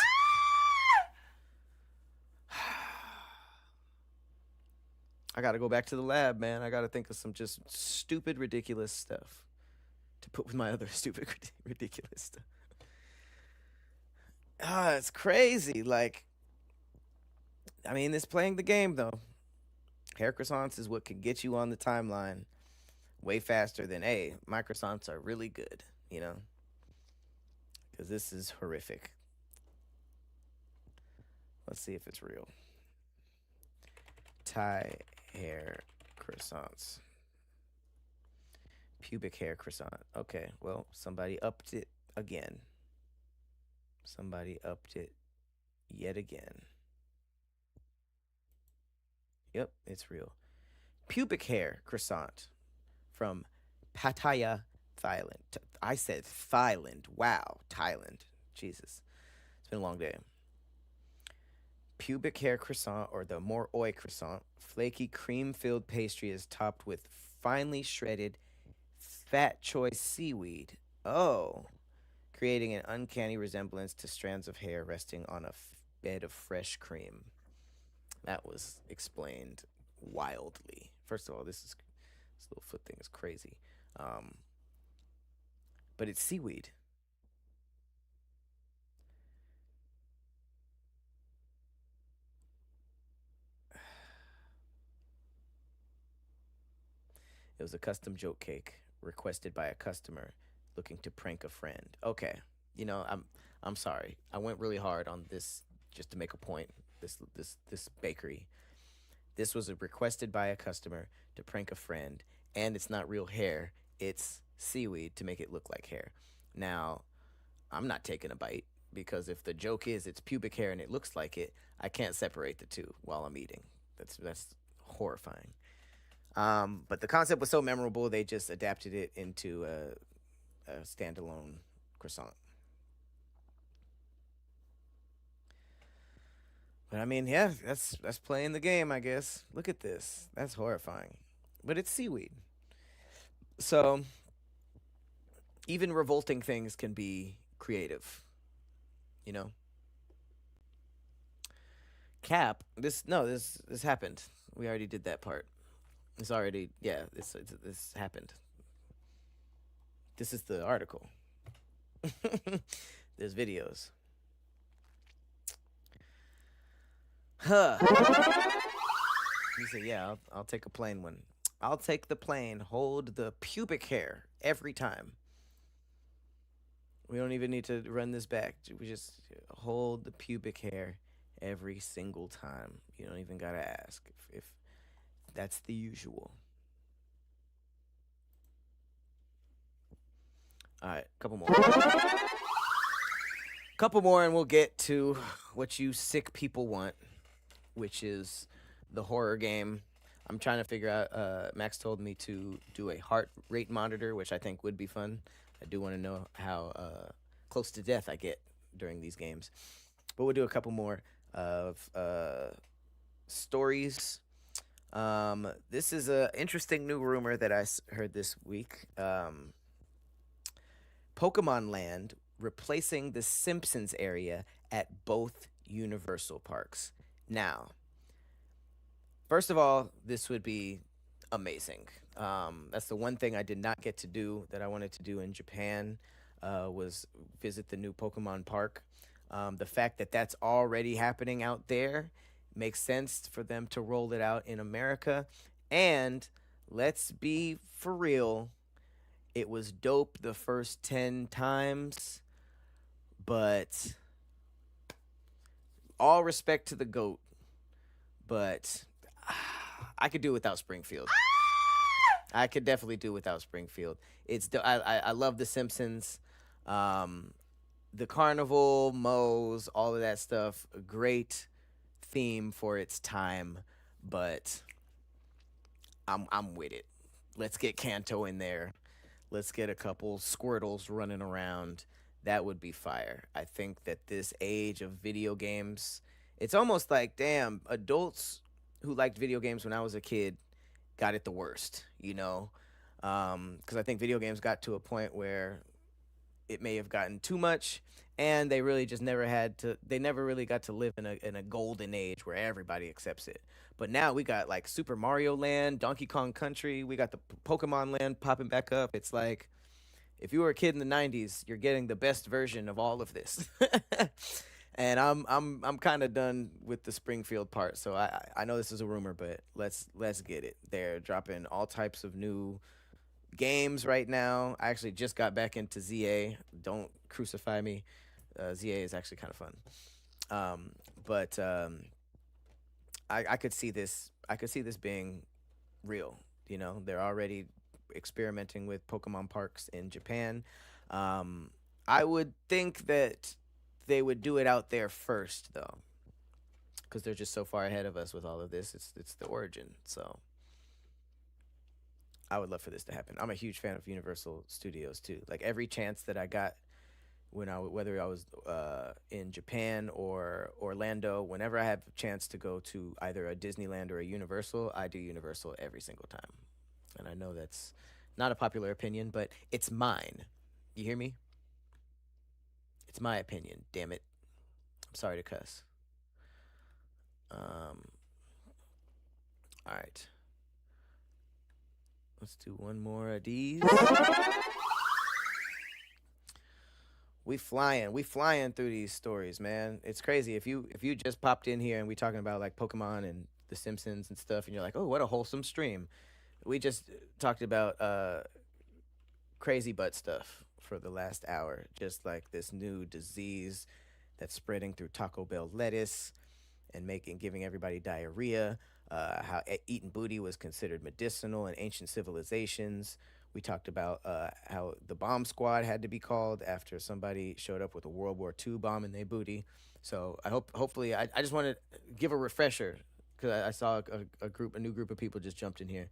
I gotta go back to the lab, man. I gotta think of some just stupid, ridiculous stuff to put with my other stupid, ridiculous stuff. Ah, it's crazy. Like, I mean, it's playing the game though. Hair croissants is what can get you on the timeline way faster than, hey, my croissants are really good, you know? Because this is horrific. Let's see if it's real. Thai hair croissants. Pubic hair croissant. Okay, well, somebody upped it again. Somebody upped it yet again. Yep, it's real. Pubic hair croissant from Pattaya, Thailand. I said Thailand. Wow, Thailand. Jesus. It's been a long day. Pubic hair croissant, or the more oi croissant, flaky cream filled pastry is topped with finely shredded fat choice seaweed. Oh, creating an uncanny resemblance to strands of hair resting on a bed of fresh cream. That was explained wildly. First of all, this little foot thing is crazy. Um, but it's seaweed. It was a custom joke cake requested by a customer looking to prank a friend. Okay, I'm sorry. I went really hard on this just to make a point. This bakery. This was requested by a customer to prank a friend, and it's not real hair. It's seaweed to make it look like hair. Now, I'm not taking a bite because if the joke is it's pubic hair and it looks like it, I can't separate the two while I'm eating. That's horrifying. But the concept was so memorable, they just adapted it into a standalone croissant. But I mean, yeah, that's playing the game, I guess. Look at this. That's horrifying. But it's seaweed. So even revolting things can be creative. You know, Cap. This no. This happened. We already did that part. It's already yeah. This happened. This is the article. There's videos. Huh. He said, "Yeah, I'll take a plain one. I'll take the plain. Hold the pubic hair every time. We don't even need to run this back. We just hold the pubic hair every single time. You don't even gotta ask if that's the usual. All right, couple more. Couple more, and we'll get to what you sick people want, which is the horror game. I'm trying to figure out. Max told me to do a heart rate monitor, which I think would be fun. I do want to know how close to death I get during these games. But we'll do a couple more of stories. This is a interesting new rumor that heard this week. Pokemon Land replacing the Simpsons area at both Universal parks. Now, first of all, this would be amazing. That's the one thing I did not get to do that I wanted to do in Japan was visit the new Pokemon Park. The fact that that's already happening out there makes sense for them to roll it out in America. And let's be for real, it was dope the first 10 times, but all respect to the GOAT, but I could do without Springfield. I could definitely do without Springfield. I love The Simpsons, the carnival, Moe's, all of that stuff. A great theme for its time, but I'm with it. Let's get Kanto in there. Let's get a couple Squirtles running around. That would be fire. I think that this age of video games, it's almost like damn adults who liked video games when I was a kid got it the worst, you know? Because I think video games got to a point where it may have gotten too much, and they really just never had to. They never really got to live in a golden age where everybody accepts it. But now we got like Super Mario Land, Donkey Kong Country. We got the Pokemon Land popping back up. It's like if you were a kid in the '90s, you're getting the best version of all of this. And I'm kind of done with the Springfield part. So I know this is a rumor, but let's get it. They're dropping all types of new games right now. I actually just got back into ZA. Don't crucify me. ZA is actually kind of fun. But I could see this. I could see this being real. You know, they're already experimenting with Pokemon parks in Japan. I would think that they would do it out there first, though, because they're just so far ahead of us with all of this. It's the origin. So I would love for this to happen. I'm a huge fan of Universal Studios too. Like every chance that I got when whether I was in Japan or Orlando, whenever I have a chance to go to either a Disneyland or a Universal, I do Universal every single time. And I know that's not a popular opinion, but it's mine. You hear me? It's my opinion. Damn it. I'm sorry to cuss. Um. All right. Let's do one more of these. We flying through these stories, man. It's crazy. If you just popped in here and we talking about like Pokemon and The Simpsons and stuff, and you're like, oh, what a wholesome stream. We just talked about crazy butt stuff for the last hour. Just like this new disease that's spreading through Taco Bell lettuce and giving everybody diarrhea. How eating booty was considered medicinal in ancient civilizations. We talked about how the bomb squad had to be called after somebody showed up with a World War II bomb in their booty. So hopefully, I just want to give a refresher because I saw a new group of people just jumped in here.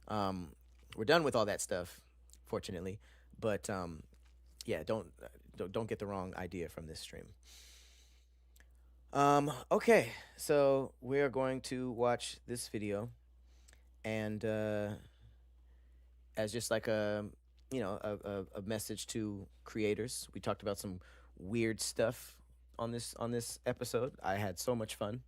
Um, we're done with all that stuff, fortunately, but yeah, don't get the wrong idea from this stream. Okay, so we are going to watch this video, and as just like a message to creators. We talked about some weird stuff on this episode. I had so much fun.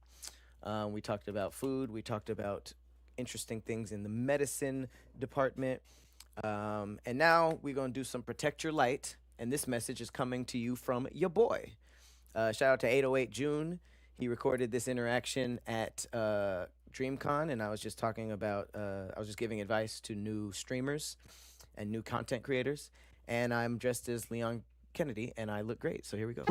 We talked about food. We talked about interesting things in the medicine department. And now we're gonna do some protect your light. And this message is coming to you from your boy. Shout out to 808 June. He recorded this interaction at Dreamcon, and I was just talking about. I was just giving advice to new streamers and new content creators. And I'm dressed as Leon Kennedy, and I look great. So here we go.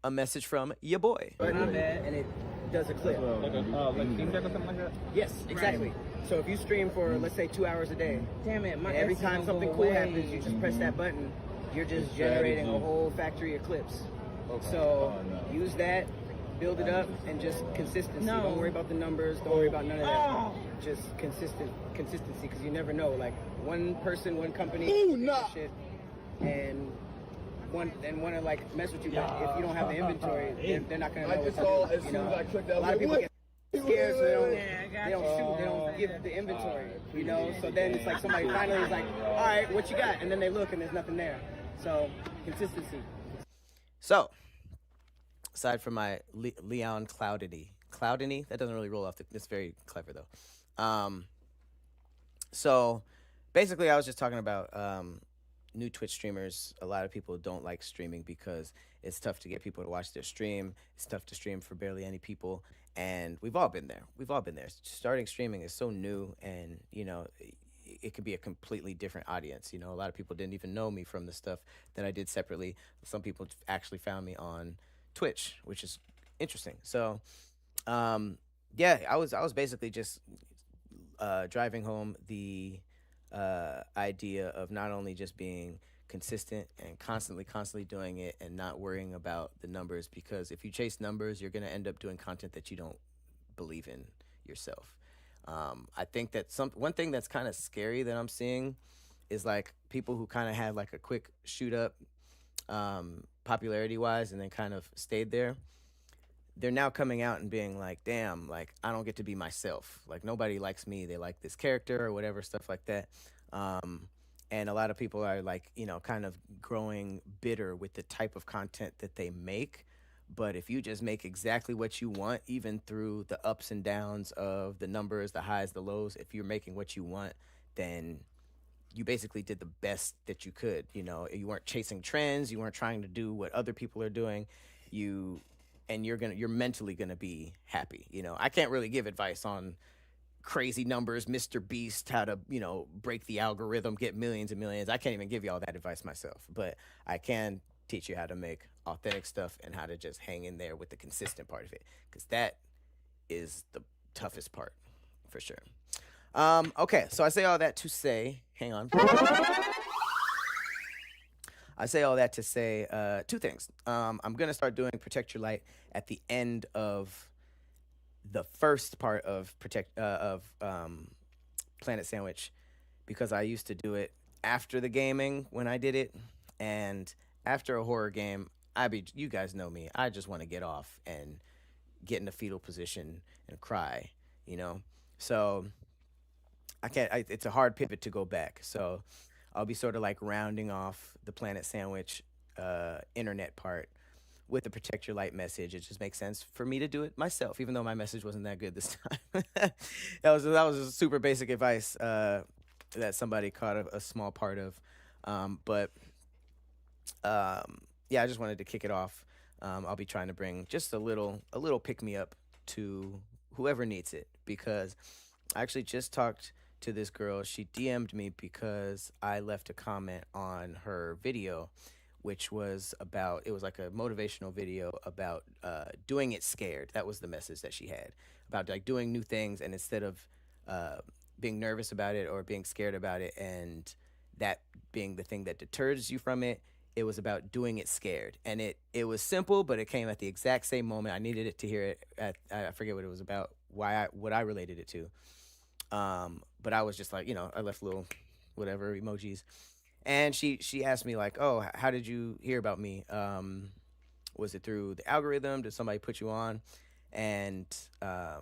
A message from your boy. My bad, and it does a clip. Like Steam Deck or something like that? Yes, exactly. So if you stream for, let's say, 2 hours a day, Damn it, my and every time something cool happens, you just press that button, you're just generating a whole factory of clips. Okay. So use that, build it up, and just consistency. No. Don't worry about the numbers. Don't worry about none of that. Just consistency, because you never know. Like one person, one company, shit, and want to like mess with you, but if you don't have the inventory, they're not gonna know what to do. You know, a lot of people get scared, so they don't shoot, they don't give the inventory. You know, so then it's like somebody finally is like, all right, what you got? And then they look and there's nothing there. So consistency. So aside from my Leon Cloudity, that doesn't really roll off. It's very clever though. So basically, I was just talking about new Twitch streamers. A lot of people don't like streaming because it's tough to get people to watch their stream. It's tough to stream for barely any people, and we've all been there. Starting streaming is so new, and it could be a completely different audience. A lot of people didn't even know me from the stuff that I did separately. Some people actually found me on Twitch, which is interesting. So, yeah, I was basically just driving home the idea of not only just being consistent and constantly doing it and not worrying about the numbers, because if you chase numbers, you're going to end up doing content that you don't believe in yourself. I think that one thing that's kind of scary that I'm seeing is like people who kind of had like a quick shoot up popularity wise and then kind of stayed there. They're now coming out and being like, damn, like, I don't get to be myself. Like, nobody likes me. They like this character or whatever, stuff like that. And a lot of people are like, kind of growing bitter with the type of content that they make. But if you just make exactly what you want, even through the ups and downs of the numbers, the highs, the lows, if you're making what you want, then you basically did the best that you could. You weren't chasing trends. You weren't trying to do what other people are doing. You're mentally gonna be happy. I can't really give advice on crazy numbers, Mr. Beast, how to break the algorithm, get millions and millions. I can't even give you all that advice myself, but I can teach you how to make authentic stuff and how to just hang in there with the consistent part of it, because that is the toughest part for sure. Okay, so I say all that to say, hang on. I say all that to say two things. I'm gonna start doing Protect Your Light at the end of the first part of Planet Sandwich, because I used to do it after the gaming when I did it, and after a horror game, you guys know me. I just want to get off and get in a fetal position and cry, So I can't. It's a hard pivot to go back. So I'll be sort of like rounding off the Planet Sandwich internet part with the Protect Your Light message. It just makes sense for me to do it myself, even though my message wasn't that good this time. that was a super basic advice that somebody caught a small part of. But yeah, I just wanted to kick it off. I'll be trying to bring just a little pick me up to whoever needs it, because I actually just talked to this girl. She DM'd me because I left a comment on her video, which was it was like a motivational video about doing it scared. That was the message that she had, about like doing new things, and instead of being nervous about it or being scared about it, and that being the thing that deters you from it, it was about doing it scared. And it was simple, but it came at the exact same moment. I needed it to hear it. I forget what it was about, what I related it to. But I was just like, I left little whatever emojis, and she asked me like, oh, how did you hear about me? Was it through the algorithm? Did somebody put you on? And I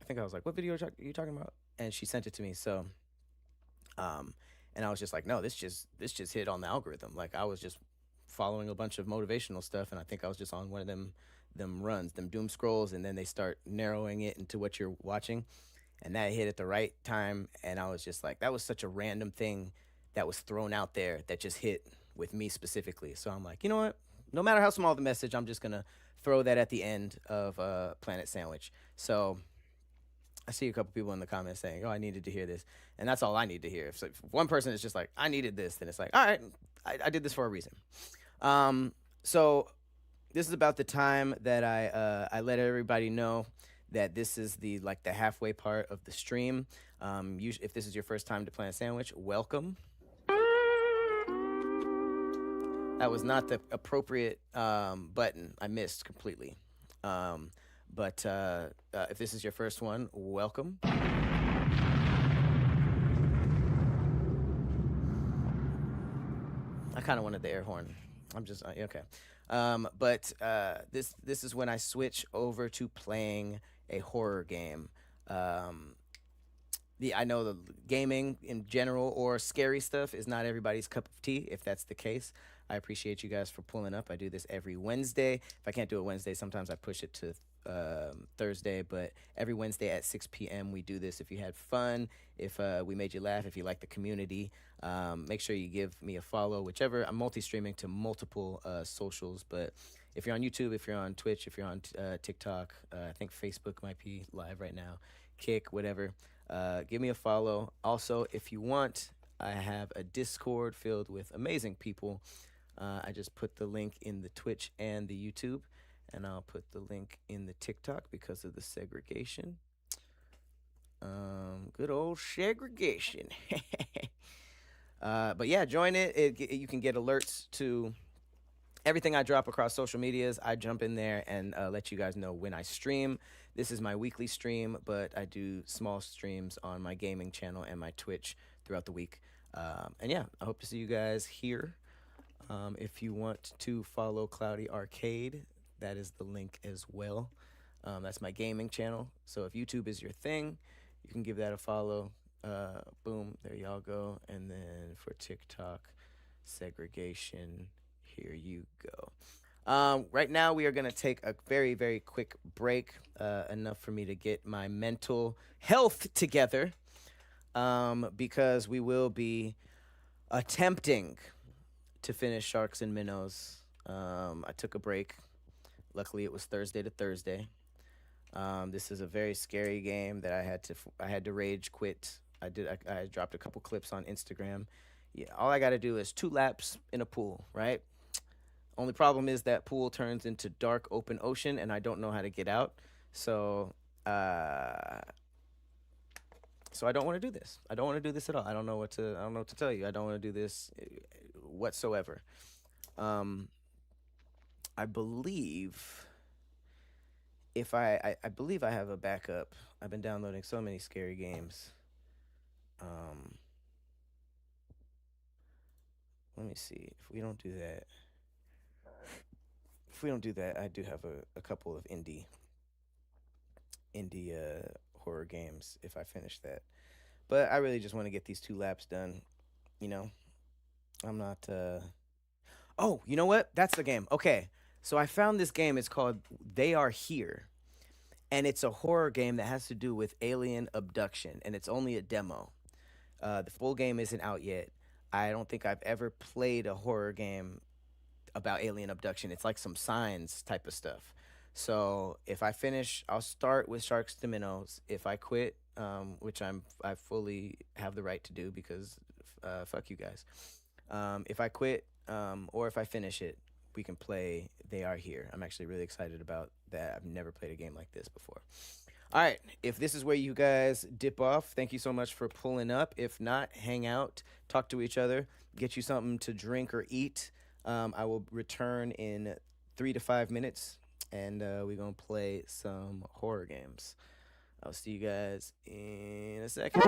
think I was like, what video are you talking about? and she sent it to me. So, um, and I was just like, no, this just hit on the algorithm. Like I was just following a bunch of motivational stuff, and I think I was just on one of them runs, them doom scrolls, and then they start narrowing it into what you're watching, and that hit at the right time, and I was just like, that was such a random thing that was thrown out there that just hit with me specifically. So I'm like, you know what? No matter how small the message, I'm just gonna throw that at the end of Planet Sandwich. So I see a couple people in the comments saying, "Oh, I needed to hear this," and that's all I need to hear. If one person is just like, "I needed this," then it's like, "All right, I did this for a reason." So this is about the time that I let everybody know that this is the like the halfway part of the stream. If this is your first time to Planet Sandwich, welcome. That was not the appropriate button. I missed completely. But if this is your first one, welcome. I kind of wanted the air horn. I'm just okay. This is when I switch over to playing a horror game. Um, I know the gaming in general or scary stuff is not everybody's cup of tea. If that's the case, I appreciate you guys for pulling up. I do this every Wednesday. If I can't do it Wednesday, sometimes I push it to Thursday. But every Wednesday at 6 p.m. we do this. If you had fun, if we made you laugh, if you like the community, make sure you give me a follow. Whichever, I'm multi-streaming to multiple socials, but if you're on YouTube, if you're on Twitch, if you're on TikTok, I think Facebook might be live right now. Kick, whatever. Give me a follow. Also, if you want, I have a Discord filled with amazing people. I just put the link in the Twitch and the YouTube, and I'll put the link in the TikTok because of the segregation. Good old segregation. But yeah, join it. You can get alerts to everything I drop across social medias. I jump in there and let you guys know when I stream. This is my weekly stream, but I do small streams on my gaming channel and my Twitch throughout the week. And yeah, I hope to see you guys here. If you want to follow Cloudy Arcade, that is the link as well. That's my gaming channel. So if YouTube is your thing, you can give that a follow. Boom, there y'all go. And then for TikTok, segregation, here you go. Right now, we are going to take a very, very quick break, enough for me to get my mental health together, because we will be attempting to finish Sharks and Minnows. I took a break. Luckily, it was Thursday to Thursday. This is a very scary game that I had to rage quit. I dropped a couple clips on Instagram. Yeah, all I got to do is 2 laps in a pool, right? Only problem is that pool turns into dark open ocean, and I don't know how to get out. So I don't want to do this. I don't want to do this at all. I don't know what to tell you. I don't want to do this whatsoever. I believe I believe I have a backup. I've been downloading so many scary games. Let me see. If we don't do that, I do have a couple of indie horror games if I finish that. But I really just want to get these 2 laps done. You know, I'm not. Oh, you know what? That's the game. Okay, so I found this game. It's called They Are Here, and it's a horror game that has to do with alien abduction, and it's only a demo. The full game isn't out yet. I don't think I've ever played a horror game about alien abduction. It's like some Signs type of stuff. So if I finish, I'll start with Sharks to Minnows. If I quit, which I fully have the right to do because fuck you guys. If I quit, or if I finish it, we can play They Are Here. I'm actually really excited about that. I've never played a game like this before. All right, if this is where you guys dip off, thank you so much for pulling up. If not, hang out, talk to each other, get you something to drink or eat. I will return in 3 to 5 minutes, and we're going to play some horror games. I'll see you guys in a second.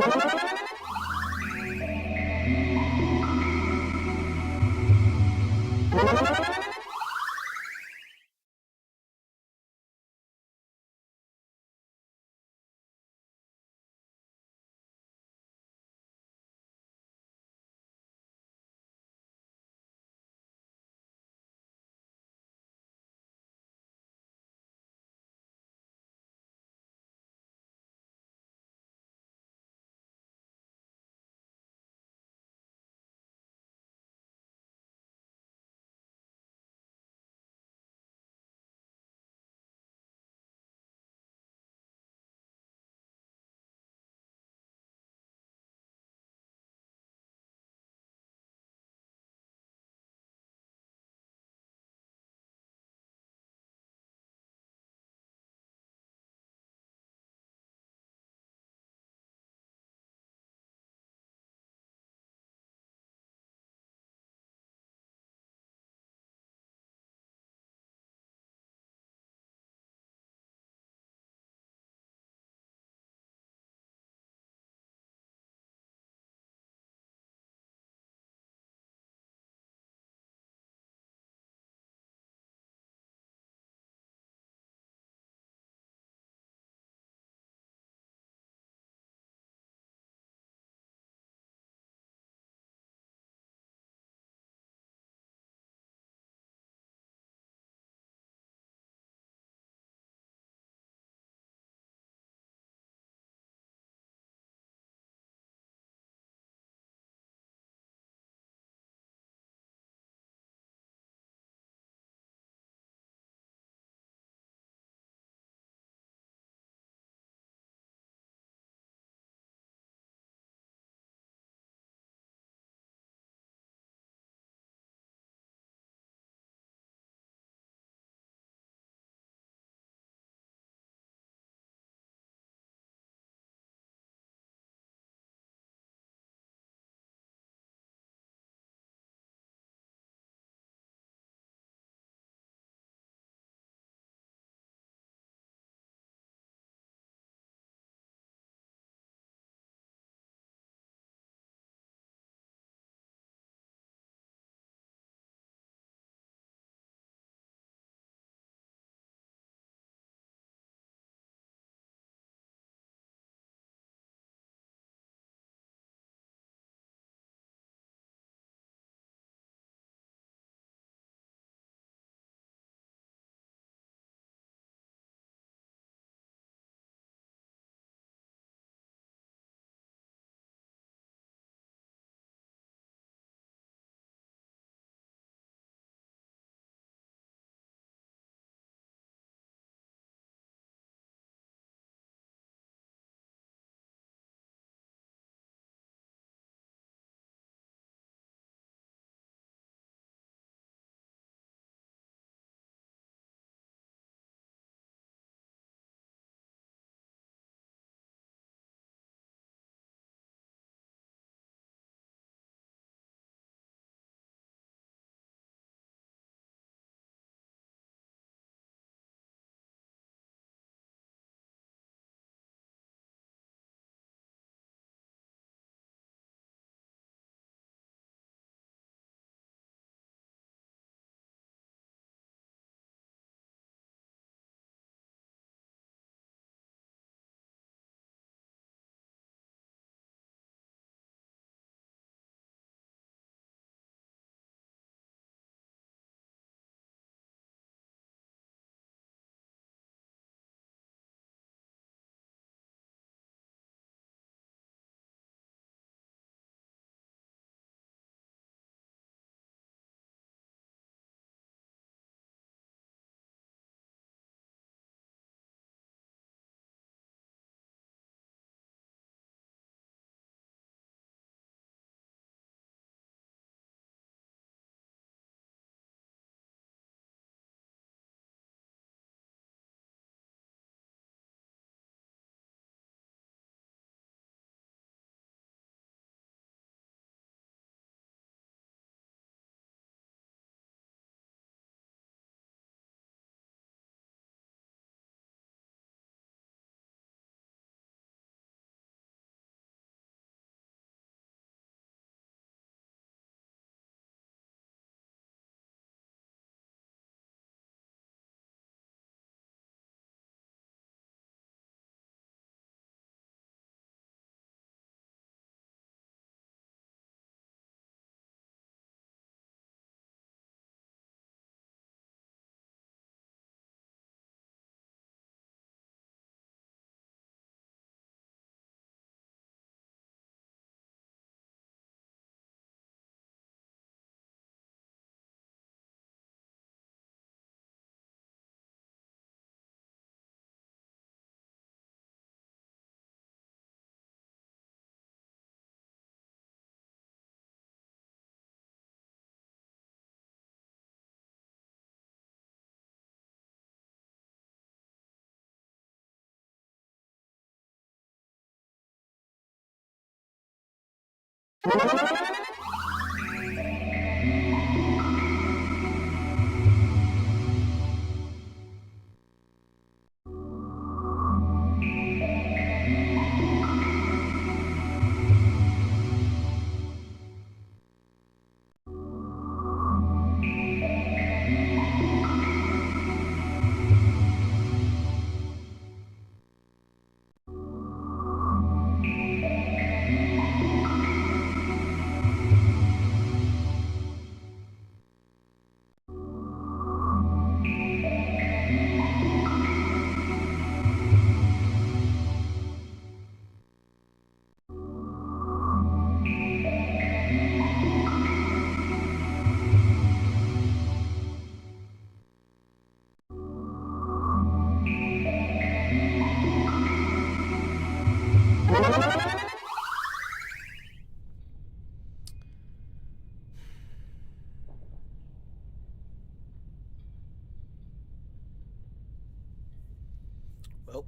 Well,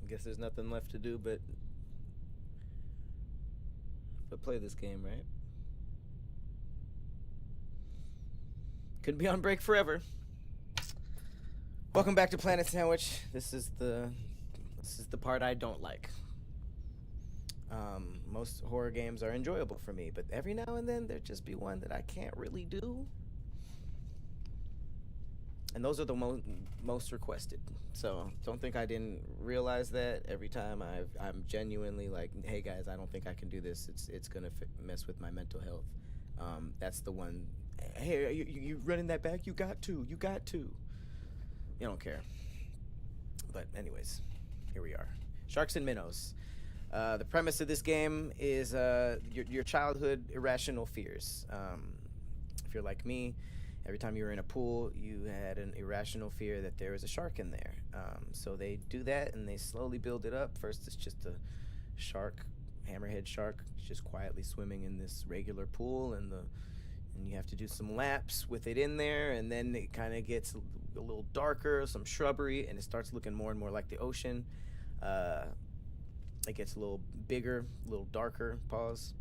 I guess there's nothing left to do but play this game, right? Couldn't be on break forever. Welcome back to Planet Sandwich. This is the part I don't like. Most horror games are enjoyable for me, but every now and then there just be one that I can't really do. And those are the most requested. So don't think I didn't realize that. Every time I'm genuinely like, hey guys, I don't think I can do this. It's gonna mess with my mental health. That's the one. Hey, you running that back? You got to. You don't care. But anyways, here we are. Sharks and minnows. The premise of this game is your childhood irrational fears. If you're like me, every time you were in a pool, you had an irrational fear that there was a shark in there. So they do that and they slowly build it up. First, it's just a shark, hammerhead shark, just quietly swimming in this regular pool, and you have to do some laps with it in there, and then it kind of gets a little darker, some shrubbery, and it starts looking more and more like the ocean. It gets a little bigger, a little darker, pause.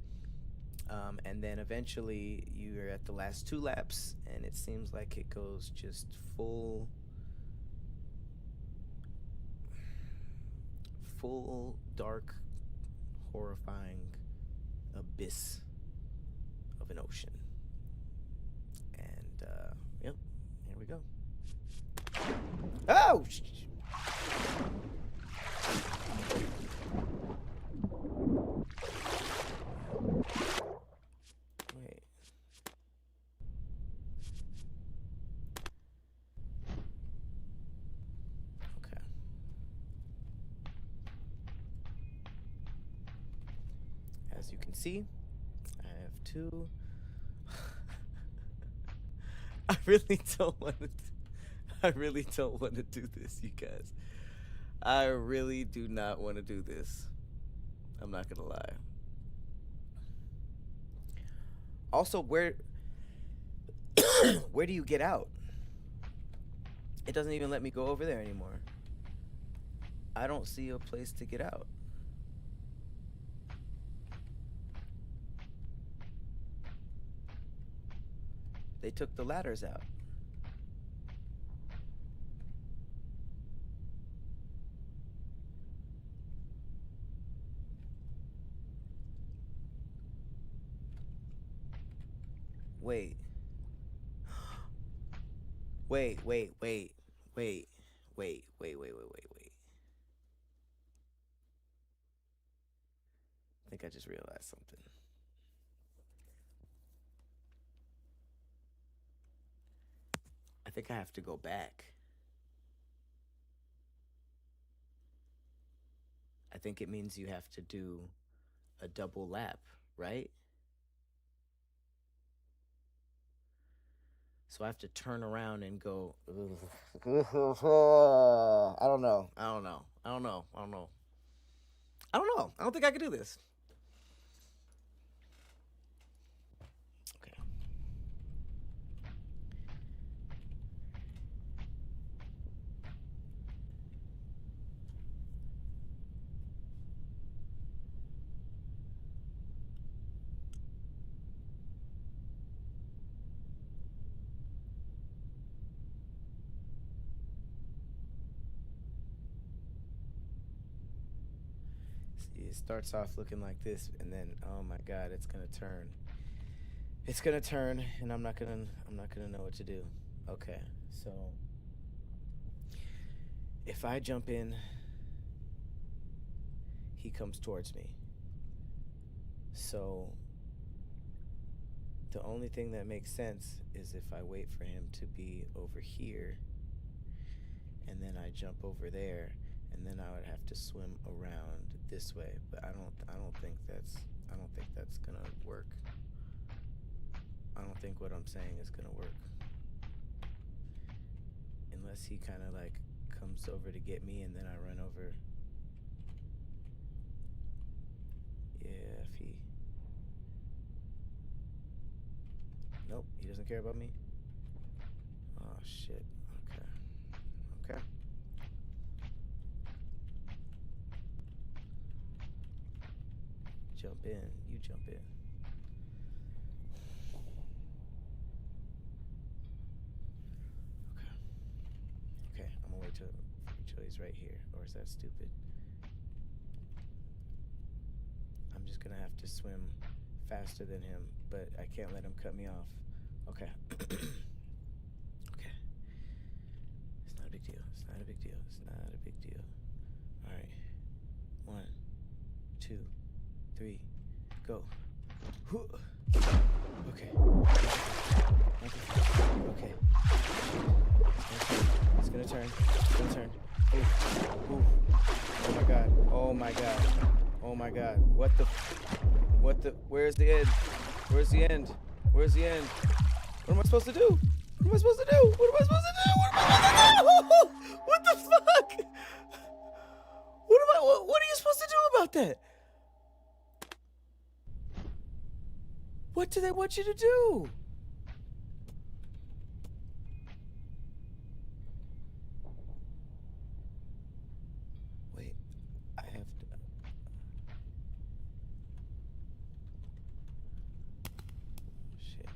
And then eventually you're at the last 2 laps, and it seems like it goes just full dark, horrifying abyss of an ocean. And yep, here we go. Oh! Wait. Okay. As you can see, I have 2. I really don't want to. I really don't want to do this, you guys. I really do not want to do this. I'm not gonna lie. Also, where do you get out? It doesn't even let me go over there anymore. I don't see a place to get out. They took the ladders out. Wait. Wait. I think I just realized something. I think I have to go back. I think it means you have to do a double lap, right? So I have to turn around and go. I don't know. I don't think I can do this. Okay. See, it starts off looking like this, and then oh my God, it's gonna turn. It's gonna turn, and I'm not gonna know what to do. Okay, so if I jump in, he comes towards me. So the only thing that makes sense is if I wait for him to be over here, and then I jump over there, and then I would have to swim around this way. But I don't think that's gonna work. I don't think what I'm saying is gonna work. Unless he kind of like comes over to get me and then I run over. Yeah, if he... Nope, he doesn't care about me. Oh, shit. Okay. Okay. Jump in. You jump in. Okay, I'm gonna wait till he's right here. Or is that stupid? I'm just gonna have to swim faster than him, but I can't let him cut me off. Okay. Okay. It's not a big deal. It's not a big deal. It's not a big deal. Alright. 1, 2, 3, go. Okay. Okay. It's gonna turn. It's gonna turn. Ooh. Ooh. Oh my God. Oh my God. Oh my God. What the? Where's the end? Where's the end? Where's the end? What am I supposed to do? What am I supposed to do? What am I supposed to do? What am I supposed to do? What the fuck? What are you supposed to do about that? What do they want you to do? Wait, I have to... Shit.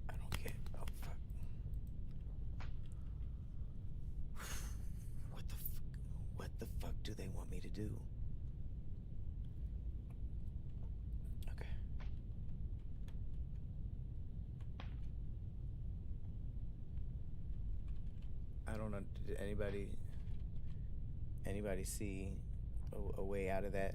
I don't get... Oh, fuck. What the fuck do they want me to do? Okay. I don't know. Did anybody see a way out of that?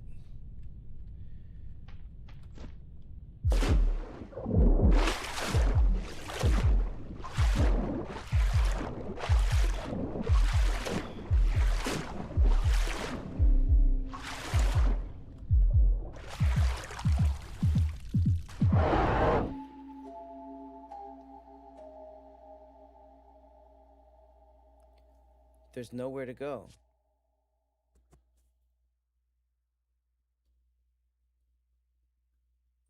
There's nowhere to go.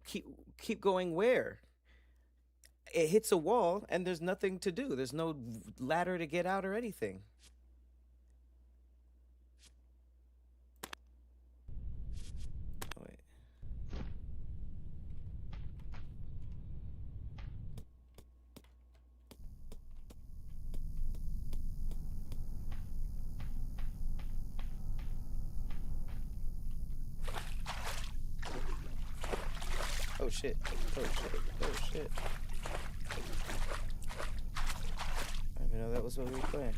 Keep going where? It hits a wall and there's nothing to do. There's no ladder to get out or anything. Oh, wait. Oh shit. Oh shit. Oh shit. I didn't know that was what we were playing.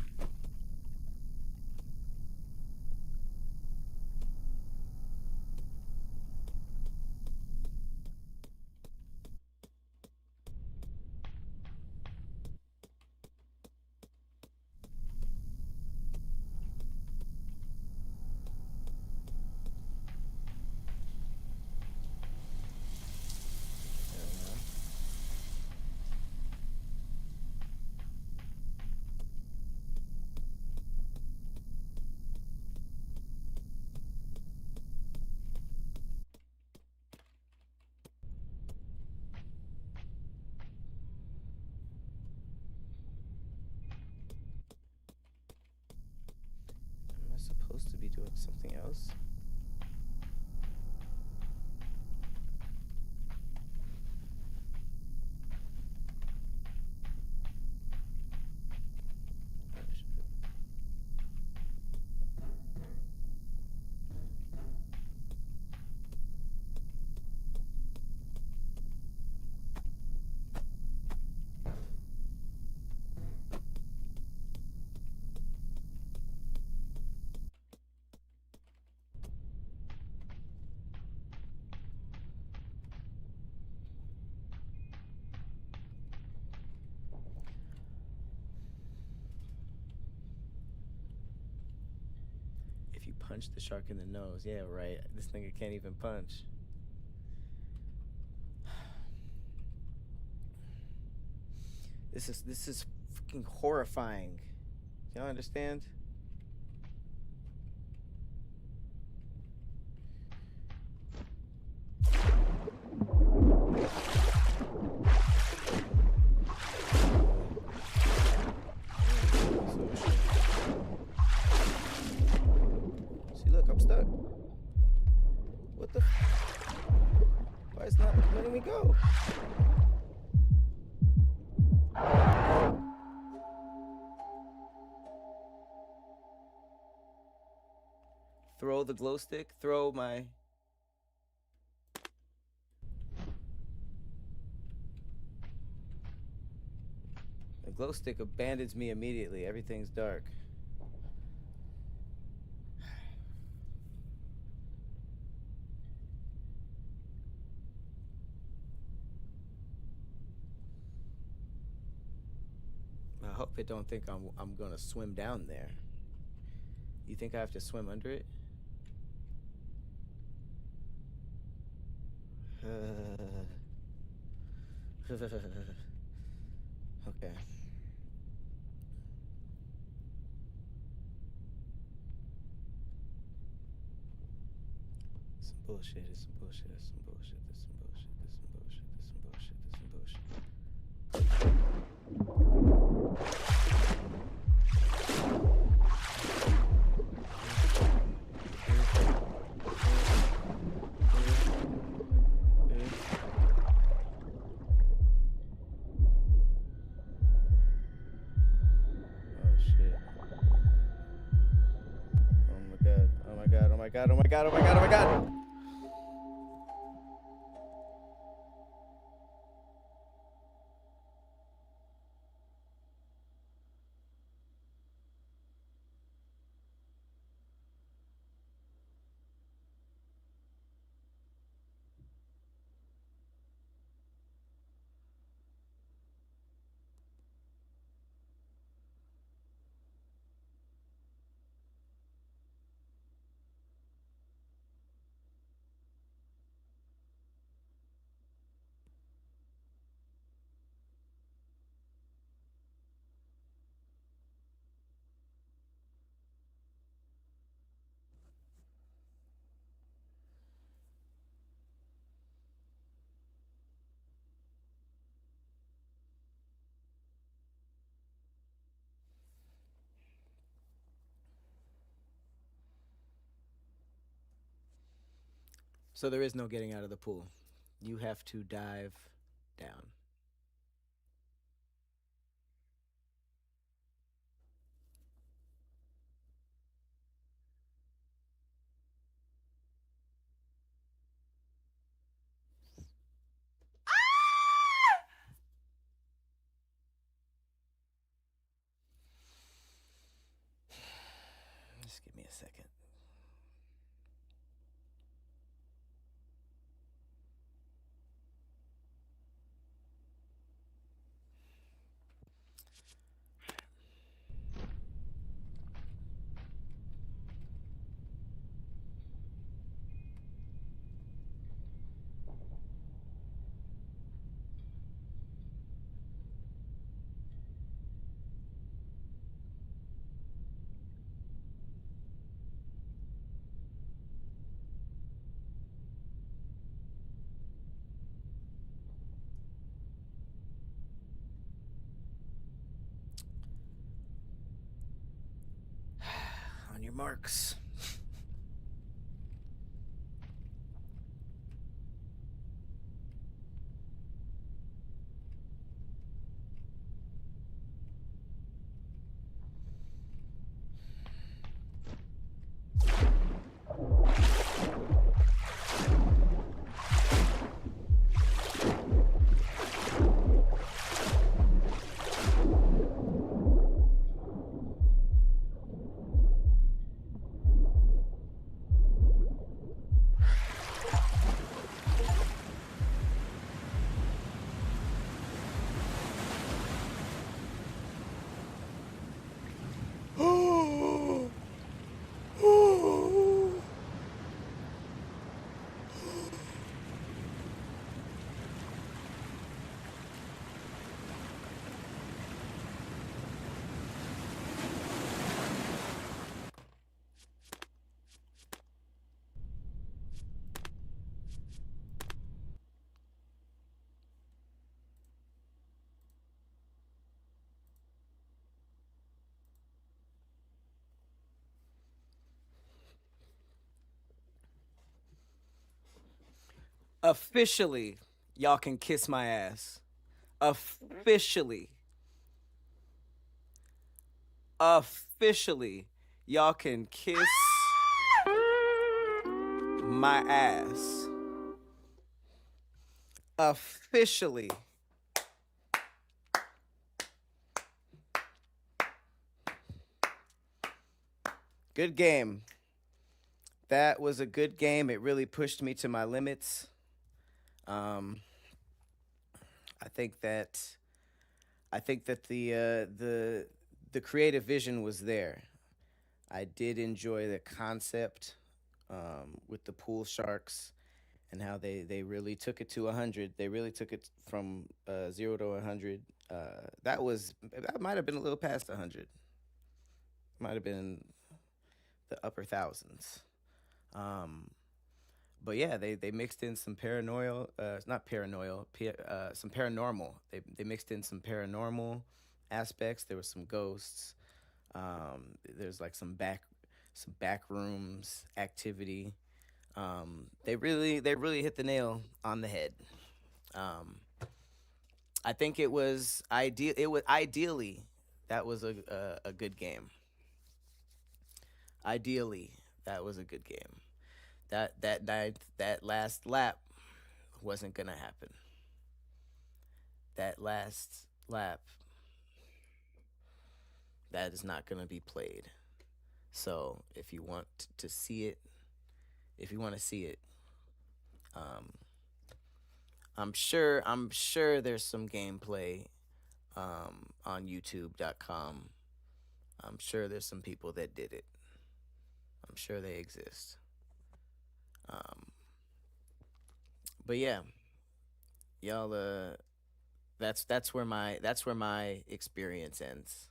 Am I supposed to be doing something else? Oh, shit. Punch the shark in the nose. Yeah, right. This nigga can't even punch. This is fucking horrifying. Y'all understand? See, look, I'm stuck. What the? Why is not letting me go? Throw the glow stick. Throw my. The glow stick abandons me immediately. Everything's dark. I hope it don't think I'm gonna swim down there. You think I have to swim under it? Okay. Some bullshit. It's some bullshit. It's some bullshit. It's some bullshit. It's some bullshit. It's some bullshit. It's some bullshit. Oh my god, oh my god, oh my god, oh my god! So there is no getting out of the pool. You have to dive down. Just give me a second. On your marks. Officially, y'all can kiss my ass. Officially. Officially, y'all can kiss my ass. Officially. Good game. That was a good game. It really pushed me to my limits. Um, I think that the creative vision was there. I did enjoy the concept with the pool sharks and how they really took it to 100. They really took it from 0 to 100. That might have been a little past 100. Might have been the upper thousands. Um, but yeah, they mixed in some paranoia, not paranoia, some paranormal. They mixed in some paranormal aspects. There was some ghosts. There's like some back rooms activity. They really hit the nail on the head. Um, I think it was ideal. It was ideally that was a good game. Ideally, that was a good game. That last lap wasn't gonna happen. That last lap, that is not gonna be played. So if you want to see it, if you want to see it, um, I'm sure there's some gameplay on YouTube.com. I'm sure there's some people that did it. I'm sure they exist. Um, but yeah, y'all. That's where my experience ends.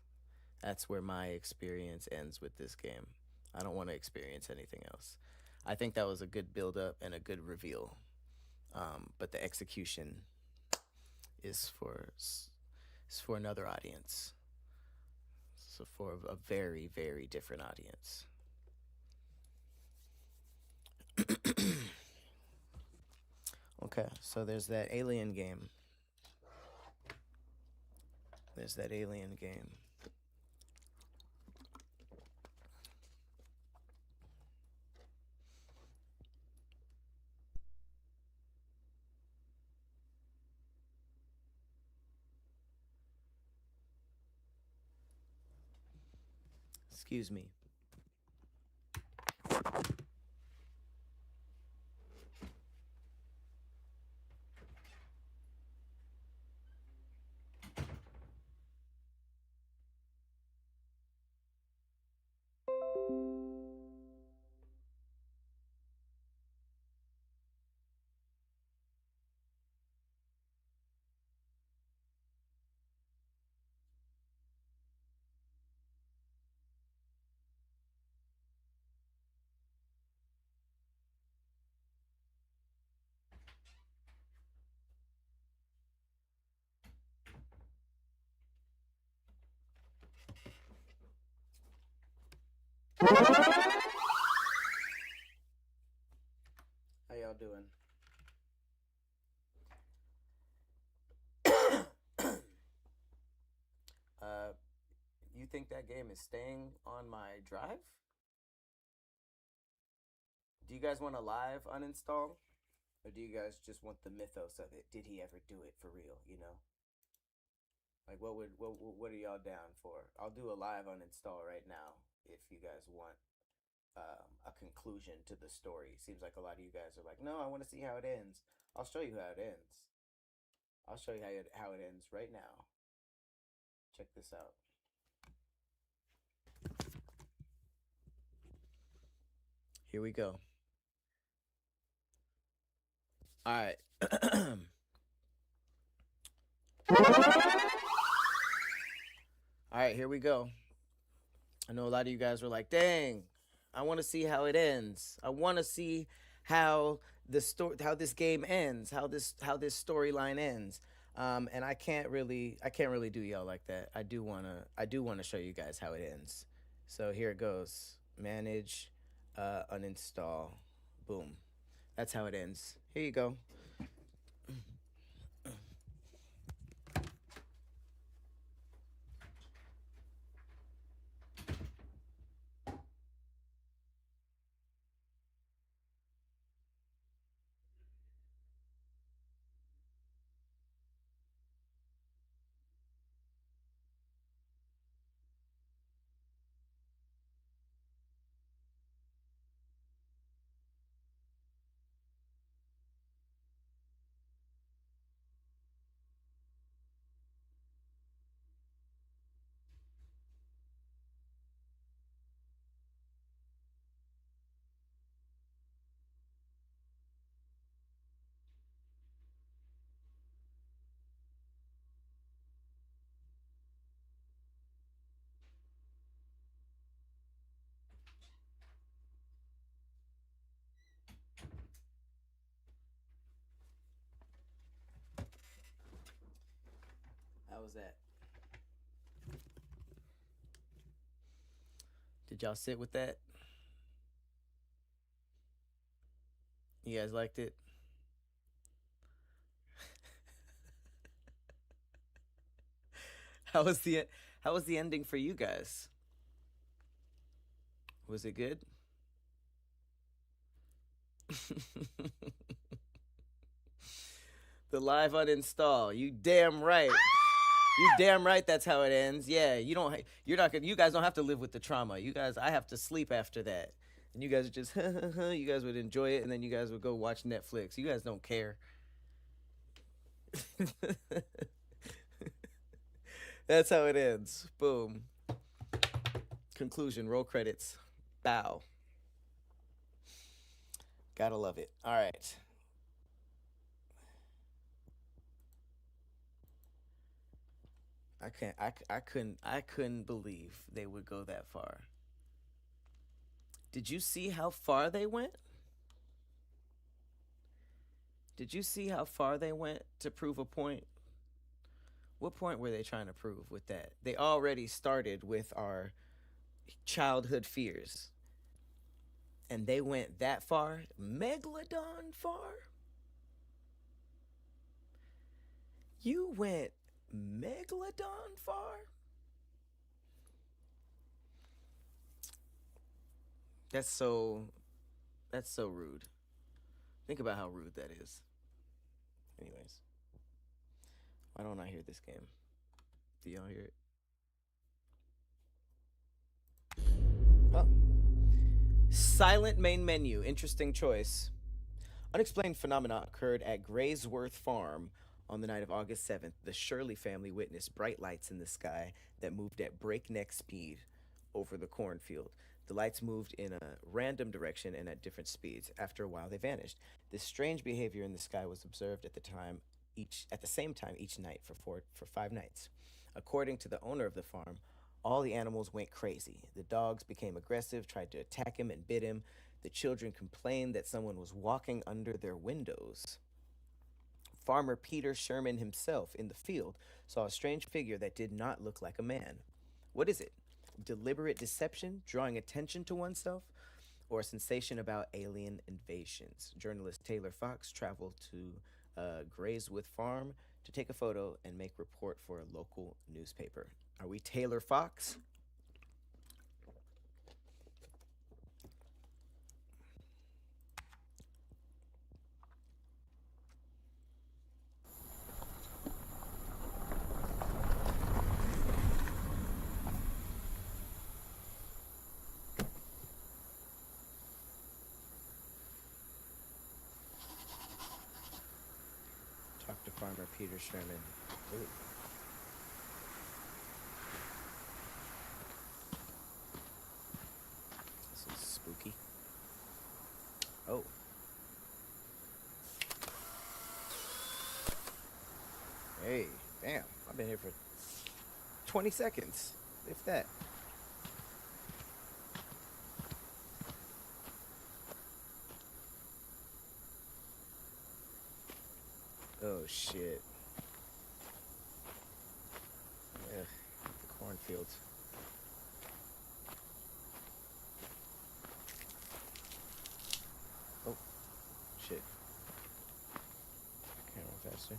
That's where my experience ends with this game. I don't want to experience anything else. I think that was a good build up and a good reveal. But the execution is for is for another audience. So for a very very different audience. Okay, so there's that alien game. There's that alien game. Excuse me. How y'all doing? uh, you think that game is staying on my drive? Do you guys want a live uninstall? Or do you guys just want the mythos of it? Did he ever do it for real, you know? Like what are y'all down for? I'll do a live uninstall right now if you guys want a conclusion to the story. Seems like a lot of you guys are like, "No, I want to see how it ends." I'll show you how it ends. I'll show you how it ends right now. Check this out. Here we go. All right. All right, here we go. I know a lot of you guys were like, "Dang, I want to see how it ends. I want to see how how this game ends, how this storyline ends." And I can't really do y'all like that. I do wanna show you guys how it ends. So here it goes. Manage, uninstall, boom. That's how it ends. Here you go. was that? Did y'all sit with that? You guys liked it? How was the ending for you guys? Was it good? The live uninstall. You damn right. You damn right that's how it ends. Yeah, you guys don't have to live with the trauma. You guys, I have to sleep after that. And you guys are just you guys would enjoy it and then you guys would go watch Netflix. You guys don't care. That's how it ends. Boom. Conclusion, roll credits. Bow. Gotta love it. All right. I couldn't believe they would go that far. Did you see how far they went? Did you see how far they went to prove a point? What point were they trying to prove with that? They already started with our childhood fears. And they went that far? Megalodon far? You went Megalodon far? That's so rude. Think about how rude that is. Anyways. Why don't I hear this game? Do y'all hear it? Oh. Silent main menu. Interesting choice. Unexplained phenomena occurred at Graysworth Farm on the night of August 7th. The Shirley family witnessed bright lights in the sky that moved at breakneck speed over the cornfield. The lights moved in a random direction and at different speeds. After a while, they vanished. This strange behavior in the sky was observed at the same time each night for 5 nights. According to the owner of the farm, all the animals went crazy. The dogs became aggressive, tried to attack him, and bit him. The children complained that someone was walking under their windows. Farmer Peter Sherman himself, in the field, saw a strange figure that did not look like a man. What is it? Deliberate deception, drawing attention to oneself, or a sensation about alien invasions? Journalist Taylor Fox traveled to Graysworth Farm to take a photo and make report for a local newspaper. Are we Taylor Fox? Talk to Farmer Peter Sherman. Ooh. This is spooky. Oh. Hey, damn. I've been here for 20 seconds, if that. Oh, shit. Ugh, the cornfields. Oh, shit. Camera faster.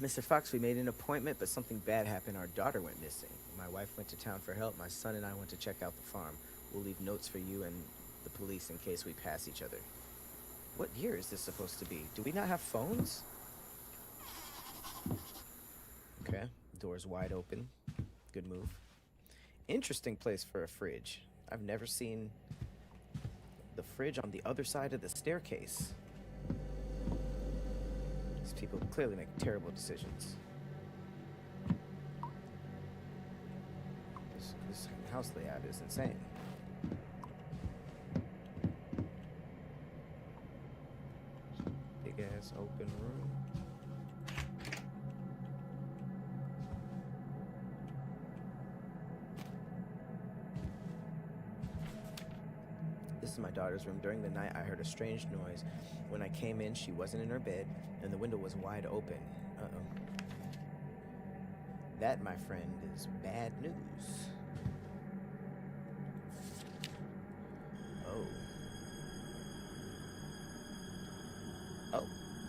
Mr. Fox, we made an appointment, but something bad happened. Our daughter went missing. My wife went to town for help. My son and I went to check out the farm. We'll leave notes for you and the police in case we pass each other. What year is this supposed to be? Do we not have phones? Okay, door's wide open. Good move. Interesting place for a fridge. I've never seen the fridge on the other side of the staircase. These people clearly make terrible decisions. This house layout is insane. Big ass open room. This my daughter's room. During the night, I heard a strange noise. When I came in, she wasn't in her bed, and the window was wide open. Uh-oh. That, my friend, is bad news. Oh. Oh,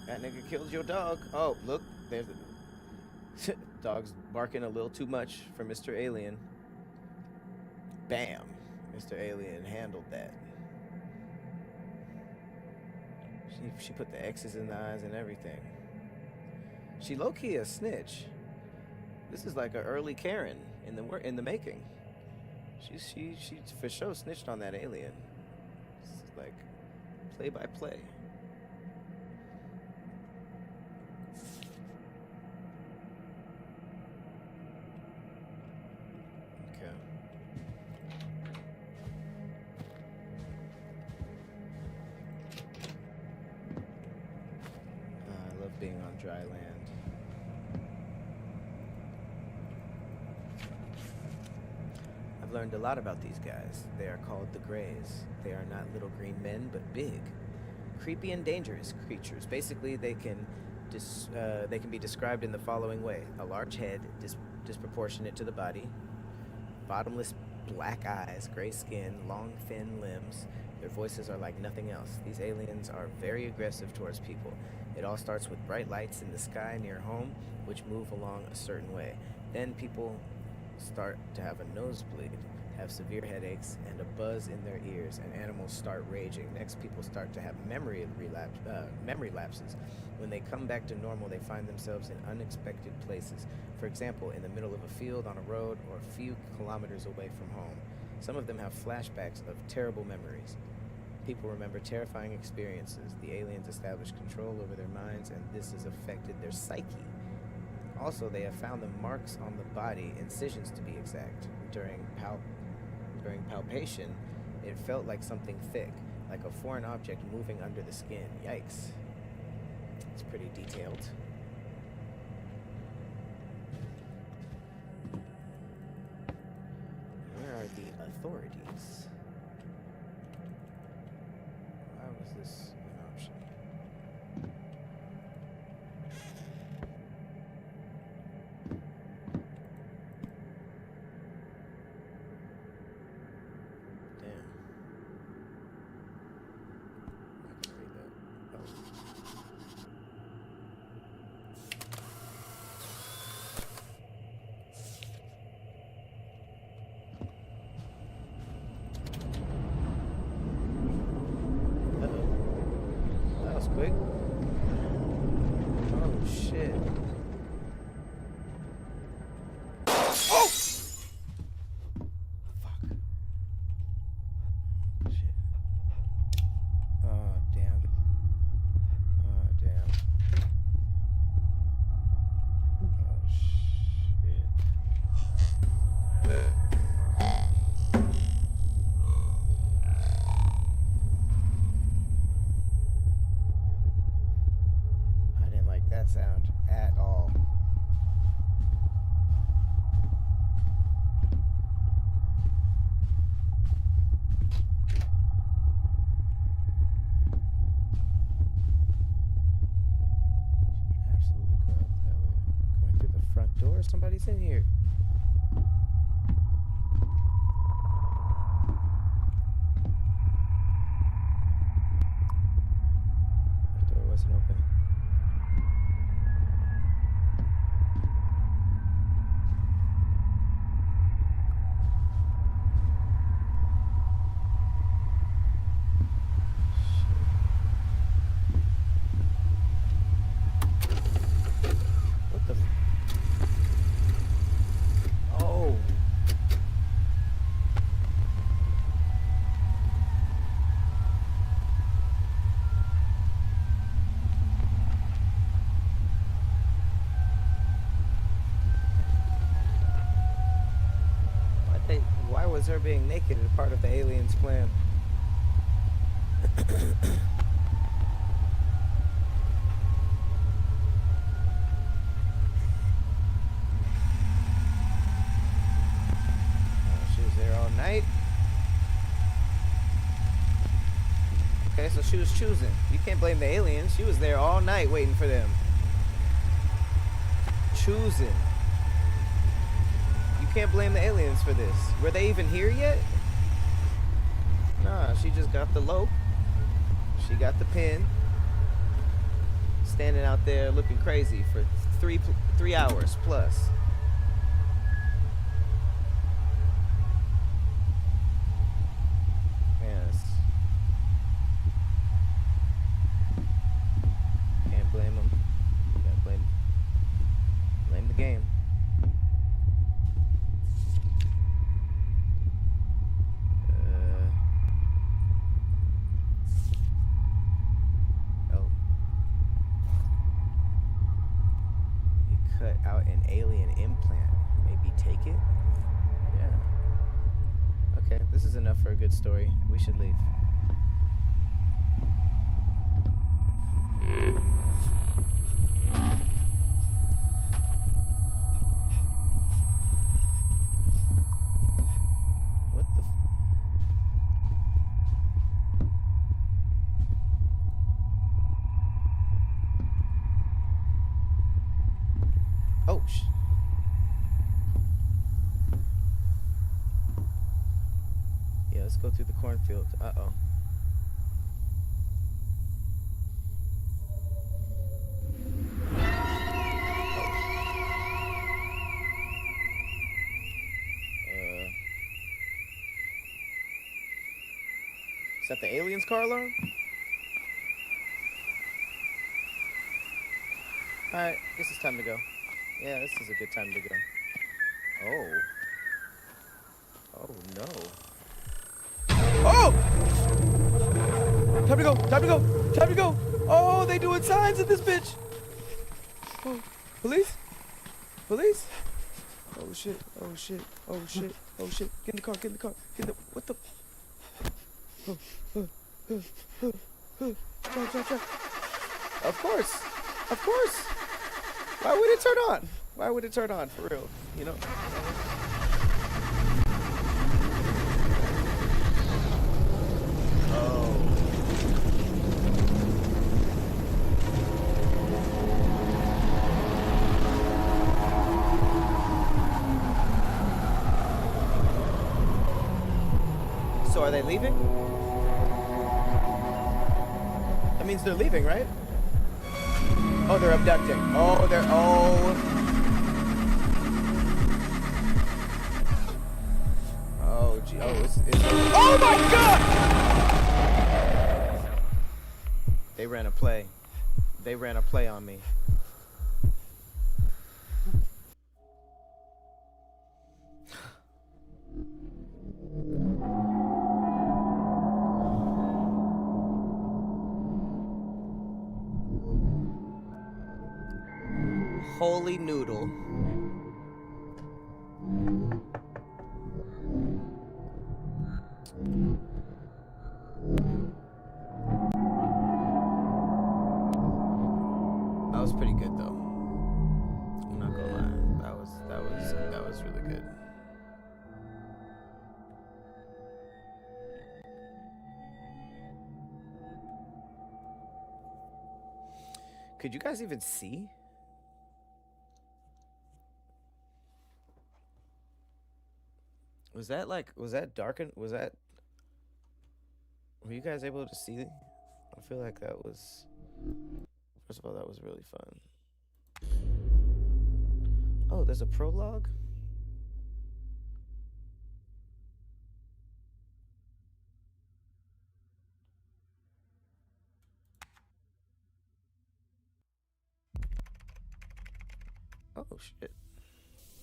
that nigga killed your dog. Oh, look, there's the dog's barking a little too much for Mr. Alien. Bam. Mr. Alien handled that. She put the X's in the eyes and everything. She low-key a snitch. This is like an early Karen in the making. She for sure snitched on that alien. This is like play by play. Okay. I love being on dry land. I've learned a lot about these guys. They are called the Greys. They are not little green men, but big, creepy and dangerous creatures. Basically, they can be described in the following way: a large head, disproportionate to the body, bottomless black eyes, gray skin, long, thin limbs. Their voices are like nothing else. These aliens are very aggressive towards people. It all starts with bright lights in the sky near home, which move along a certain way. Then people start to have a nosebleed, have severe headaches, and a buzz in their ears, and animals start raging. Next, people start to have memory lapses. When they come back to normal, they find themselves in unexpected places. For example, in the middle of a field, on a road, or a few kilometers away from home. Some of them have flashbacks of terrible memories. People remember terrifying experiences. The aliens establish control over their minds, and this has affected their psyche. Also, they have found the marks on the body, incisions to be exact. During palpation, it felt like something thick, like a foreign object moving under the skin. Yikes. It's pretty detailed. Where are the authorities? Why was this an option? Quick. Oh shit. Oh! Fuck. Shit. Oh damn. Oh damn. Oh shit. That sound at all. Absolutely go out that way. Going through the front door. Somebody's in here. The door wasn't open. Why was her being naked a part of the aliens' plan? She was there all night. she was choosing. You can't blame the aliens. She was there all night waiting for them. Choosing. You can't blame the aliens for this. Were they even here yet? Nah, she just got the lope. She got the pin. Standing out there looking crazy for 3 hours plus. Yes. Can't blame them. Can't blame the game. Oh. He cut out an alien implant. Maybe take it? Yeah. Okay, this is enough for a good story. We should leave. What the Oh, yeah, let's go through the cornfield. Uh-oh. Is that the aliens' car alarm? Alright, guess it's time to go. Yeah, this is a good time to go. Oh. Oh, no. Oh! Time to go! Time to go! Time to go! Oh, they doing signs in this bitch! Oh, police? Police? Oh, shit. Oh, shit. Oh, shit. Oh, shit. Get in the car. Get in the car. Get in the... What the... Drive. Of course. Of course. Why would it turn on? Why would it turn on? For real. You know? Oh. So are they leaving? That means they're leaving, right? Oh, they're abducting. Oh, they're... Oh. Oh, gee. Oh, it's... Oh, my God! They ran a play. They ran a play on me. Holy noodle. That was pretty good though. I'm not gonna lie. That was really good. Could you guys even see? Was that dark and were you guys able to see? I feel like that was, first of all, that was really fun. Oh, there's a prologue? Oh, shit.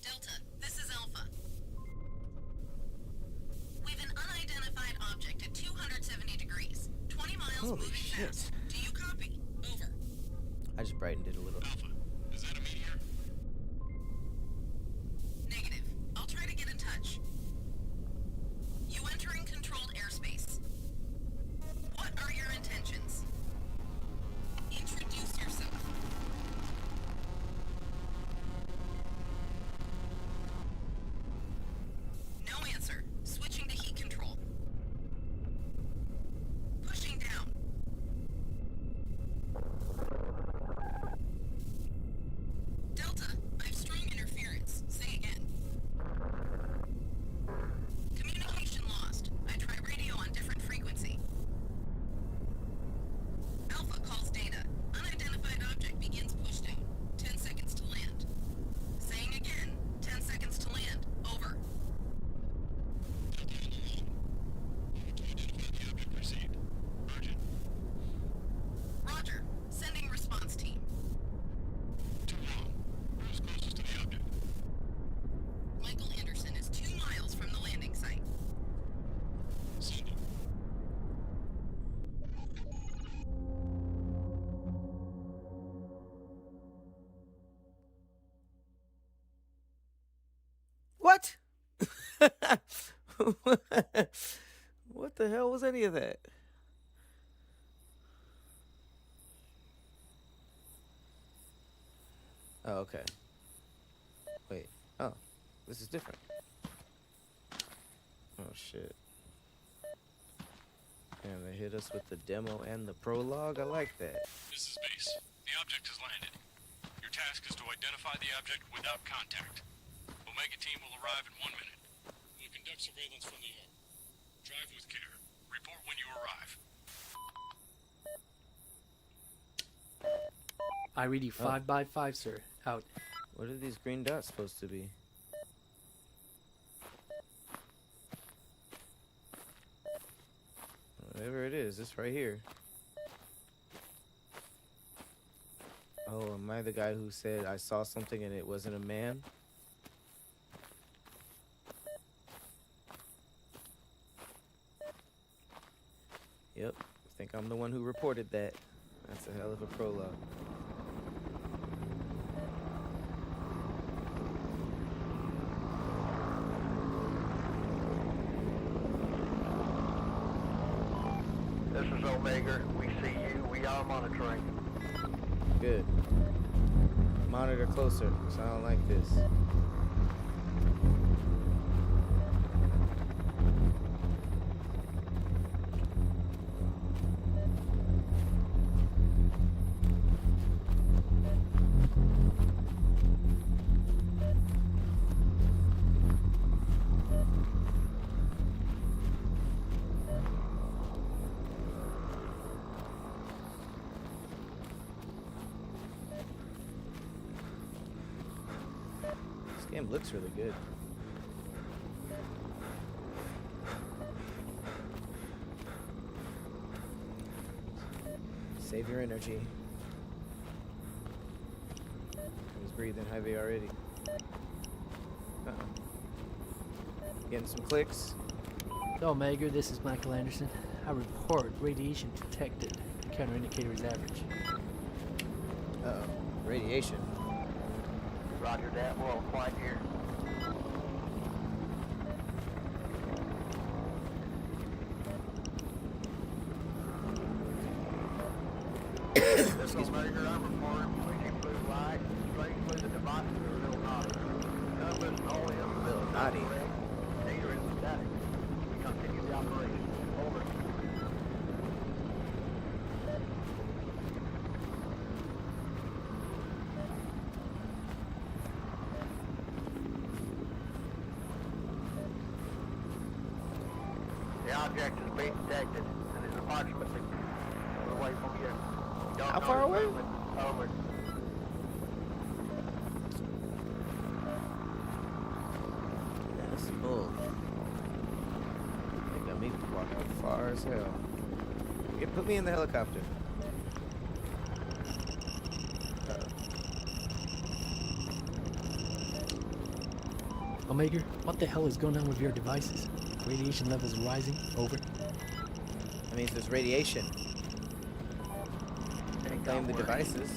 Delta, this is Alpha. We've an unidentified object at 270 degrees, 20 miles Holy moving shit. fast. Do you copy? Over. I just brightened it a little. Alpha, is that a meteor? Negative. I'll try to get in touch. You entering controlled airspace. What are your intentions? Introduce yourself. No answer. Switching to heat control. Pushing down. What the hell was any of that? Oh, okay. Wait. Oh, this is different. Oh, shit. And they hit us with the demo and the prologue. I like that. This is base. The object has landed. Your task is to identify the object without contact. Omega team will arrive in 1 minute. We'll conduct surveillance from the air. Drive with care. Report when you arrive. I read you 5 by 5, sir. Out. What are these green dots supposed to be? Whatever it is, this right here. Oh, am I the guy who said I saw something and it wasn't a man? Yep, I think I'm the one who reported that. That's a hell of a prologue. This is Omega. We see you. We are monitoring. Good. Monitor closer, so I don't like this. This game looks really good. Save your energy. I was breathing heavy already. Uh-oh. Getting some clicks. Omega, this is Michael Anderson. I report radiation detected. Counter indicator is average. Uh-oh. Radiation. Roger that. We're all quiet here. This is Omega. I'm reporting. We see blue light straight through the device to a little naughty. Numbers and all the other Little naughty. Data is static. We continue the operation. Over. The object is being detected and is approximately away from you. Don't How far notice away? movement. Over. That's bull. They got me walking far as hell. Yeah, put me in the helicopter. Omega, what the hell is going on with your devices? Radiation levels rising. Over. That means there's radiation. Claim the devices.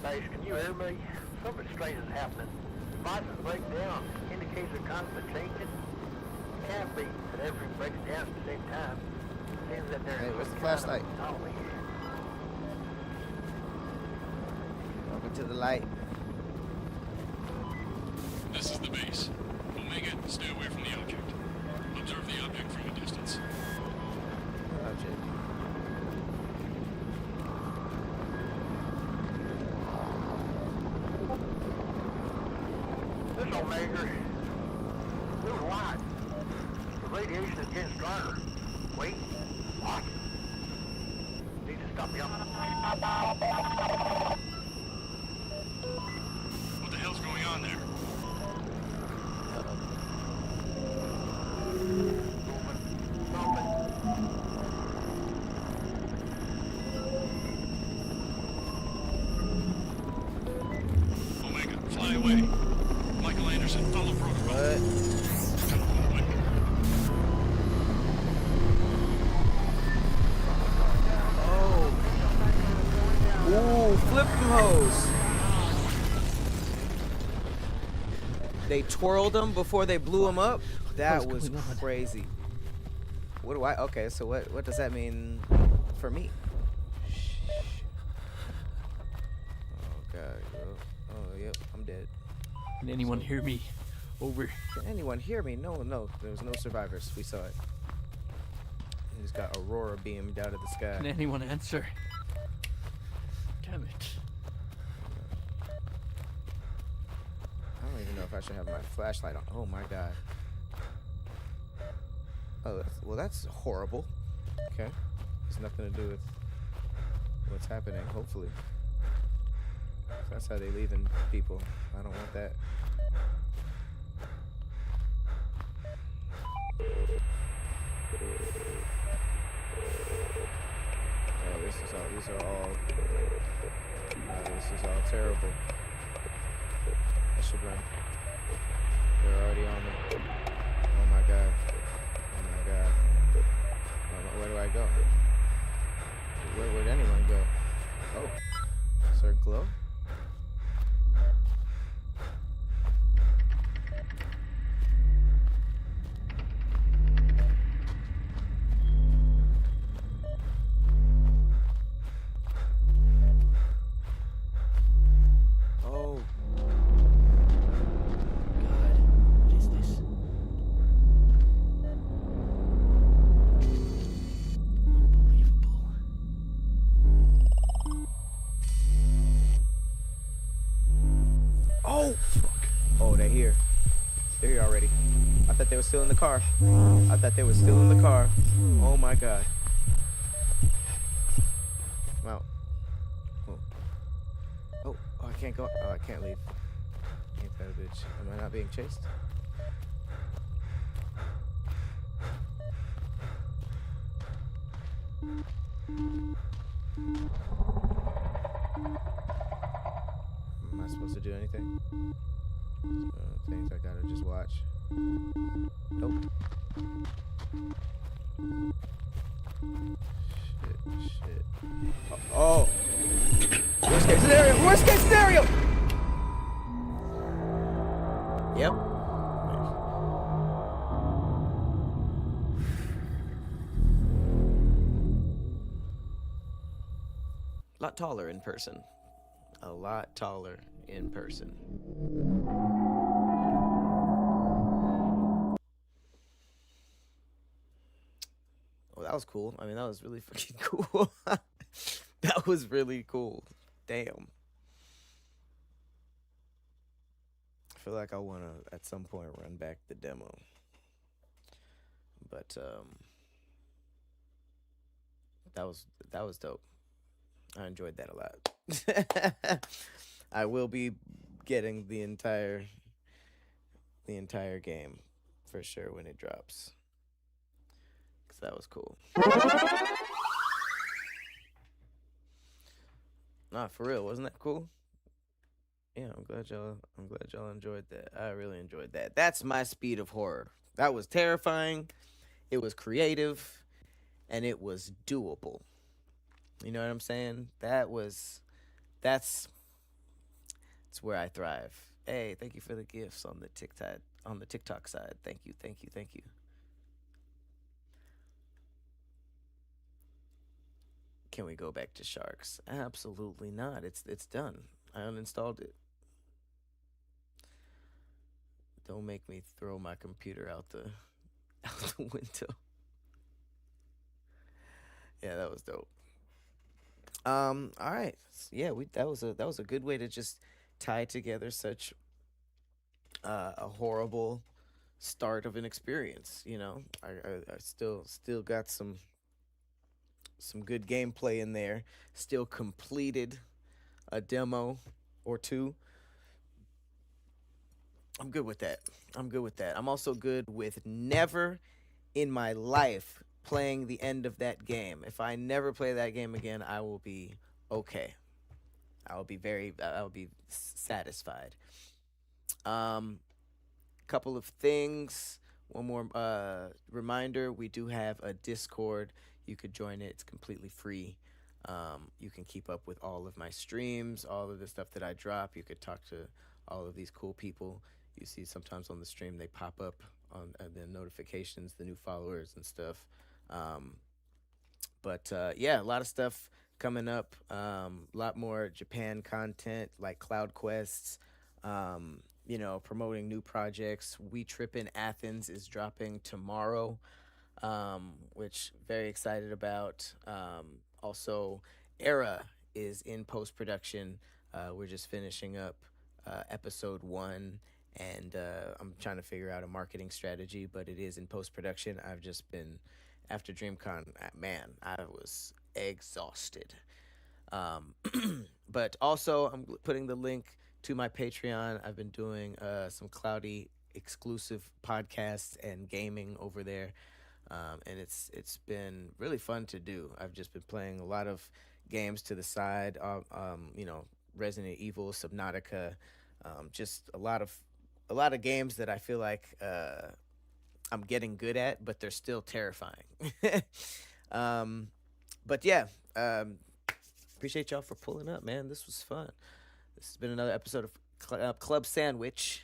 Base, can you hear me? Something strange is happening. Devices break down. Indicates they're constantly changing. It can't be that everything breaks down at the same time. Seems that there's Hey, where's the some kind of flashlight? anomaly. Welcome to the light. This is the base. Omega, stay away from the object. Observe the object from a distance. Object. This Omega. Blue light. The radiation is getting stronger. Wait. What? Need to stop you. What the hell's going on there? Omega, fly away. Michael Anderson, follow protocol. What? Come on, away. Oh. Ooh, flip them hoes. They twirled them before they blew them up. That What's was going on? crazy. What do I? Okay, so what does that mean for me? Oh god. Oh yep, I'm dead. Can anyone hear me? Over. Can anyone hear me? No, there was no survivors. We saw it. He just got Aurora beamed out of the sky. Can anyone answer? Damn it. I don't even know if I should have my flashlight on. Oh my god. Oh, that's horrible. Okay. Has nothing to do with what's happening, hopefully. That's how they leaving people. I don't want that. Oh, this is all terrible. I should run. They're already on me. Oh my god. Oh my god. Where do I go? Where would anyone go? Oh. Is there a glow? Oh. God, what is this? Unbelievable. Oh! Oh, they're here. They're here already. I thought they were still in the car. I thought they were still in the car. Oh my god. Wow. Oh, I can't go. Oh, I can't leave. Ain't that a bitch? Am I not being chased? Am I supposed to do anything? Things I gotta just watch. Nope. Shit. Oh. Worst case scenario! Worst case scenario! Yep. A lot taller in person. A lot taller in person. Oh, that was cool. I mean, that was really fucking cool. That was really cool. Damn. I feel like I want to, at some point, run back the demo. But, that was dope. I enjoyed that a lot. I will be getting the entire game for sure when it drops. Cause that was cool. Nah, for real, wasn't that cool? Yeah, I'm glad y'all enjoyed that. I really enjoyed that. That's my speed of horror. That was terrifying. It was creative, and it was doable. You know what I'm saying? That's where I thrive. Hey, thank you for the gifts on the TikTok side. Thank you. Can we go back to sharks? Absolutely not. It's done. I uninstalled it. Don't make me throw my computer out the window. Yeah, that was dope. All right. Yeah, that was a good way to just tie together such a horrible start of an experience. You know, I still got some good gameplay in there. Still completed a demo or two. I'm good with that. I'm also good with never in my life playing the end of that game. If I never play that game again, I will be okay. I will be satisfied. Couple of things. One more reminder, we do have a Discord. You could join it. It's completely free. You can keep up with all of my streams, all of the stuff that I drop. You could talk to all of these cool people. you see sometimes on the stream they pop up on the notifications, the new followers and stuff. But yeah, a lot of stuff coming up. A lot more Japan content like Cloud Quests. You know, promoting new projects. We Trip in Athens is dropping tomorrow, which very excited about. Also, Era is in post production. We're just finishing up episode 1, and I'm trying to figure out a marketing strategy, but it is in post production. I've just been after Dreamcon. Man, I was exhausted. But also, I'm putting the link to my Patreon. I've been doing some Cloudy exclusive podcasts and gaming over there, and it's been really fun to do. I've just been playing a lot of games to the side. You know, Resident Evil, Subnautica, just a lot of games that I feel like I'm getting good at, but they're still terrifying. But yeah, appreciate y'all for pulling up, man. This was fun. This has been another episode of Club Sandwich.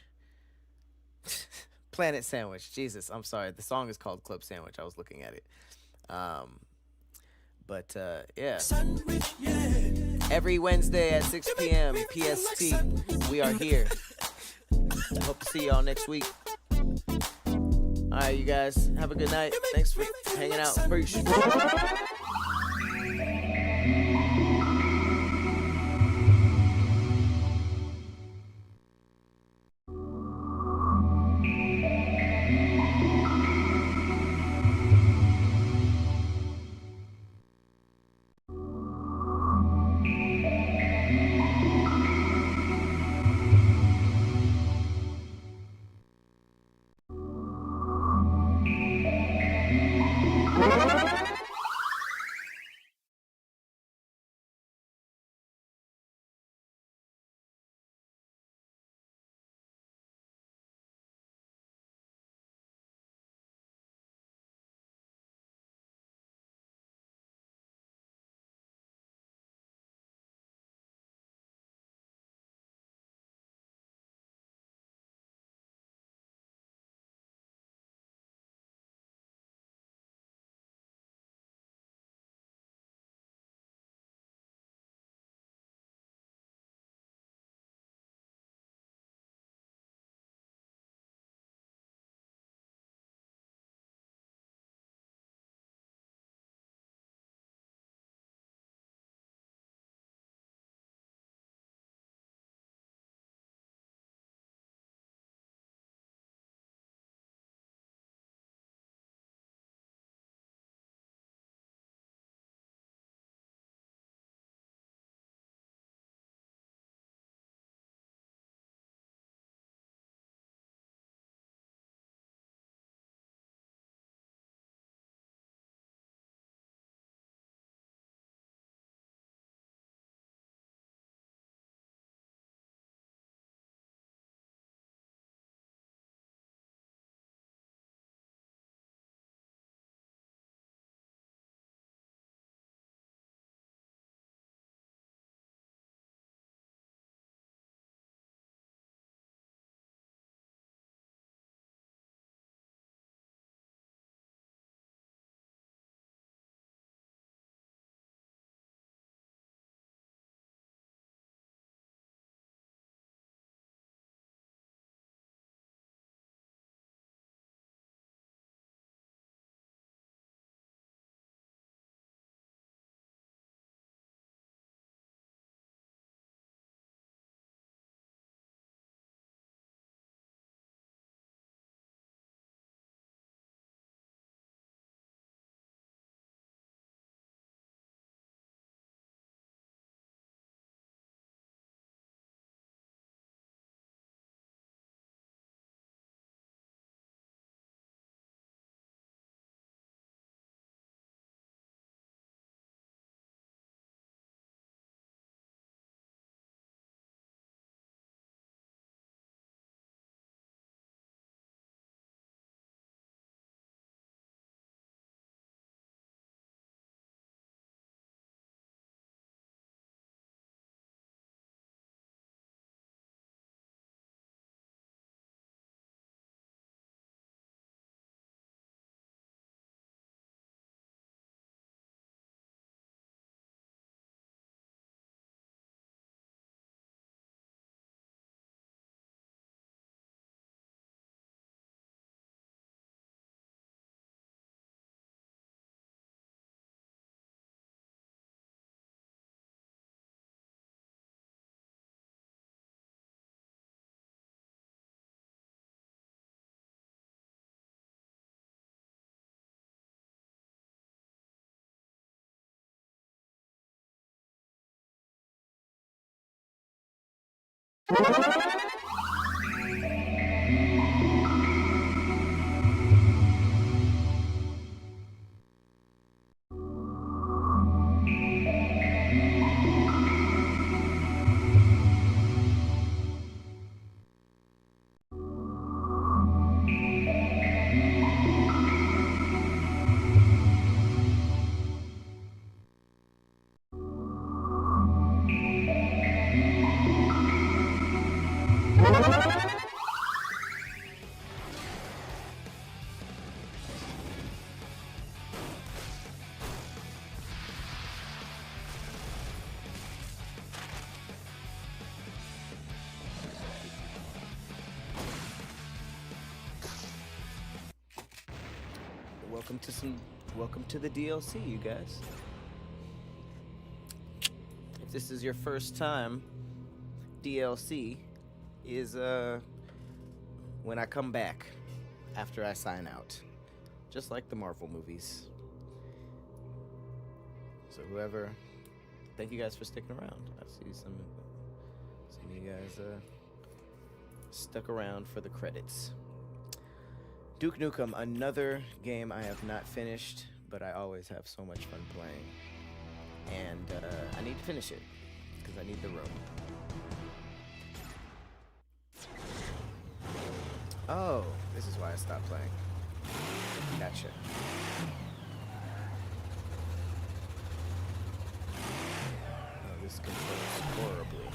Planet Sandwich. Jesus, I'm sorry. The song is called Club Sandwich. I was looking at it. But yeah. Every Wednesday at 6 p.m. PST, we are here. Hope to see y'all next week. All right, you guys. Have a good night. Thanks for hanging out. Peace. Welcome to the DLC, you guys. If this is your first time, DLC is when I come back after I sign out, just like the Marvel movies. So whoever, thank you guys for sticking around. I see some of you guys stuck around for the credits. Duke Nukem, another game I have not finished, but I always have so much fun playing. And I need to finish it, because I need the room. Oh, this is why I stopped playing. Gotcha. Oh, this controls horribly.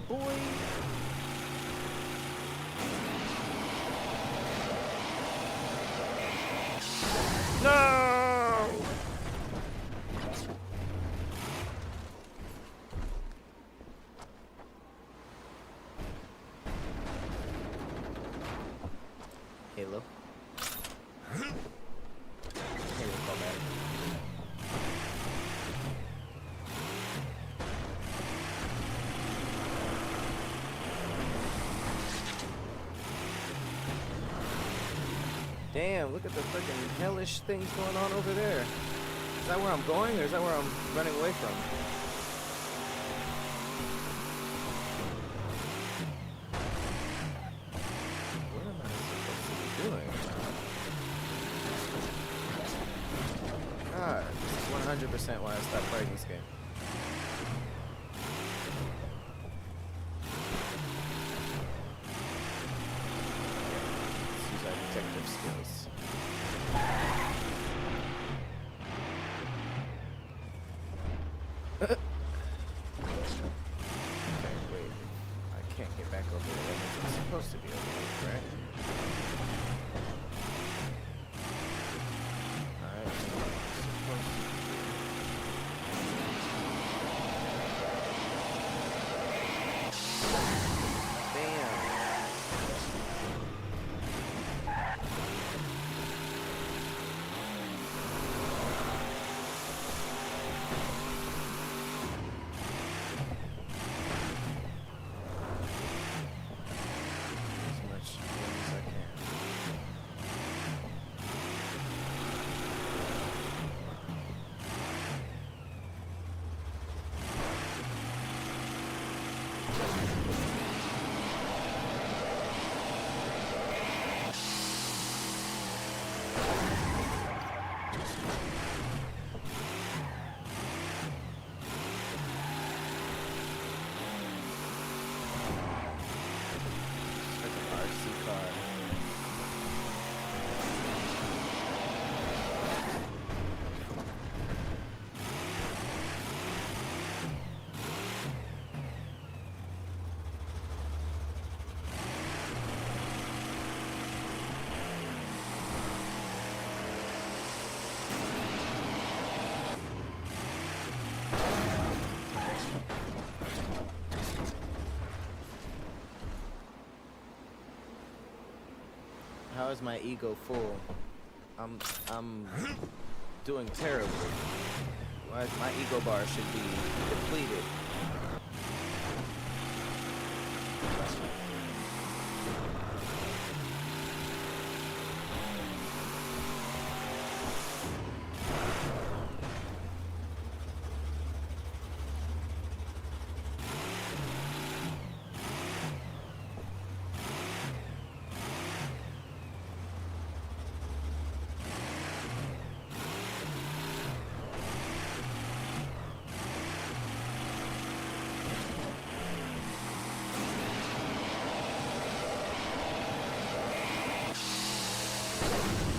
Boy. No! Halo. Halo, call back. Damn, look at the freaking hellish things going on over there. Is that where I'm going, or is that where I'm running away from? What am I supposed to be doing? God, this is 100% why I stopped playing this game. Detective skills. Okay, wait. I can't get back over there. That means I'm supposed to be over there, right? Alright, so I'm supposed to be. As much as I can. Why was my ego full? I'm doing terribly. Why my ego bar should be depleted.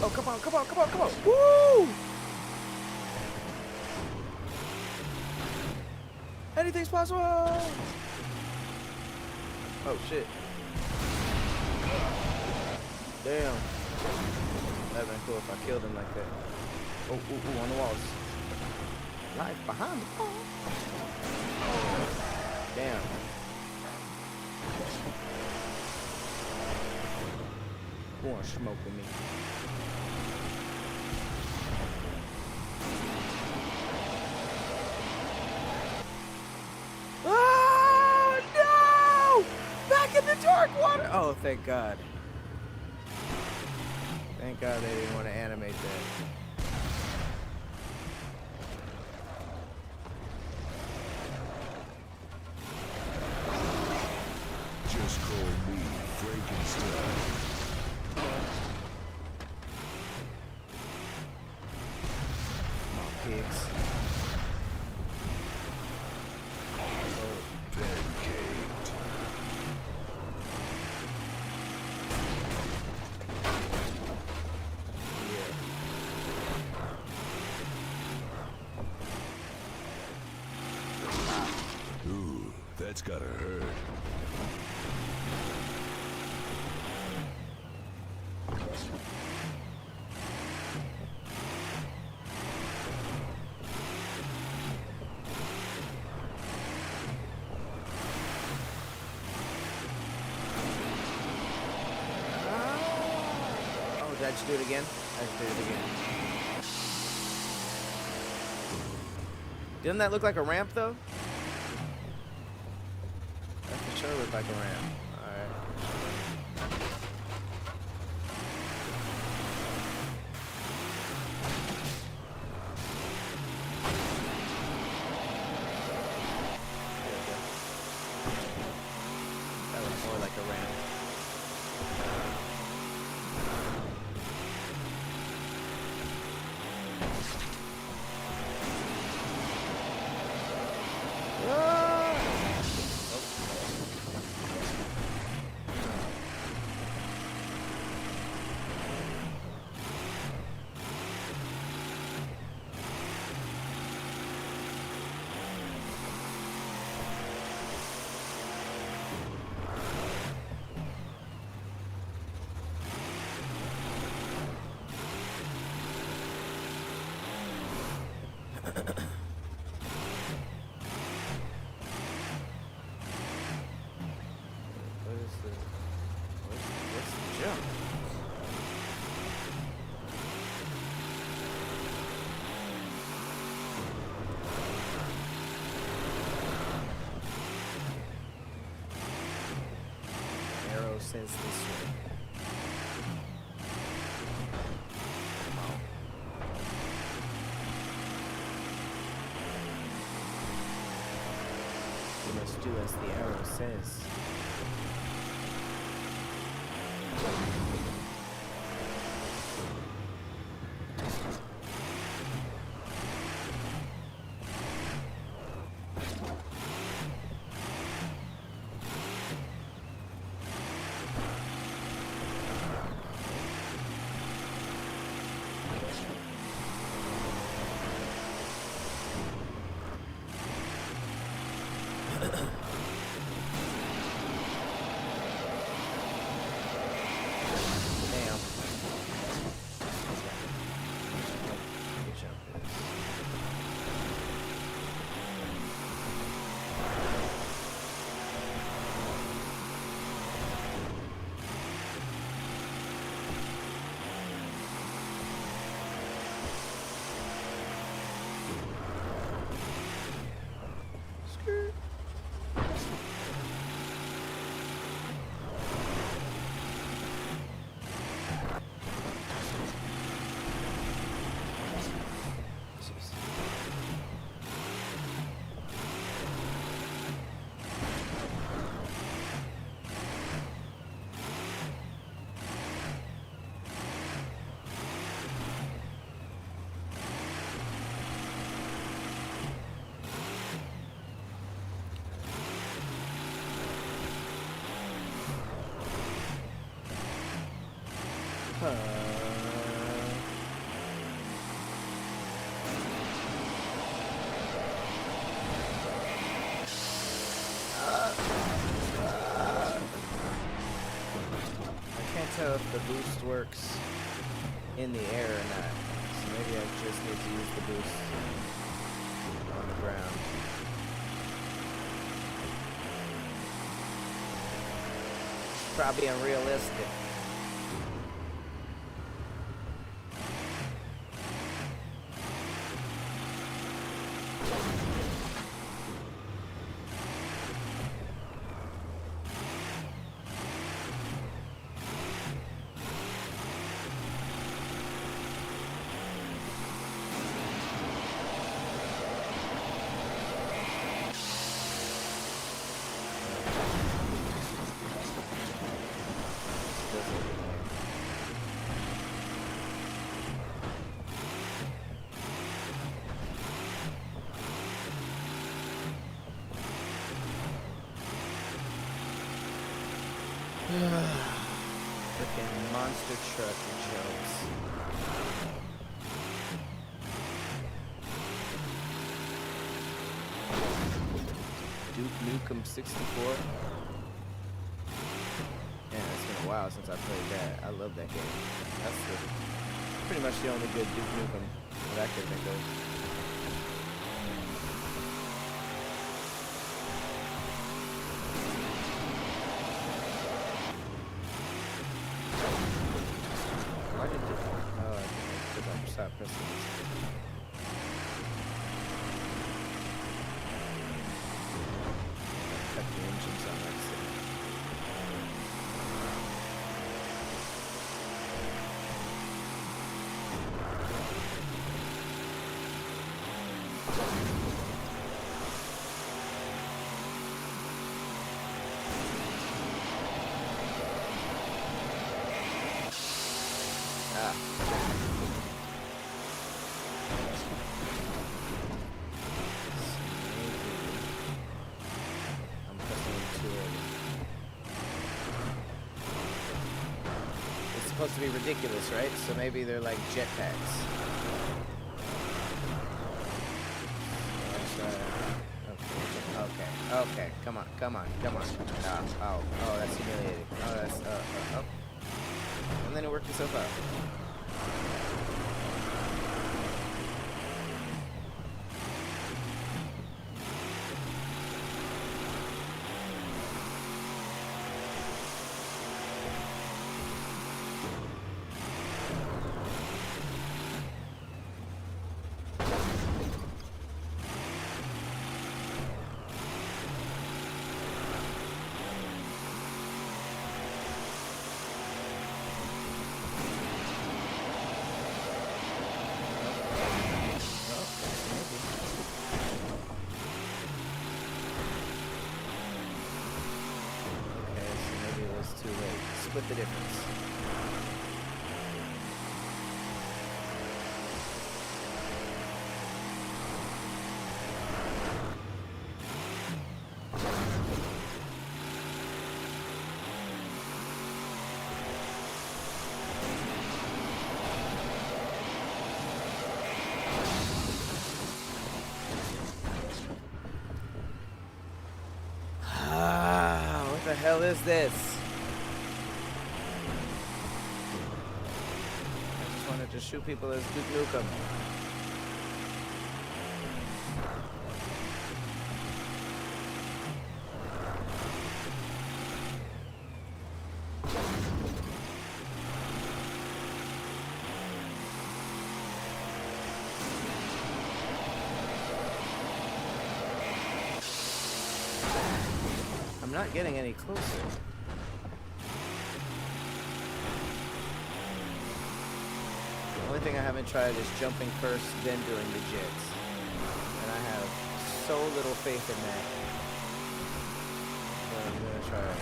Oh, come on, come on, come on, come on. Woo! Anything's possible. Oh, shit. Damn. That'd been cool if I killed him like that. Oh, ooh, ooh, on the walls. Life behind the wall. Oh, damn. Who wanna smoke with me? Oh no! Back in the dark water! Oh, thank God. Thank God they didn't want to animate that. Just call me Frankenstein. Come on, pigs. Pancaked. Ooh, that's gotta hurt. Oh, did I just do it again? I just did it again. Didn't that look like a ramp, though? That for sure looked like a ramp. Alright. That looks more like a ramp. What's the jump? Arrow says this way. We must do as the arrow says. I can't tell if the boost works in the air or not. So maybe I just need to use the boost on the ground. Probably unrealistic. Freaking monster truck jokes. Duke Nukem 64. Yeah, it's been a while since I played that. I love that game. That's pretty much the only good Duke Nukem that I could think of. Why did it? Oh, I think because I stopped pressing this. Cut the engines on that city. Ah. I'm pressing it too early. It's supposed to be ridiculous, right? So maybe they're like jetpacks. Okay, come on. Oh, that's humiliating. Oh, that's, oh. And then it worked itself out. Too late. Split the difference. What the hell is this? Wanted to shoot people as Duke Nukem. I'm not getting any closer. The only thing I haven't tried is jumping first, then doing the jets. And I have so little faith in that. But I'm gonna try it.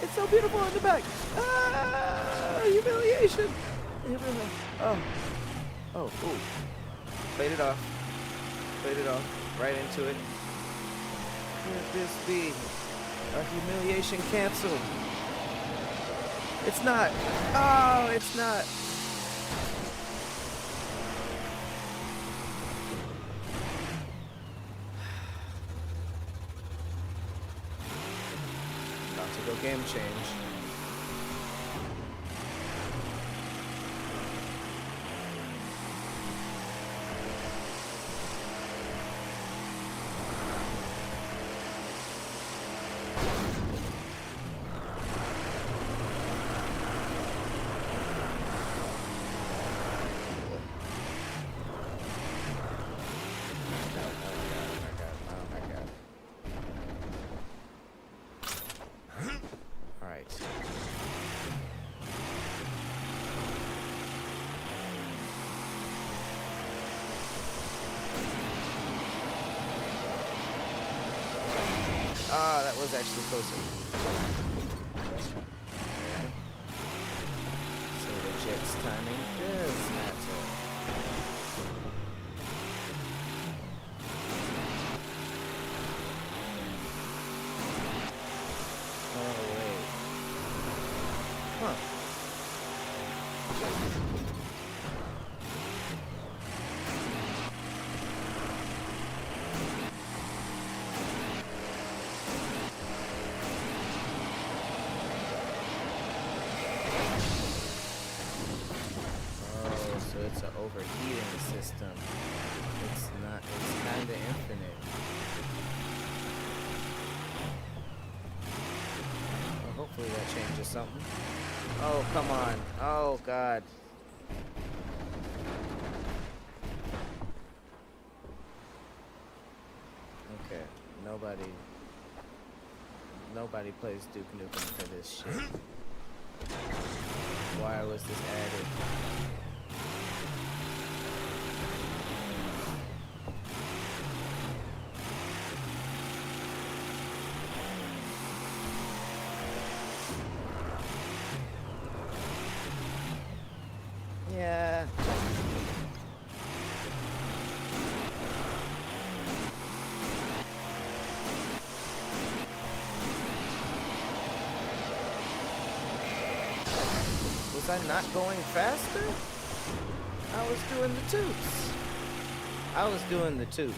It's so beautiful in the back. Humiliation. Oh. Oh, ooh. Played it off. Played it off. Right into it. Could this be a humiliation cancel? It's not. Oh, it's not. About to go game change. Ah, that was actually closer. So the jet's timing does matter. Oh, wait. Huh. So it's an overheating system. It's not, it's kind of infinite. Well, hopefully that changes something. Oh, come on. Oh, God. Okay, nobody plays Duke Nukem for this shit. Why was this added? Yeah. Was I not going faster? I was doing the toots. I was doing the toots.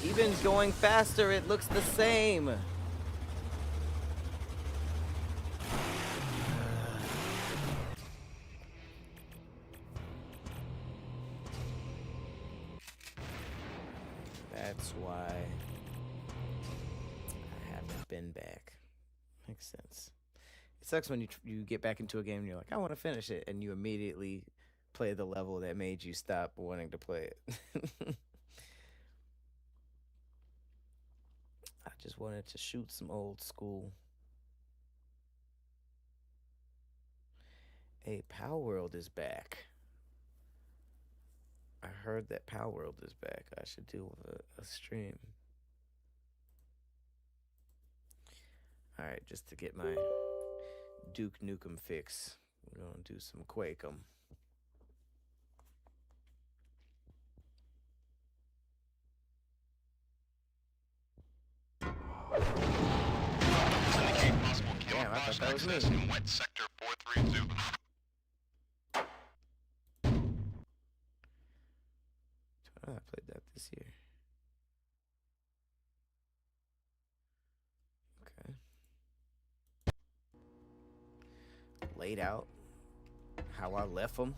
Even going faster, it looks the same. That's why I haven't been back. Makes sense. It sucks when you get back into a game and you're like, I want to finish it, and you immediately play the level that made you stop wanting to play it. I just wanted to shoot some old school. Hey, Power World is back. I heard that Power World is back. I should do a stream. Alright, just to get my Duke Nukem fix, we're gonna do some Quake'em. Damn, I thought that was me. In wet sector 432. I played that this year. Okay. Laid out how I left them.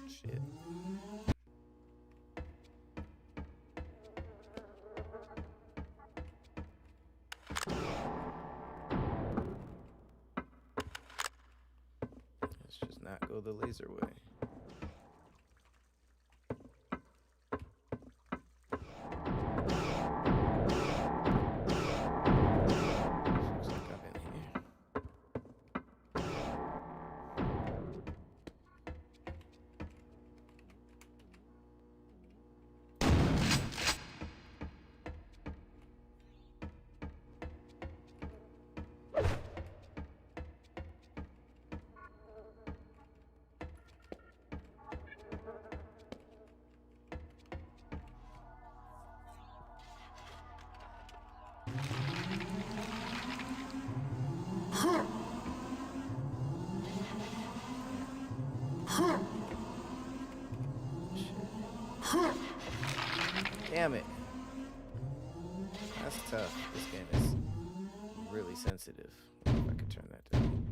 Shit. not go the laser way. Looks like I'm in here. Damn it. That's tough. This game is really sensitive. If I could turn that down.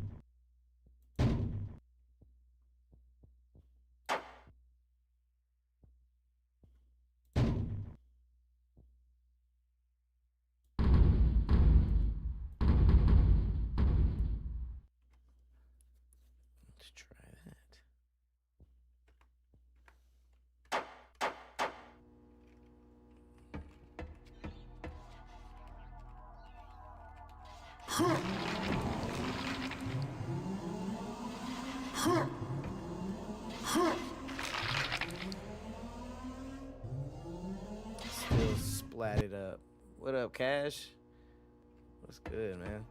Let's try that. Still splatted up. What up, Cash? What's good, man?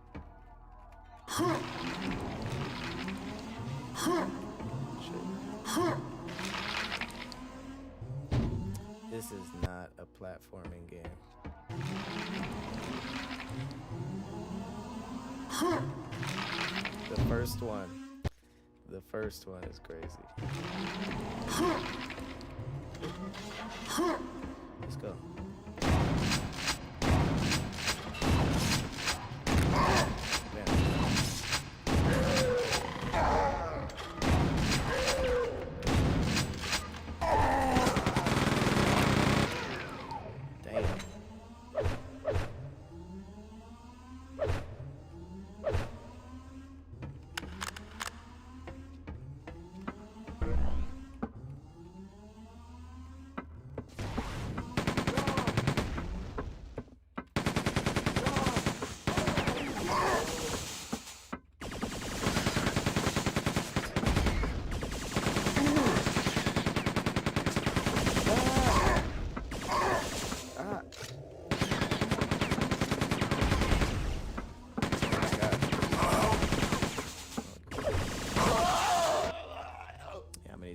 Shit. This is not a platforming game. The first one is crazy. Let's go.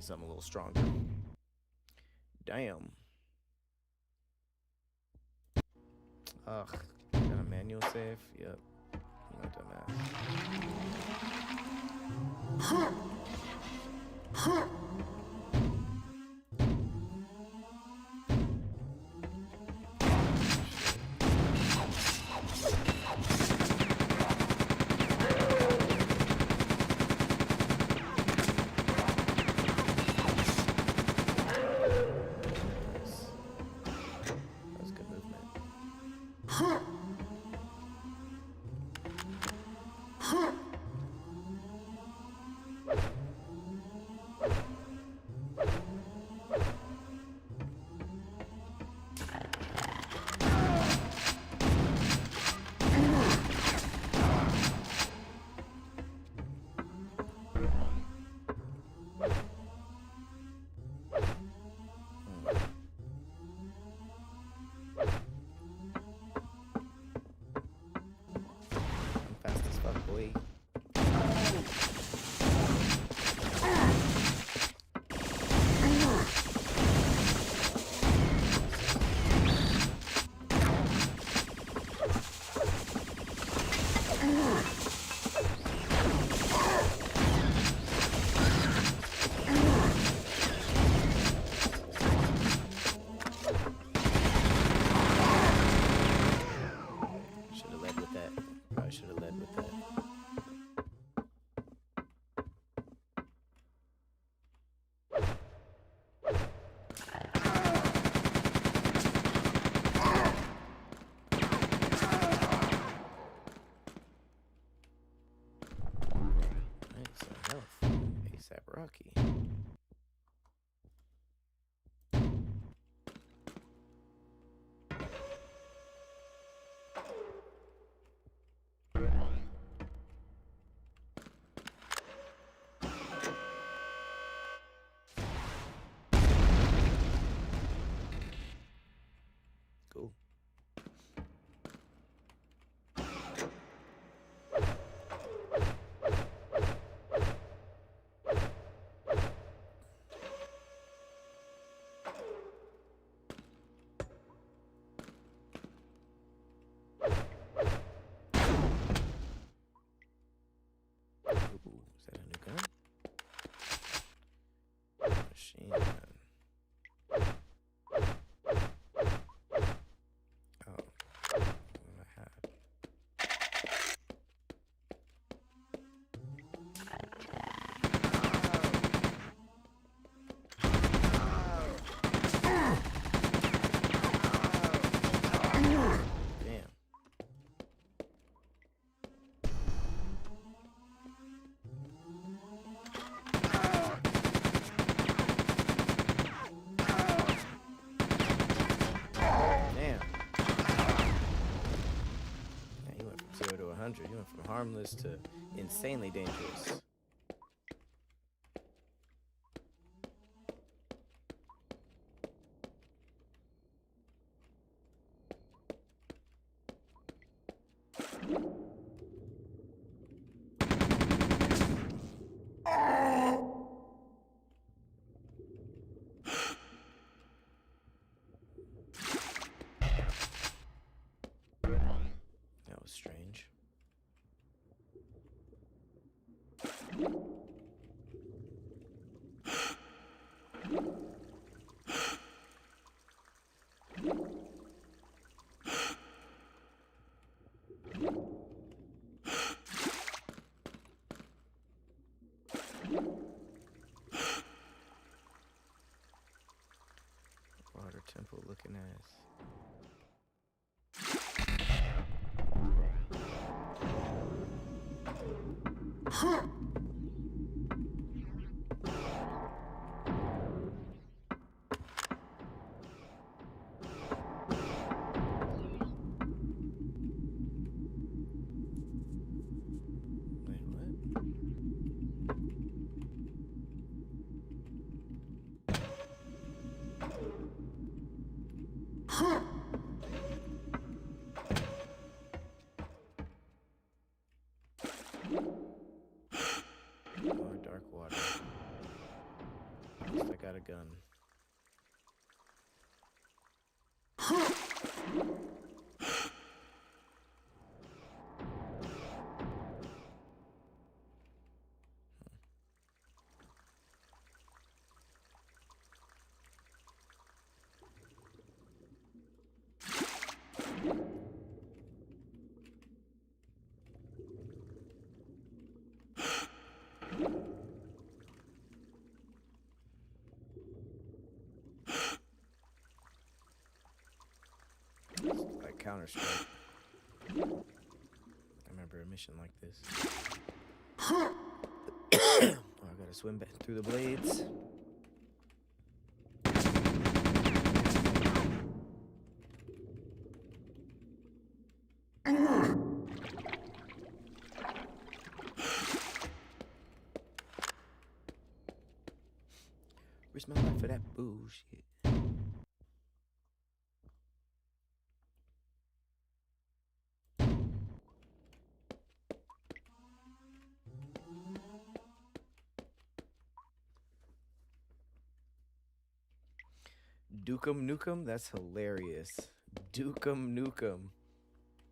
Something a little stronger. Damn. Ugh. Got a manual save? Yep. I'm a dumbass. Sabaraki. Cool. Ooh, is that a new gun? Machine gun. Oh, what do I have? Damn. Damn. Yeah, you went from 0 to 100. You went from harmless to insanely dangerous. That was strange. Water temple looking ass. Wait, what? More dark water. At least I got a gun. It's like Counter-Strike. I remember a mission like this. Oh, I gotta swim back through the blades. Where's my life for that bullshit? Dukem Nukem? That's hilarious. Dukem Nukem.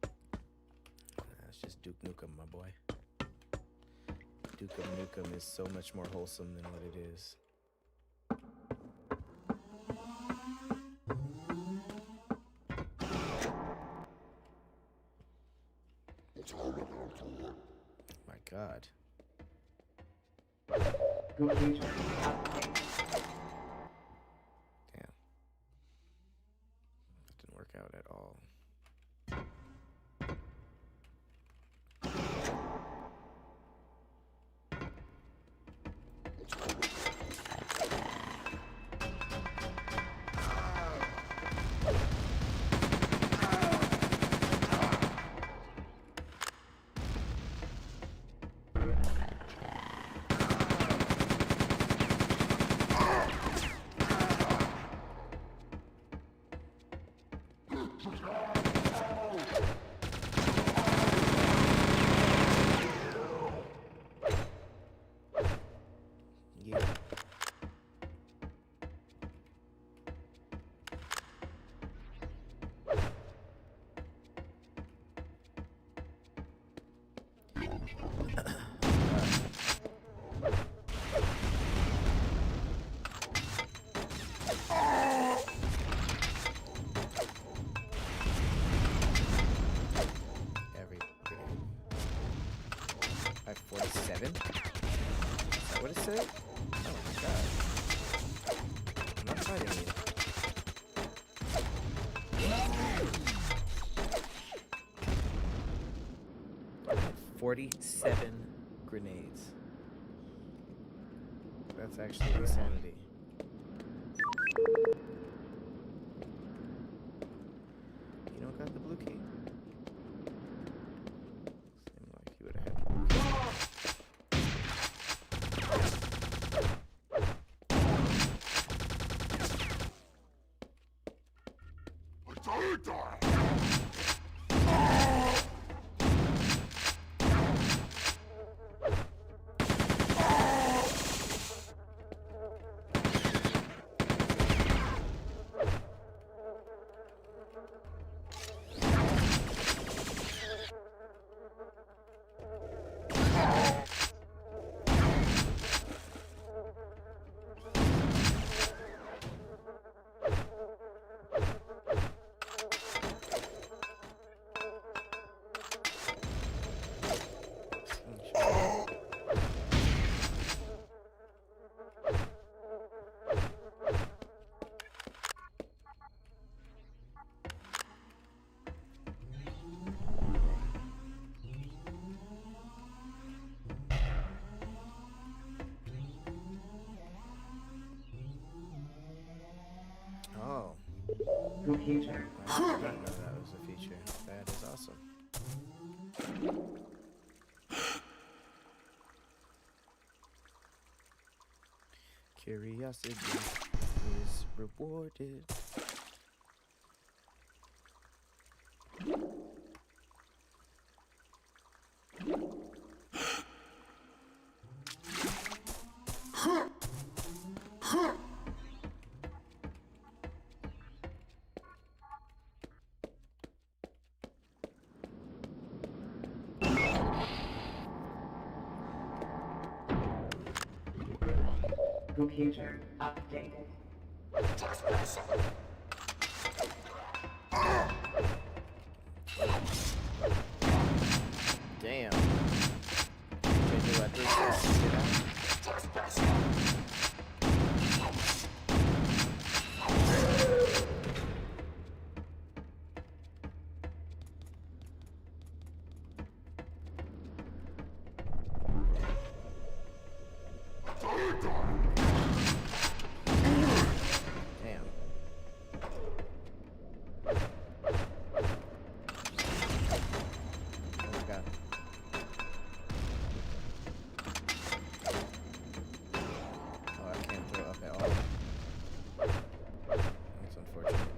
That's just Duke Nukem, my boy. Dukem Nukem is so much more wholesome than what it is. My God. Damn. That didn't work out at all. Yeah. Every grenade. 547? Is that what it said? Oh my god. I'm not fighting you. 47 grenades. That's actually insanity. You don't got the blue key? Seemed like you would have had the blue key. Oh. Computer. I did not know that was a feature. That is awesome. Curiosity is rewarded. Computer updated. Damn. JJ, I did this. Did I? Damn. Oh my god. Oh, I can't throw up at all. That's unfortunate.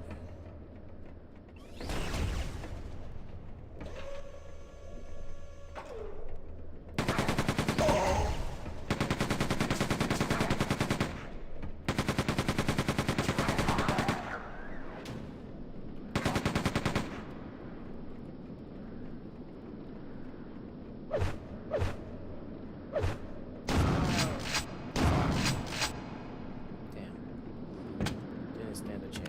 Damn. Didn't stand a chance.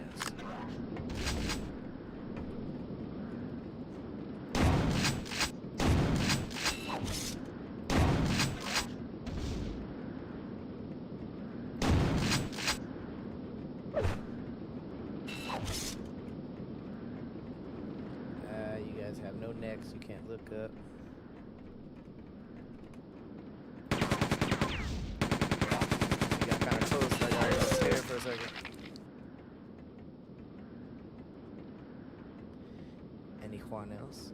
You guys have no necks. You can't look up. You got kind of close. Like I was scared for a second. Anyone else?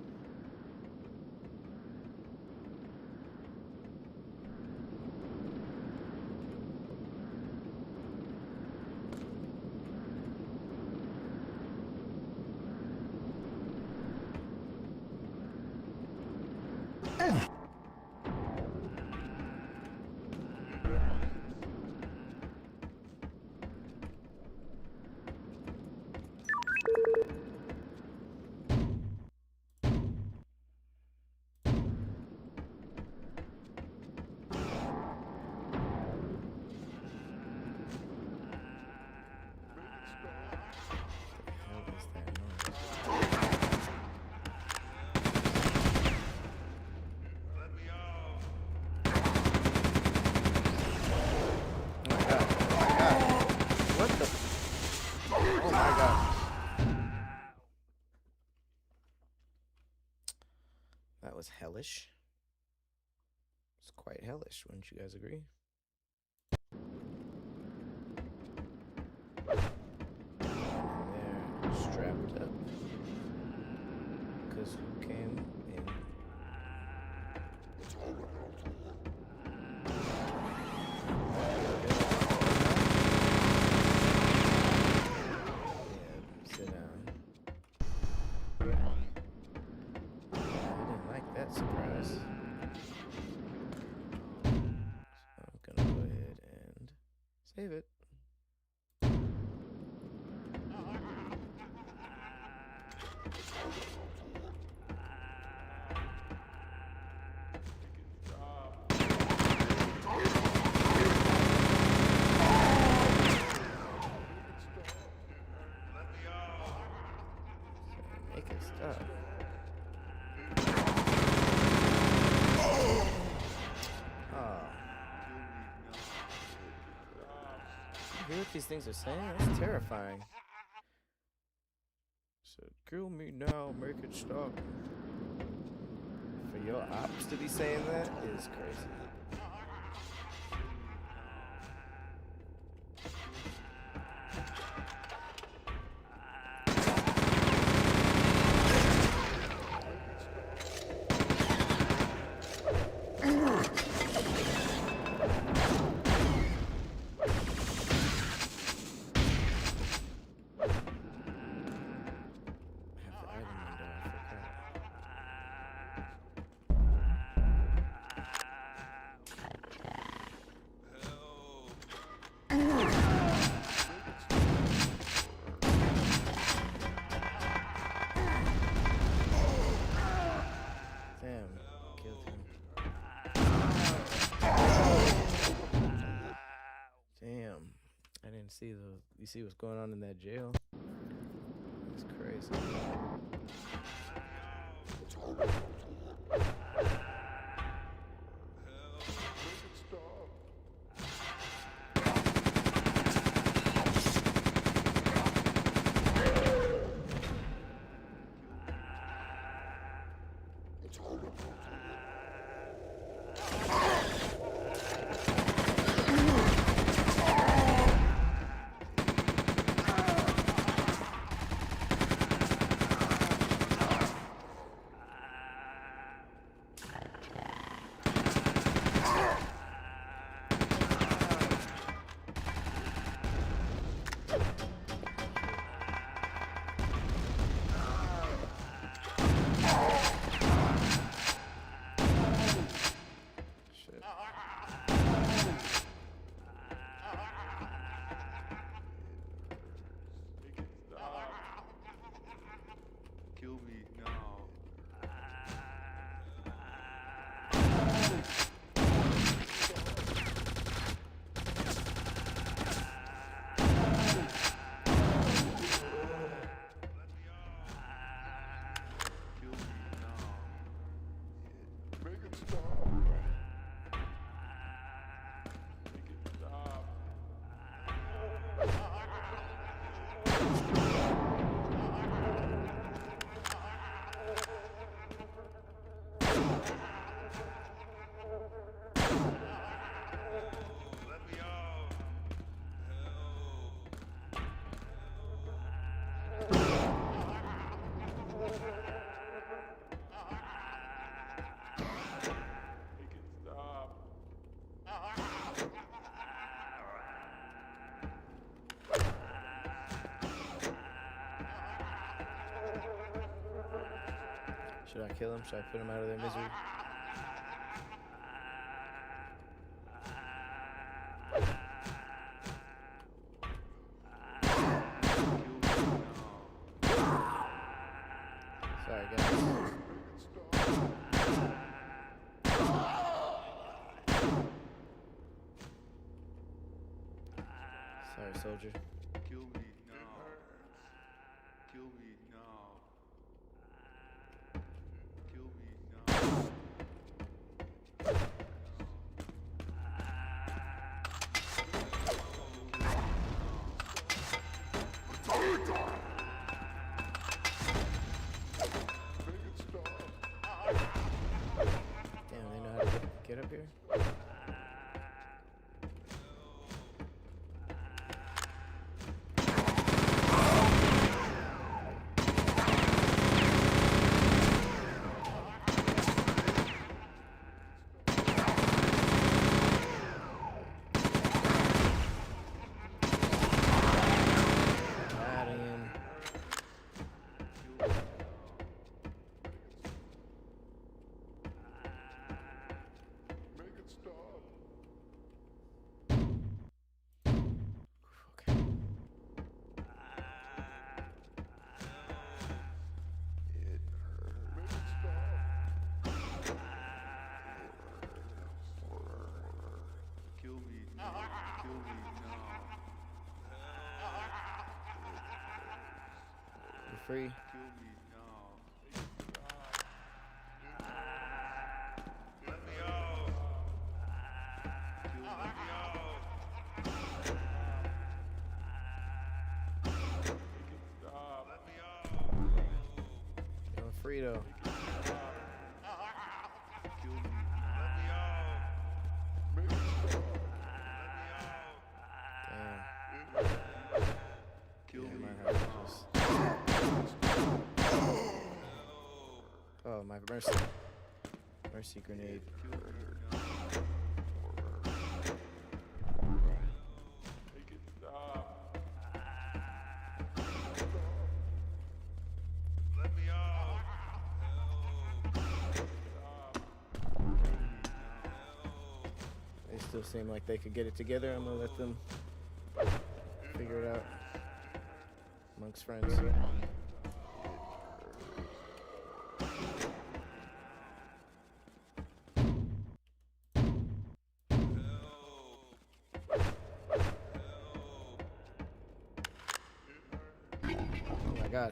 That was hellish. It's quite hellish, wouldn't you guys agree? And they're strapped up. Because who came in? Yeah, sit down. I didn't like that surprise. So I'm gonna go ahead and save it. Make it stop. You hear what these things are saying? That's terrifying. So, kill me now, make it stop. For your ops to be saying that is crazy. Damn. I didn't see the. You see what's going on in that jail? It's crazy. Kill me now. Should I kill him? Should I put him out of their misery? Sorry, guys. Sorry, soldier. Kill me now. Kill me now. Kill me now. Make it stop. up here? Got him. Make it stop. Okay. It hurts. Make it stop. Kill me now. Kill me now. You're free. Kill me now. Let me out. Kill me now. Stop. Let me out. You're free though. Kill me. Let me out. Make it stop. Damn. Kill Yeah, me my now. heart just... Oh, my mercy. Mercy grenade. Kill me now. Make it stop. Let me out. They still seem like they could get it together. I'm gonna let them figure it out amongst friends. Oh my god.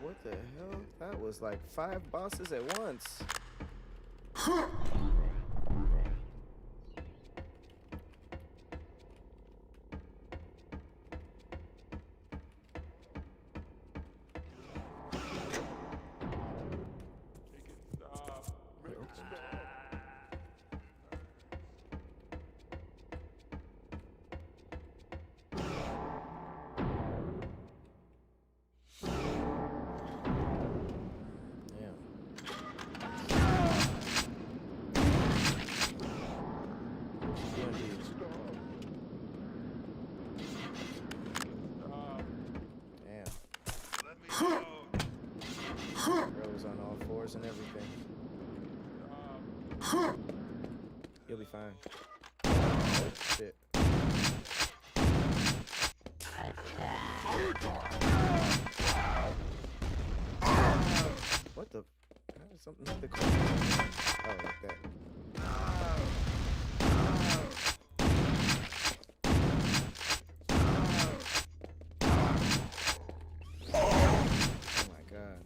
What the hell? That was like 5 bosses at once. Rose on all fours and everything. You'll be fine. Oh, shit. What the? How did something hit the corner? Oh, like that. Oh my god.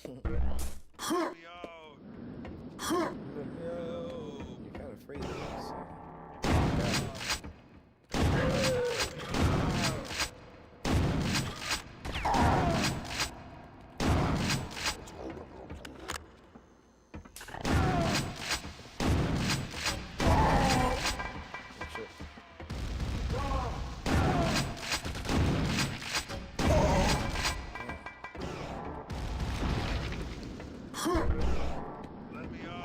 Let me out. You're kind of freezing. Let me out.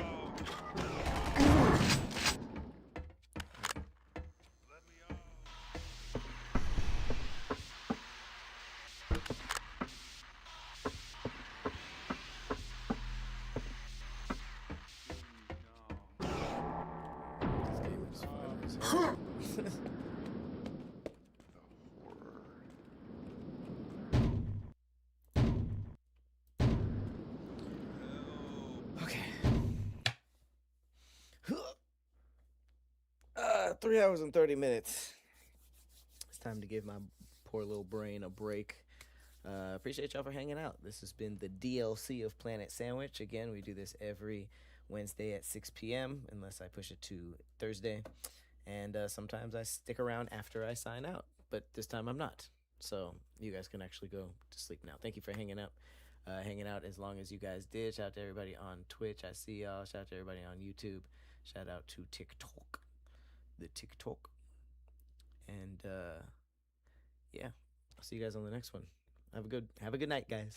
Let me out. Kill me now. This game is fun as hell. The horror. Okay. 3 hours and 30 minutes. It's time to give my poor little brain a break. Appreciate y'all for hanging out. This has been the DLC of Planet Sandwich. Again, we do this every Wednesday at 6 p.m. unless I push it to Thursday. And sometimes I stick around after I sign out. But this time I'm not. So you guys can actually go to sleep now. Thank you for hanging out. Hanging out as long as you guys did. Shout out to everybody on Twitch. I see y'all. Shout out to everybody on YouTube. Shout out to TikTok. The TikTok. And yeah. I'll see you guys on the next one. Have a good night, guys.